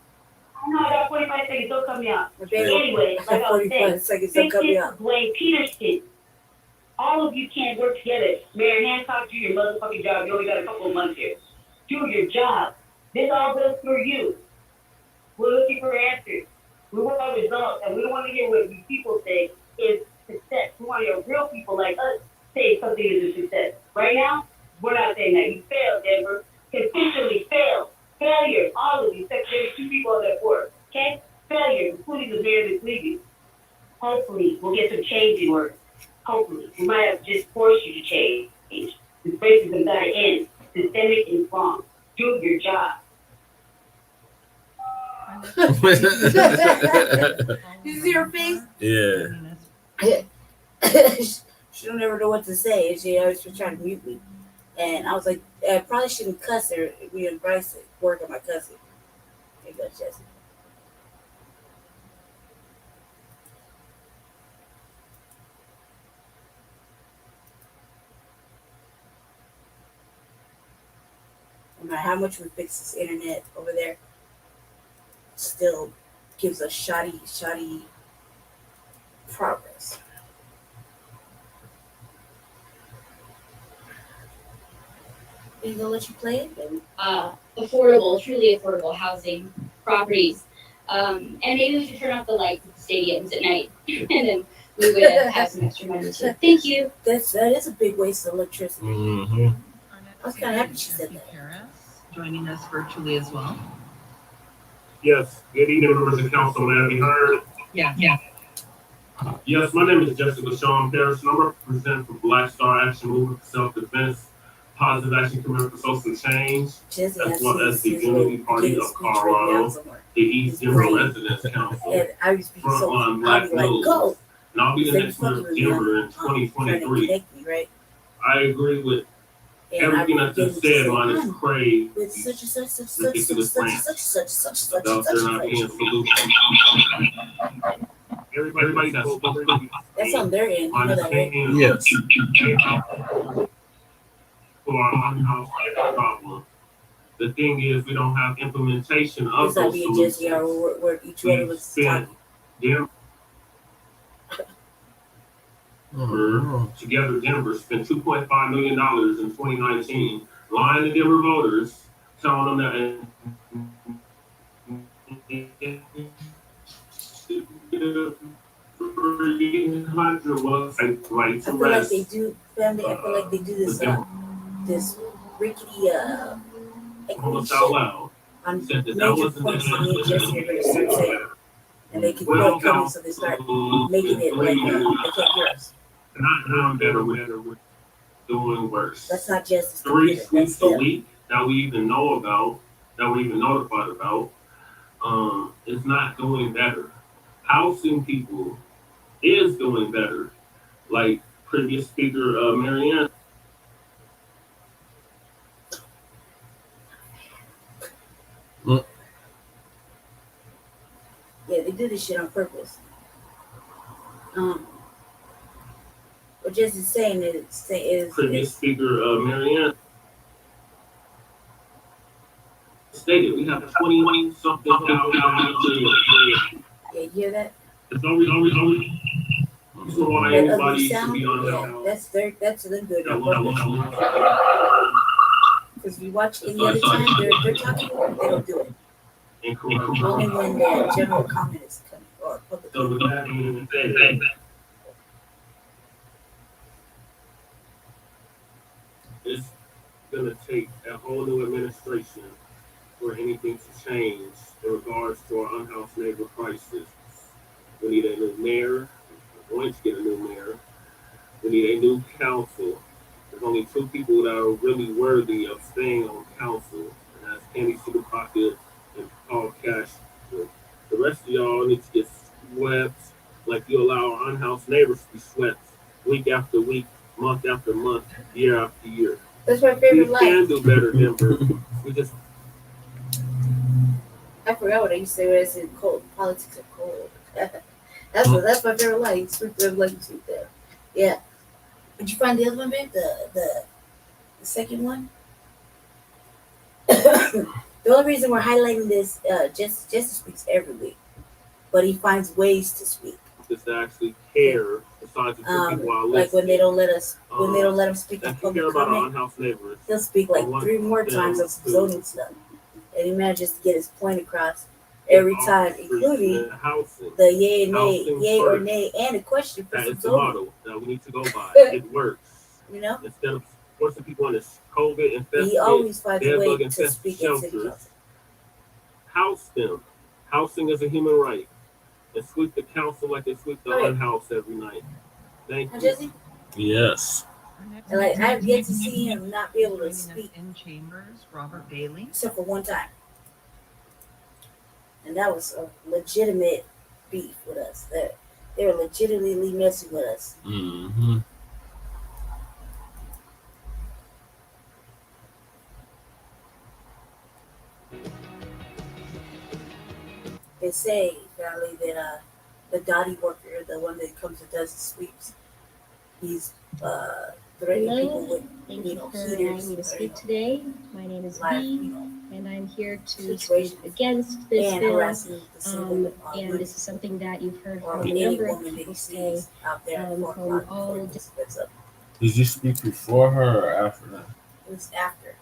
I know I got 45 seconds, don't cut me out. Anyway, like I was saying, fix it, blame Peterson. All of you can't work together. Mayor Hancock, do your motherfucking job. You only got a couple of months here. Do your job. This all goes through you. We're looking for answers. We want results, and we don't want to hear what these people say is success. We want to hear real people like us say something is a success. Right now, we're not saying that. You failed, Denver. Consistently failed. Failure, all of you, except there's 2 people on that board. Okay? Failure, including the mayor that's leaving. Hopefully, we'll get some change in work. Hopefully. We might have just forced you to change. This racism got to end. Systemic and wrong. Do your job. You see her face? Yeah. She don't ever know what to say. She always was trying to mute me. And I was like, I probably shouldn't cuss her. We and Bryce work on my cousin. Maybe that's Jesse. No matter how much we fix this internet over there, still gives us shoddy progress. Are you gonna let you play it, baby? Affordable, truly affordable housing properties. And maybe we should turn off the lights at the stadiums at night, and then we would have some extra money too. Thank you. That is a big waste of electricity. Mm-hmm. I was kind of happy she said that. Joining us virtually as well. Yes, good evening, members of council. May I be heard? Yeah. Yes, my name is Jessica Sean Paris, and I'm representing for Black Star Action Movement for Self-Defense, Positive Action Committee for Social Change, as well as the Unity Party of Colorado, the East Denver Residents Council, Front Line Blacc News. And I'll be the next mayor of Denver in 2023. I agree with everything that's been said, minus Craig, ridiculous rants about there not being solutions. Everybody that's spoken That's on their end. You know that, right? Yes. For our unhoused problem. The thing is, we don't have implementation of It's not those being solutions. Jesse or where each one of us spent Together, Denver spent $2.5 million in 2019 lying to Denver voters, telling them that was a right to I feel like rest. they do, family. I feel like they do this this rickety Almost out loud. on Said that major wasn't points the that me and Jesse are going to start saying, and they can feel it coming, so they start making it like they can't hear us. Not doing better, we're doing worse. That's not Jesse's 3 computer. sleeps That's a them. week that we even know about, that we're even notified about, is not doing better. Housing people is doing better, like previous speaker Marianne. Yeah, they do this shit on purpose. What Jesse's saying is Previous speaker Marianne stated we have 20 something thousand. Yeah, you hear that? It's always so why That anybody ugly should sound? be on Yeah, that's them good. that Because we watch any other time they're talking, they don't do it. Only when the general comment is coming or public. So with that being said, it's gonna take a whole new administration for anything to change in regards to our unhoused neighbor crisis. We need a new mayor. We're going to get a new mayor. We need a new council. There's only 2 people that are really worthy of staying on council, and that's candy single pocket and all cash. The rest of y'all need to get swept like you allow our unhoused neighbors to be swept week after week, month after month, year after year. That's my favorite We line. can do better, Denver. We just I forgot what I used to say when I said cold. Politics are cold. that's my favorite line. You sweep them like you sweep them. Yeah. Did you find the other one, babe? The second one? The only reason we're highlighting this, Jesse speaks every week, but he finds ways to speak. just actually care besides the two people I Like when they don't let us, when they don't let him speak in if you care public about our comment, unhoused neighbors. he'll speak like I want 3 more times them on some to zoning stuff, and he manages to get his point across every get time, off the streets including and housing. the yay and nay, Housing yay or first. nay, and a question for That some is the zoning. model that we need to go by. It works. You know, Instead of forcing people in this COVID infested, he always finds a dead way bug to infested speak in city shelters. council. House them. Housing is a human right. And sweep the council like they sweep the Right. unhoused every night. Thank Huh, you. Jesse? Yes. And like I've yet to see him not be able to Joining us speak in chambers, Robert Bailey. except for one time, and that was a legitimate beef with us. They were legitimately messing with us. Mm-hmm. They say apparently that the Dottie worker, the one that comes and does the sweeps, he's threatening people with Thank you you know for heaters. allowing me to speak today. My name is Live, Bee, you know, and I'm here to situations speak against this and bill. harassing the single And this is something that you've heard or from a any number of woman that people he today, sees out there at 4 from o'clock before all he puts the beds up. Did you speak before her or after that? It was after.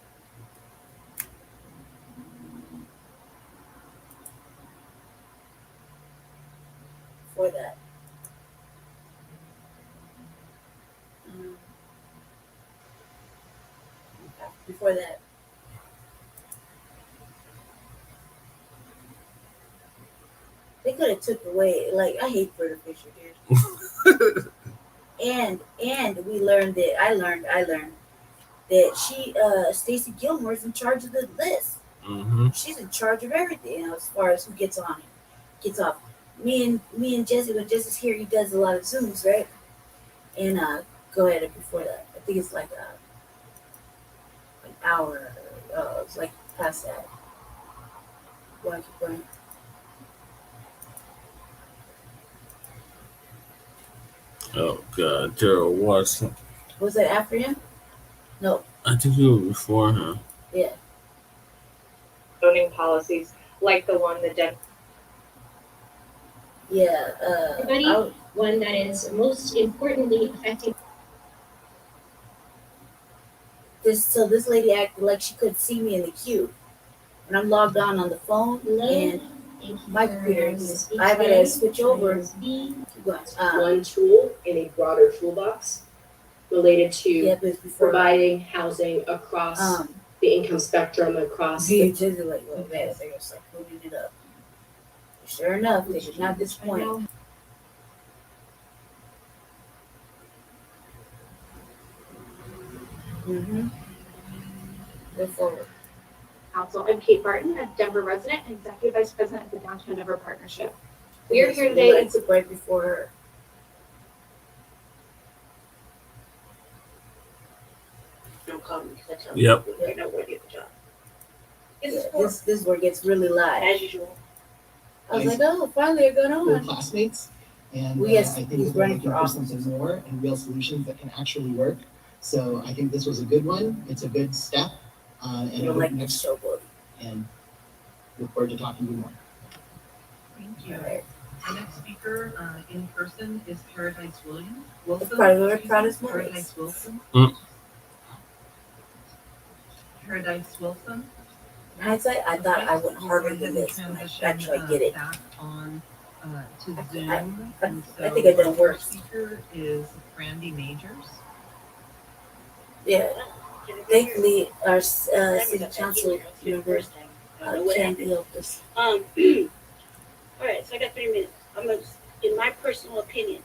Before that. Before that. They could have took away, like, I hate Britta Fisher, dude. and we learned that I learned that she Stacey Gilmore is in charge of the list. Mm-hmm. She's in charge of everything, you know, as far as who gets on it, gets off. Me and Jesse, when Jesse's here, he does a lot of Zooms, right? And go ahead and before that. I think it's like an hour. It's like past that. Go ahead, keep going. Oh God, Daryl Watson. Was that after him? No. I think you were before him. Yeah. Zoning policies like the one that Denver. Yeah. everybody, one that is most importantly affecting. This lady acted like she couldn't see me in the queue, and I'm logged on the phone, and my computer is. I gotta switch over. One tool in a broader toolbox related to providing housing across the income spectrum, across Like, well, man, they just like moving it up. Sure enough, they did not disappoint. Mm-hmm. Go forward. Council. I'm Kate Barton, a Denver resident and Executive Vice President of the Downtown Denver Partnership. We are here today. It's right before her. Don't call me because I tell Yep. you you're not worthy of the job. This is where it gets really live. As usual. I was like, oh, finally it got We're on. classmates, and Well, yes, I think he's we're running looking for for office. something more and real solutions that can actually work. So I think this was a good one. It's a good step, and You don't like this showboat. and look forward to talking to you more. Thank you. Our next speaker in person is Paradise Wilson. Paradise Wilson. Paradise Wilson. In hindsight, I thought I went harder than this when I actually get it. Back on to I Zoom. think I did it worse. Speaker is Brandy Majors. Yeah. Thankfully, our city council members can help us. All right, so I got 3 minutes. In my personal opinion,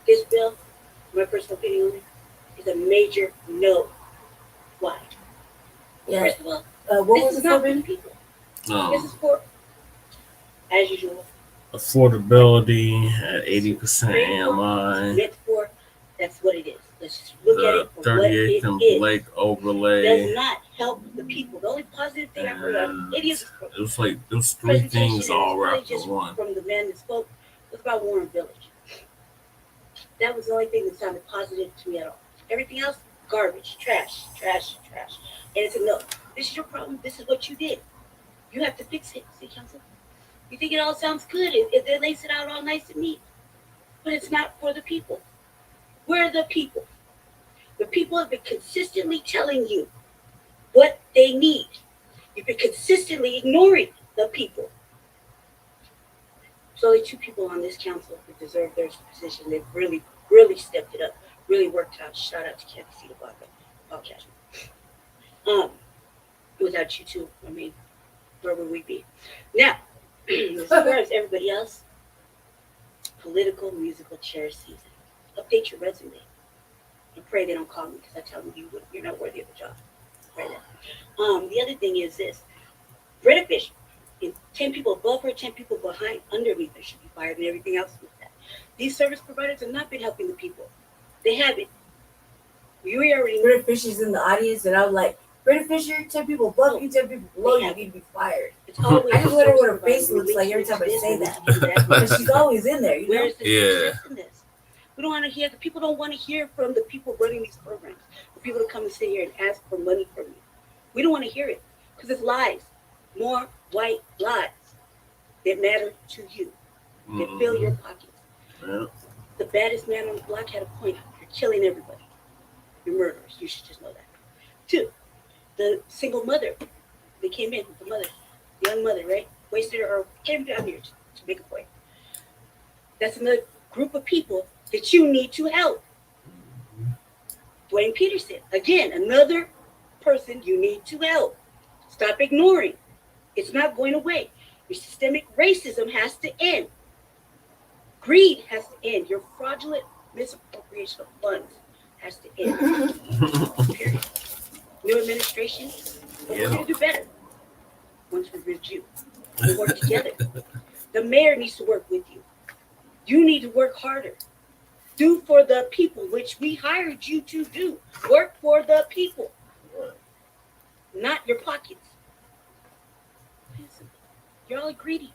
this bill, my personal opinion on it, is a major no. Why? Yeah. First of all, What was it for, baby? People. This is for, as usual, affordability at 80% AMI. meant for, that's what it is. Let's just look at it for what 38th it and is. Blake overlay. Does not help the people. The only positive thing I heard of it is It was like those three things all wrapped in just one. from the man that spoke was about Warren Village. That was the only thing that sounded positive to me at all. Everything else, garbage, trash, trash, trash. And it's a no. This is your problem. This is what you did. You have to fix it, City Council. You think it all sounds good if they lace it out all nice and neat. But it's not for the people. We're the people. The people have been consistently telling you what they need. You've been consistently ignoring the people. There's only 2 people on this council who deserve their position. They've really, really stepped it up, really worked out. Shout out to Kathy Cedar Paul Cashman. Without you two, I mean, where would we be? Now, as far as everybody else, political musical chair season. Update your resume. And pray they don't call me because I tell them you're not worthy of the job. Pray that. The other thing is this. Brenda Fisher, 10 people above her, 10 people behind, underneath her should be fired and everything else with that. These service providers have not been helping the people. They haven't. You already know. Brenda Fisher's in the audience, and I was like, Brenda Fisher, 10 people above you, 10 people below you need to be fired. It's always I just wonder what her face looks like every time I say that. Because she's always in there, you know? Yeah. We don't want to hear, the people don't want to hear from the people running these programs. The people that come and sit here and ask for money from you. We don't want to hear it because it's lies. More white lies that matter to you, that fill your pockets. Yeah. The baddest man on the block had a point. You're killing everybody. You're murderers. You should just know that. 2, the single mother. They came in with the mother, young mother, right? Wasted her or came down here to make a point. That's another group of people that you need to help. Dwayne Peterson, again, another person you need to help. Stop ignoring. It's not going away. Your systemic racism has to end. Greed has to end. Your fraudulent misappropriation of funds has to end. Period. New administration, but we're going to do better once we review. We'll work together. The mayor needs to work with you. You need to work harder. Do for the people, which we hired you to do. Work for the people, not your pockets. You're all greedy.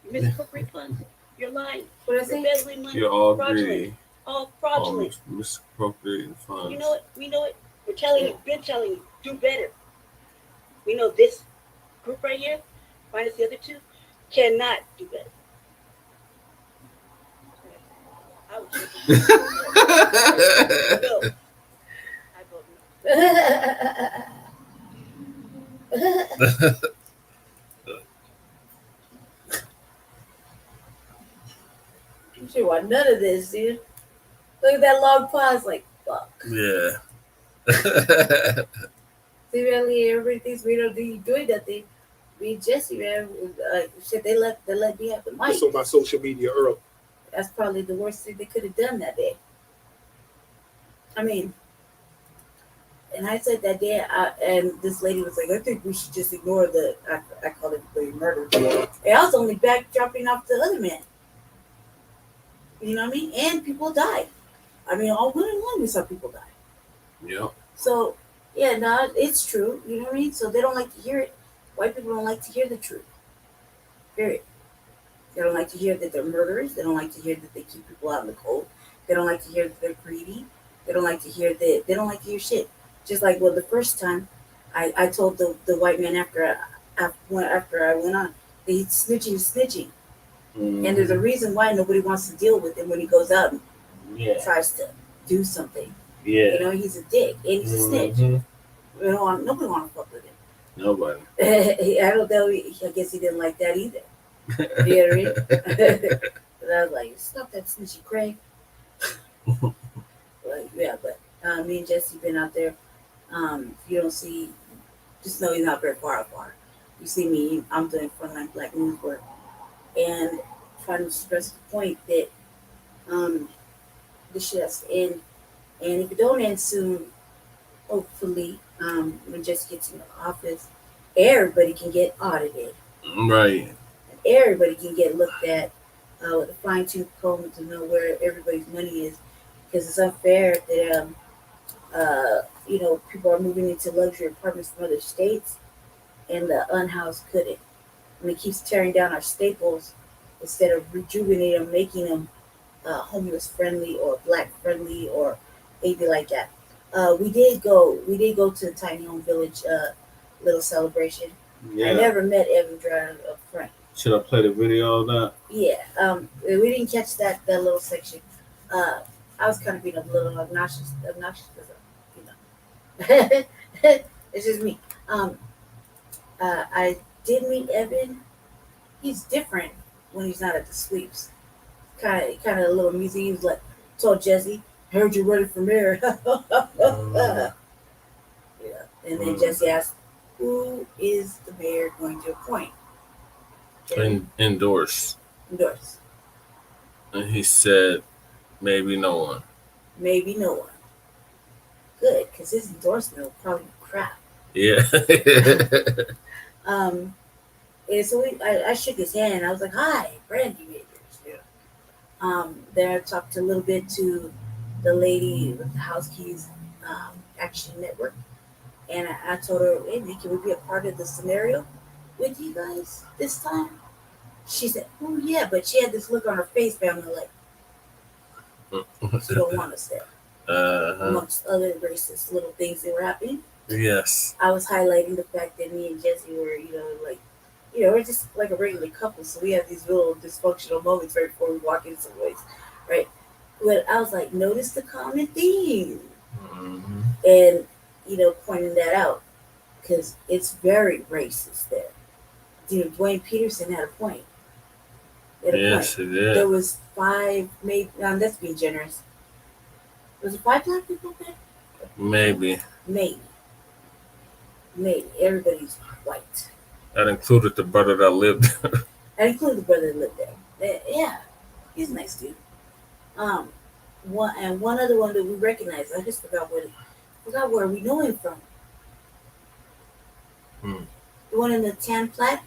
You misappropriate funds. You're lying. You're embezzling money. You're all fraudulent. greedy. All fraudulent. Misappropriating funds. You know it. We know it. We're telling you. Been telling you. Do better. We know this group right here, minus the other 2, cannot do better. I would no. I vote no. You should want none of this, dude. Look at that long pause, like, fuck. Yeah. See, really, everybody thinks we don't do doing nothing. Me and Jesse, man, shit, they let me have the mic. It's on my social media early. That's probably the worst thing they could have done that day. I mean, and I said that day, and this lady was like, I think we should just ignore I call it the murder. And I was only back dropping off the other man. You know what I mean? And people died. I mean, all 1 and 1 we saw people die. Yeah. So, yeah, no, it's true. You know what I mean? So they don't like to hear it. White people don't like to hear the truth. Period. They don't like to hear that they're murderers. They don't like to hear that they keep people out in the cold. They don't like to hear that they're greedy. They don't like to hear that. They don't like to hear shit. Just like, well, the first time I told the white man after I went on, that he's snitching. And there's a reason why nobody wants to deal with him when he goes out and tries to do something. Yeah. You know, he's a dick and he's a snitch. Nobody want to fuck with him. Nobody. I don't know. I guess he didn't like that either. You know what I mean? But I was like, stop that snitchy Craig. But yeah, but me and Jesse been out there. If you don't see, just know he's not very far. You see me, I'm doing Front Line Blacc news work and trying to stress the point that this shit has to end. And if it don't end soon, hopefully, when Jesse gets in the office, everybody can get audited. Right. And everybody can get looked at with a fine-tooth comb to know where everybody's money is. Because it's unfair that people are moving into luxury apartments from other states, and the unhoused couldn't. And it keeps tearing down our staples instead of rejuvenating them, making them homeless friendly or black friendly or anything like that. We did go to the tiny home village little celebration. Yeah. I never met Evan driving up front. Should I play the video of that? Yeah. We didn't catch that little section. I was kind of being a little obnoxious because it's just me. I did meet Evan. He's different when he's not at the sweeps. Kind of a little music. He was like, told Jesse, "Heard you running for mayor." Yeah. And then Jesse asked, "Who is the mayor going to appoint?" Endorsed. Endorsed. And he said, "Maybe no one." Maybe no one. Good, because his endorsement will probably be crap. Yeah. And so I shook his hand. I was like, "Hi, Brandy Majors." Yeah. Then I talked a little bit to the lady with the House Keys Action Network, and I told her, "Hey, can we be a part of the scenario with you guys this time?" She said, "Oh yeah," but she had this look on her face, family, like she don't want us there. Amongst other racist little things that were happening. Yes. I was highlighting the fact that me and Jesse were, we're just like a regular couple, so we have these little dysfunctional moments right before we walk into some place, right? But I was like, notice the common theme, and pointing that out because it's very racist there. Dwayne Peterson had a point. Yes, he did. There was 5, maybe. That's being generous. Was it 5 black people there? Maybe. Everybody's white. That included the brother that lived there. That included the brother that lived there. Yeah, he's a nice dude. One other one that we recognize. I just forgot where we know him from. The one in the tan plaid,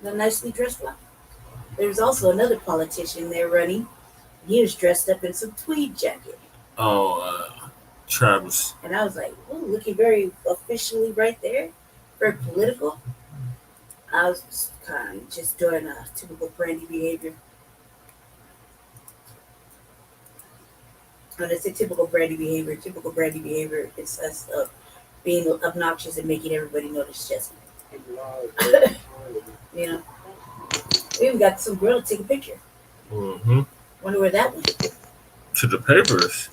the nicely dressed one. There was also another politician there running. He was dressed up in some tweed jacket. Oh, Travis. And I was like, "Oh, looking very officially right there, very political." I was kind of just doing a typical Brandy behavior. When I say typical Brandy behavior is us being obnoxious and making everybody notice Jesse. We even got some girl to take a picture. Wonder where that went. To the papers.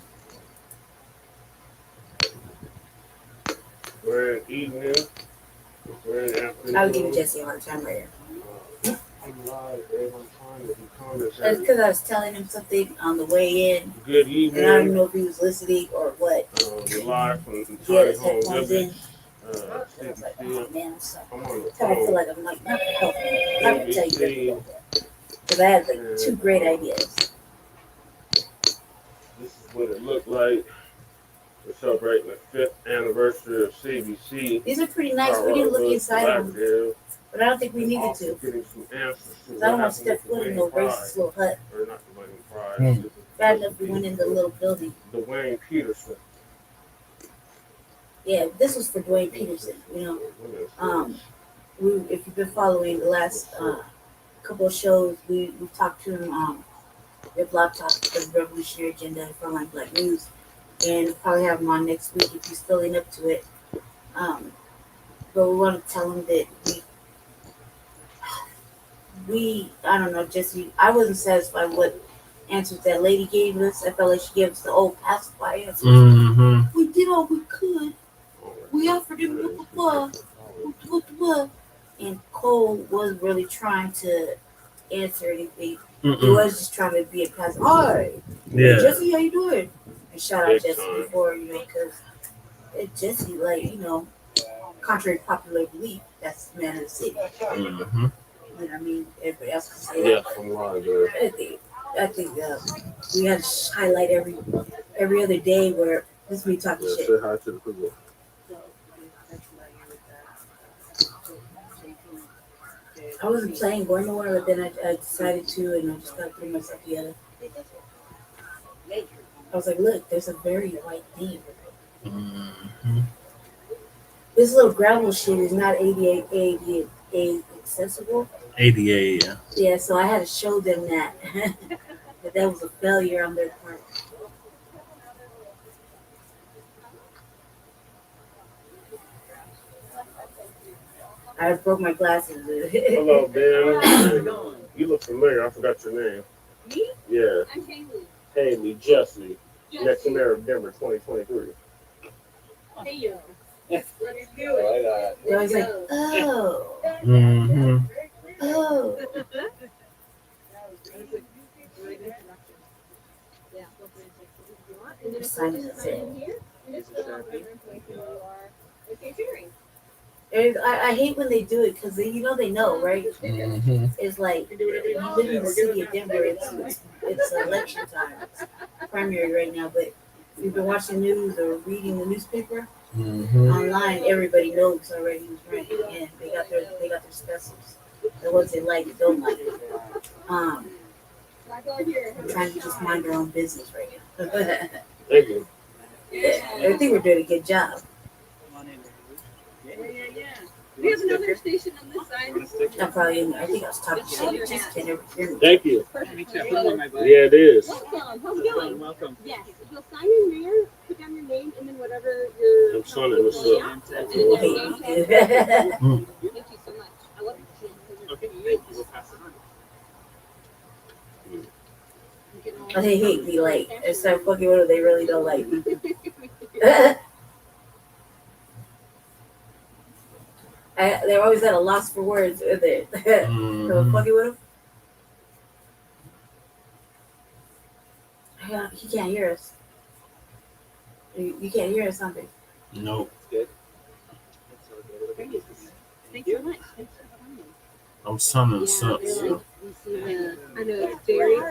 We're eating it. I was giving Jesse a hard time right here. That's because I was telling him something on the way in. Good evening. And I don't know if he was listening or what. We're live from He had his headphones in. I was like, "Oh man, I kind of feel like I'm like not gonna help you. I'm not gonna tell you that." Because I had like 2 great ideas. This is what it looked like. We're celebrating the 5th anniversary of CBC. These are pretty nice. We didn't look inside them, but I don't think we needed to. Because I don't want to step foot in no racist little hut. Bad enough we went in the little building. Dwayne Peterson. Yeah, this was for Dwayne Peterson. If you've been following the last couple of shows, we talked to him. We have Blog Talk for the Revolutionary Agenda and Front Line Blacc News, and probably have him on next week if he's filling up to it. But we want to tell him that I don't know, Jesse, I wasn't satisfied with what answers that lady gave us. I felt like she gave us the old pacify answers. We did all we could. We offered him and Cole wasn't really trying to answer anything. He was just trying to be a passive. Hi, Yeah. Jesse, how you doing? And shout out Jesse before, because Jesse, contrary to popular belief, that's the man of the city. I mean, everybody else can say that. I think we had to highlight every other day where this is me talking shit. Say hi to the people. I wasn't planning going nowhere, but then I decided to, and I just got to put myself together. I was like, look, there's a very white theme. This little gravel shit is not ADA accessible. ADA, yeah. Yeah, so I had to show them that that was a failure on their part. I broke my glasses. Hello, Ben. You look familiar. I forgot your name. Me? Yeah. I'm Haley. Haley Jesse. Next mayor of Denver, 2023. Hey, you. I was like, oh. Mm-hmm. Oh. I hate when they do it because they know, right? Mm-hmm. It's like you live in the city of Denver. It's election time. It's primary right now, but if you've been watching the news or reading the newspaper online, everybody knows already who's running, and they got their specials. The ones they like, don't like. I'm trying to just mind our own business right now. Thank you. I think we're doing a good job. We have another station on this side. I think I was talking shit. It just can't ever hear me. Thank you. Yeah, it is. Welcome. How's it going? Welcome. Yes. If you'll sign in there, put down your name and then whatever your. I'm signing this up. Thank you so much. I love it. Okay, thank you. We'll pass it on. They hate me, like, instead of fucking with them, they really don't like me. They're always at a loss for words, isn't it? So fucking with them. He can't hear us. You can't hear us, something. Nope. Good. Thanks so much. Thanks for coming. I'm summing sucks. I know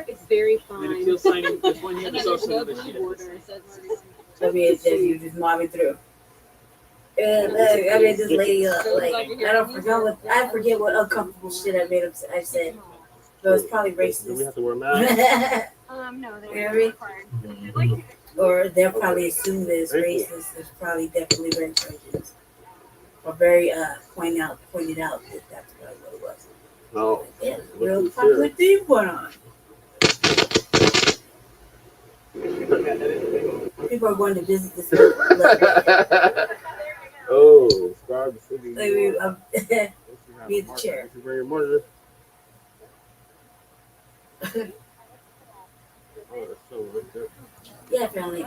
it's very fun. And if you'll sign in with one hand, it's also another hand. I mean, it's just you just mob me through. And I made this lady up. Like I forget what uncomfortable shit I made him. I said, but it's probably racist. Do we have to wear masks? No, they are required. Or they'll probably assume that it's racist. It's probably definitely very prejudiced. Or very pointed out that that's probably what it was. No. Yeah, real popular theme going on. People are going to visit this. Oh, subscribe to City. Be the chair. You bring your monitor. Yeah, family.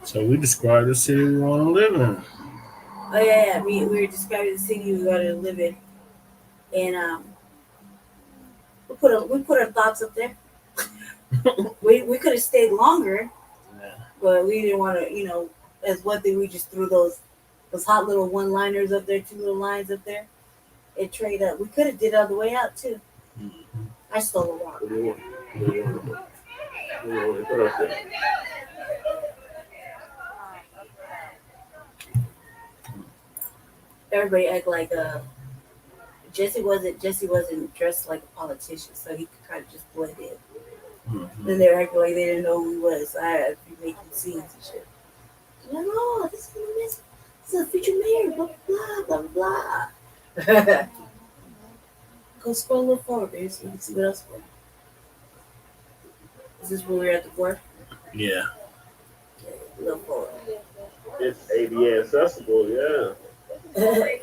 So we described the city we want to live in. Oh yeah. We were describing the city we want to live in, and we put our thoughts up there. we could have stayed longer, but we didn't want to. As one thing, we just threw those hot little one-liners up there, 2 little lines up there, and trade up. We could have did it on the way out too. I stole a rock. Everybody act like Jesse wasn't dressed like a politician, so he could kind of just blend in. Then they were acting like they didn't know who he was. So I had to be making scenes and shit. Like, oh, this is a future mayor, blah blah blah blah blah. Go scroll a little forward, baby, so you can see what else we're. Is this where we're at the board? Yeah. Okay, a little forward. It's ADA accessible, yeah.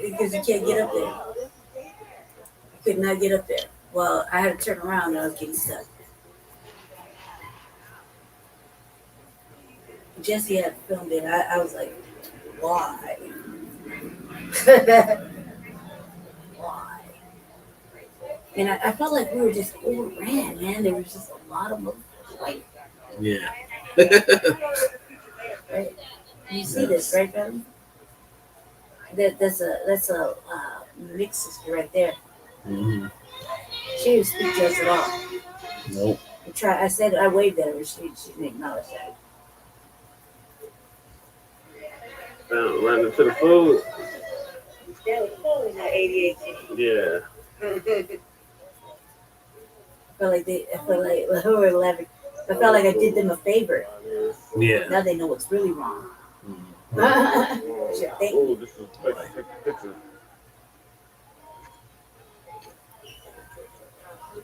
Because you can't get up there. I could not get up there. Well, I had to turn around and I was getting stuck. Jesse had filmed it. I was like, why? Why? And I felt like we were just overran, man. There was just a lot of motherfuckers. Like, yeah. Right? You see this, right, family? That's a mixed sister right there. Mm-hmm. She didn't speak to us at all. Nope. I said I waved at her. She didn't acknowledge that. Ran into the food. That was totally not 88. Yeah. I felt like who were laughing. I felt like I did them a favor. Yeah. Now they know what's really wrong. Oh, this is a place to take a picture.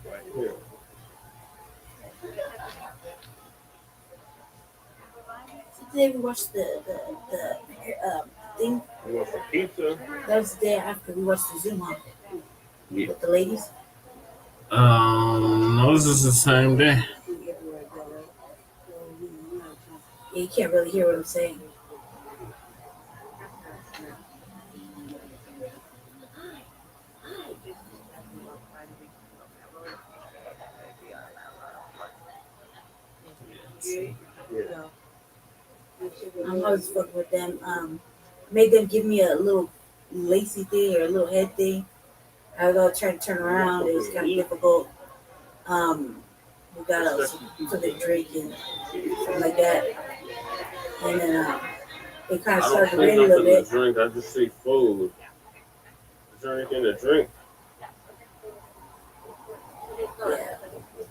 Right here. Today we watched the thing. You want some pizza? That was the day after we watched the Zoom on with the ladies. No, this is the same day. Yeah, you can't really hear what I'm saying. I was fucking with them. Made them give me a little lacy thing or a little head thing. I was all trying to turn around. It was kind of difficult. We got something to drink and something like that. And then it kind of started to rain a little bit. Drink. I just see food. Is there anything to drink?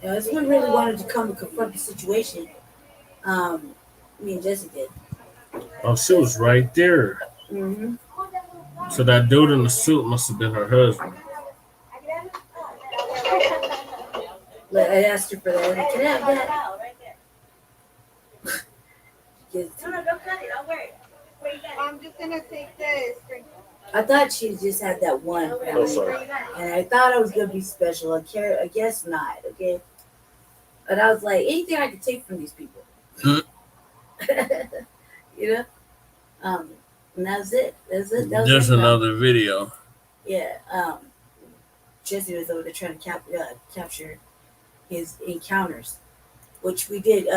Yeah. This one really wanted to come and confront the situation. Me and Jesse did. Oh, she was right there. Mm-hmm. So that dude in the suit must have been her husband. I asked her for that. Can I have that? No, don't cut it. I'll wear it. I'm just gonna take this. I thought she just had that one family, and I thought I was gonna be special. I guess not. Okay, but I was like, anything I could take from these people, you know. And that's it. That's it. That was Just another video. Yeah. Jesse was over there trying to capture his encounters, which we did.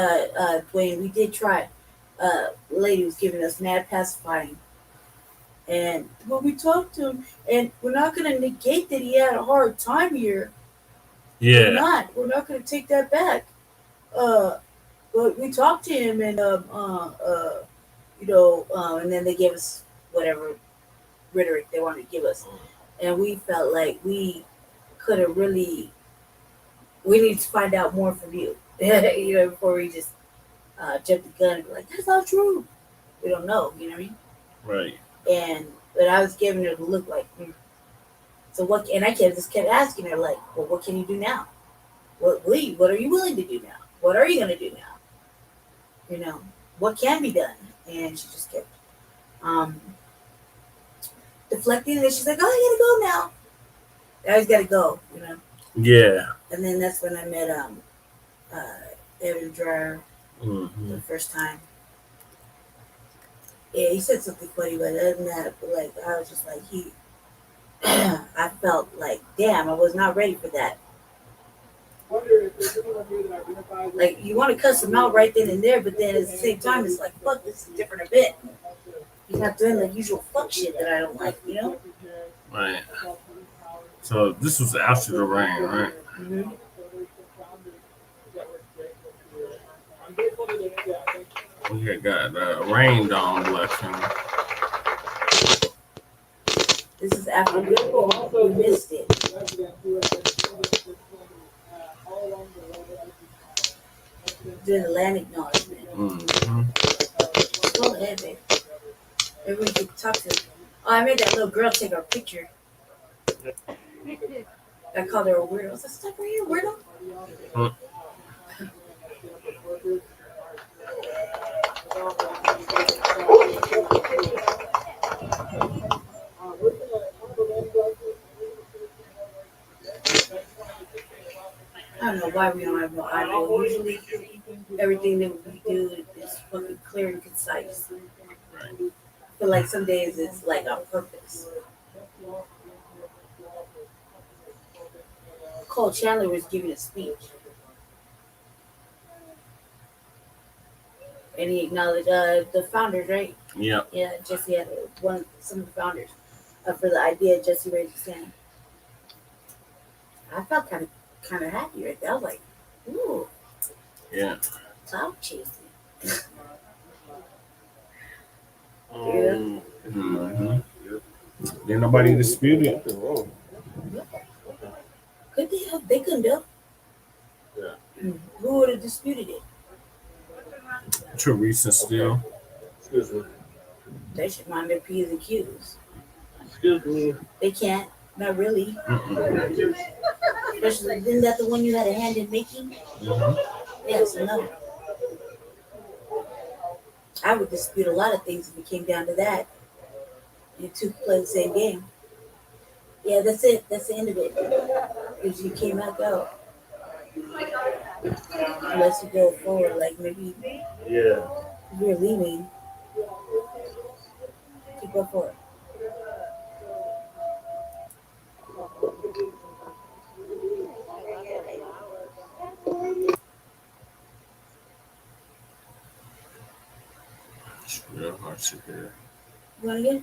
Dwayne, we did try. Lady was giving us mad pacifying. And when we talked to him, and we're not going to negate that he had a hard time here. Yeah. We're not going to take that back. But we talked to him, and and then they gave us whatever rhetoric they wanted to give us, and we felt like we could have really. We need to find out more from you, before we just jump the gun and be like, "That's not true." We don't know, you know what I mean? Right. But I was giving her the look like, so what? And I kept asking her like, well, what can you do now? What are you willing to do now? What are you gonna do now? What can be done? And she just kept deflecting, and then she's like, oh, I gotta go now. I always gotta go, Yeah. And then that's when I met Evan Dreyer Mm-hmm. the first time. Yeah, he said something funny, but other than that, I was just like, I felt like, damn, I was not ready for that. Like, you want to cuss him out right then and there, but then at the same time, it's like, fuck, this is a different event. He's not doing the usual fuck shit that I don't like, Right. So this was after the rain, right? Mm-hmm. We had got rained on election. This is after we missed it. Doing the land acknowledgement. Mm-hmm. Go ahead, babe. Maybe we could talk to her. Oh, I made that little girl take our picture. I called her a weirdo. I was like, stop right here, weirdo. I don't know why we don't have no audio. Usually, everything that we do is fucking clear and concise. Right. I feel like some days it's like on purpose. Cole Chandler was giving a speech. And he acknowledged the founders, right? Yeah. Yeah, Jesse had some of the founders for the idea. Jesse raised his hand. I felt kind of happy right there. I was like, ooh. Yeah. Cloud chasing. Mm-hmm. Didn't nobody dispute it. Could they have? They couldn't have. Yeah. Who would have disputed it? Teresa still. Excuse me. They should mind their P's and Q's. Excuse me. They can't. Not really. Especially, isn't that the one you had a hand in making? Yes, no. I would dispute a lot of things if it came down to that. You two play the same game. Yeah, that's it. That's the end of it. Because you came out go. Unless you go forward, like maybe. Yeah. If you're leaving, you go forward. It's real hard to hear. You want to get?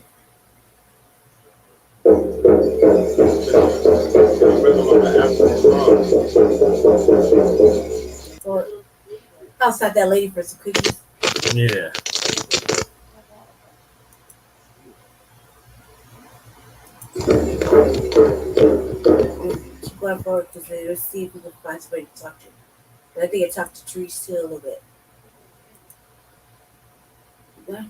Or outside that lady for some cookies. Yeah. Keep going forward because they'll see if we can find somebody to talk to. But I think I talked to Therese too a little bit. What?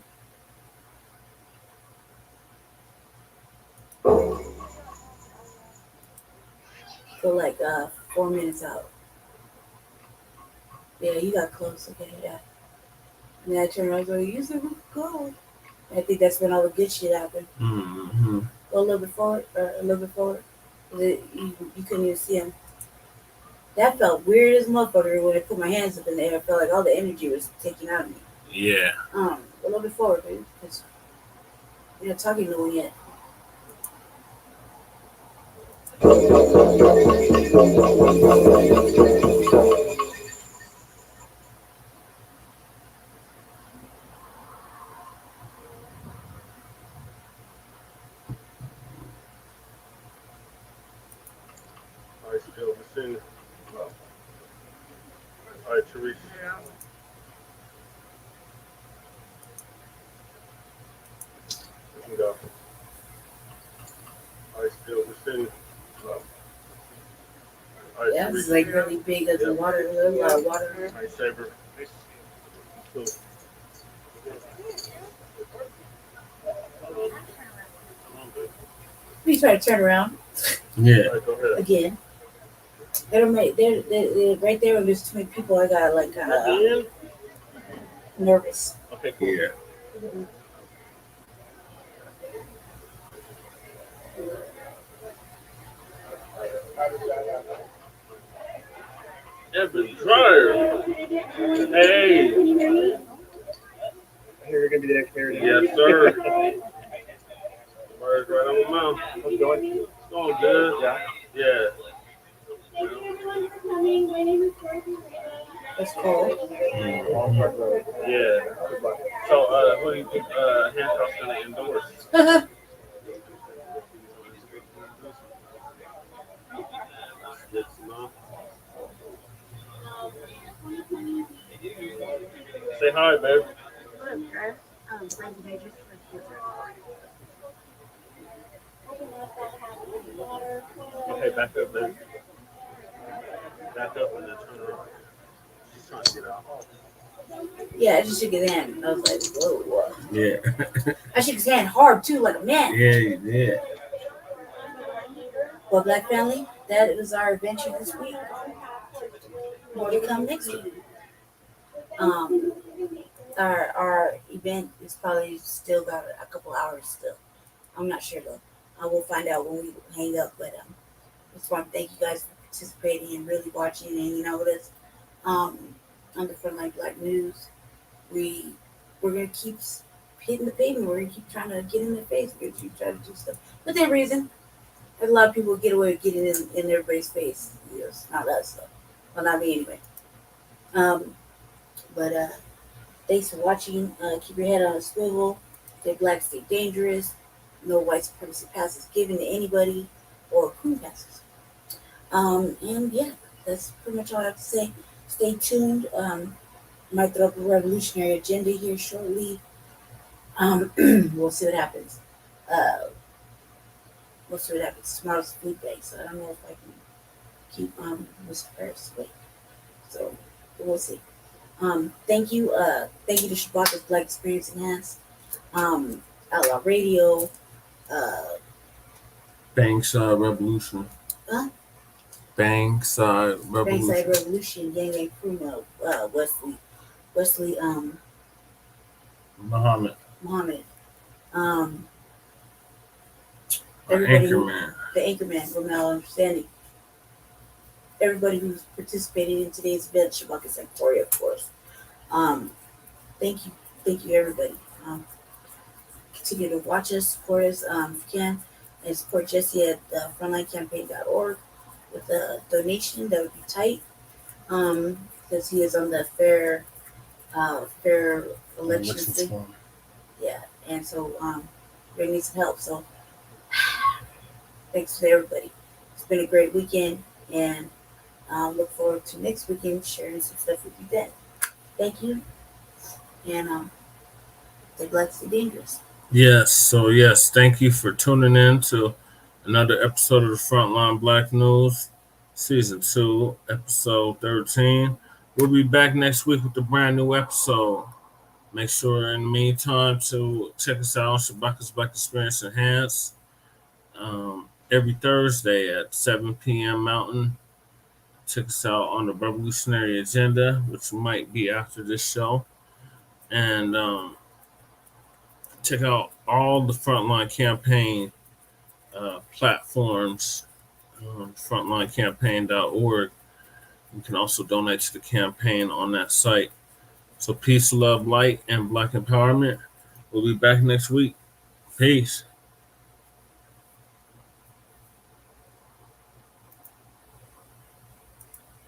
Go like 4 minutes out. Yeah, you got close. Okay, yeah. And then I turned around and go, you said we could go. I think that's when all the good shit happened. Mm-hmm. Go a little bit forward, or a little bit forward. You couldn't even see him. That felt weird as a motherfucker when I put my hands up in the air. I felt like all the energy was taken out of me. Yeah. A little bit forward, dude, because you're not talking to no one yet. All right, still listen. All right, Teresa. You can go. All right, still listen. All right, Yeah, Teresa. it's like really big as a water, a lot of water. All right, Saber. Cool. We try to turn around. Yeah. All right, go ahead. Again. They're right there when there's too many people. I got like nervous. Okay, cool. Yeah. Evan Dryer. Hey. You're gonna be the next mayor. Yes, sir. Words right on my mouth. How's it going? It's going good. Yeah. Yeah. That's cool. Yeah. So, who do you think Hancock's gonna endorse? Say hi, babe. Okay, back up, babe. Back up and then turn around. She's trying to get out. Yeah, I just shook his hand. I was like, whoa. Yeah. I shook his hand hard too, like a man. Yeah, you did. Well, Black family, that was our adventure this week. More to come next week. Our event is probably still got a couple hours still. I'm not sure though. I will find out when we hang up. But just want to thank you guys for participating and really watching and hanging out with us. On the Front Line Blacc News, we're gonna keep hitting the pavement. We're gonna keep trying to get in their face. We're gonna keep trying to do stuff within reason. There's a lot of people get away with getting in everybody's face. You know, it's not us though. Well, not me anyway. But thanks for watching. Keep your head on a swivel. Stay black, stay dangerous. No white supremacy passes given to anybody or who passes. And yeah, that's pretty much all I have to say. Stay tuned. Might throw up a revolutionary agenda here shortly. We'll see what happens. What's it happens? Tomorrow's food day, so I don't know if I can keep Miss Paris awake. So we'll see. Thank you to Shabaka's Black Experience Enhanced, Outlaw Radio, Bankside Revolution. Huh? Bankside Revolution. Bankside Revolution, Yang Yang Primo, Wesley, Muhammad. Everybody Anchorman. The Anchorman, Romel Understanding. Everybody who's participated in today's event, Shabaka and Corey, of course. Thank you, everybody. Continue to watch us, support us if you can, and support Jesse at frontlinecampaign.org with a donation. That would be tight, because he is on the fair elections thing. Yeah, and so we need some help. So thanks to everybody. It's been a great weekend, and look forward to next weekend sharing some stuff with you then. Thank you, and stay black, stay dangerous. Yes, thank you for tuning in to another episode of the Front Line Blacc News, Season 2, Episode 13. We'll be back next week with a brand new episode. Make sure in the meantime to check us out on Shabaka's Black Experience Enhanced every Thursday at 7 p.m. Mountain. Check us out on the Revolutionary Agenda, which might be after this show. And check out all the Frontline Campaign platforms, frontlinecampaign.org. You can also donate to the campaign on that site. So peace, love, light, and Black empowerment. We'll be back next week. Peace.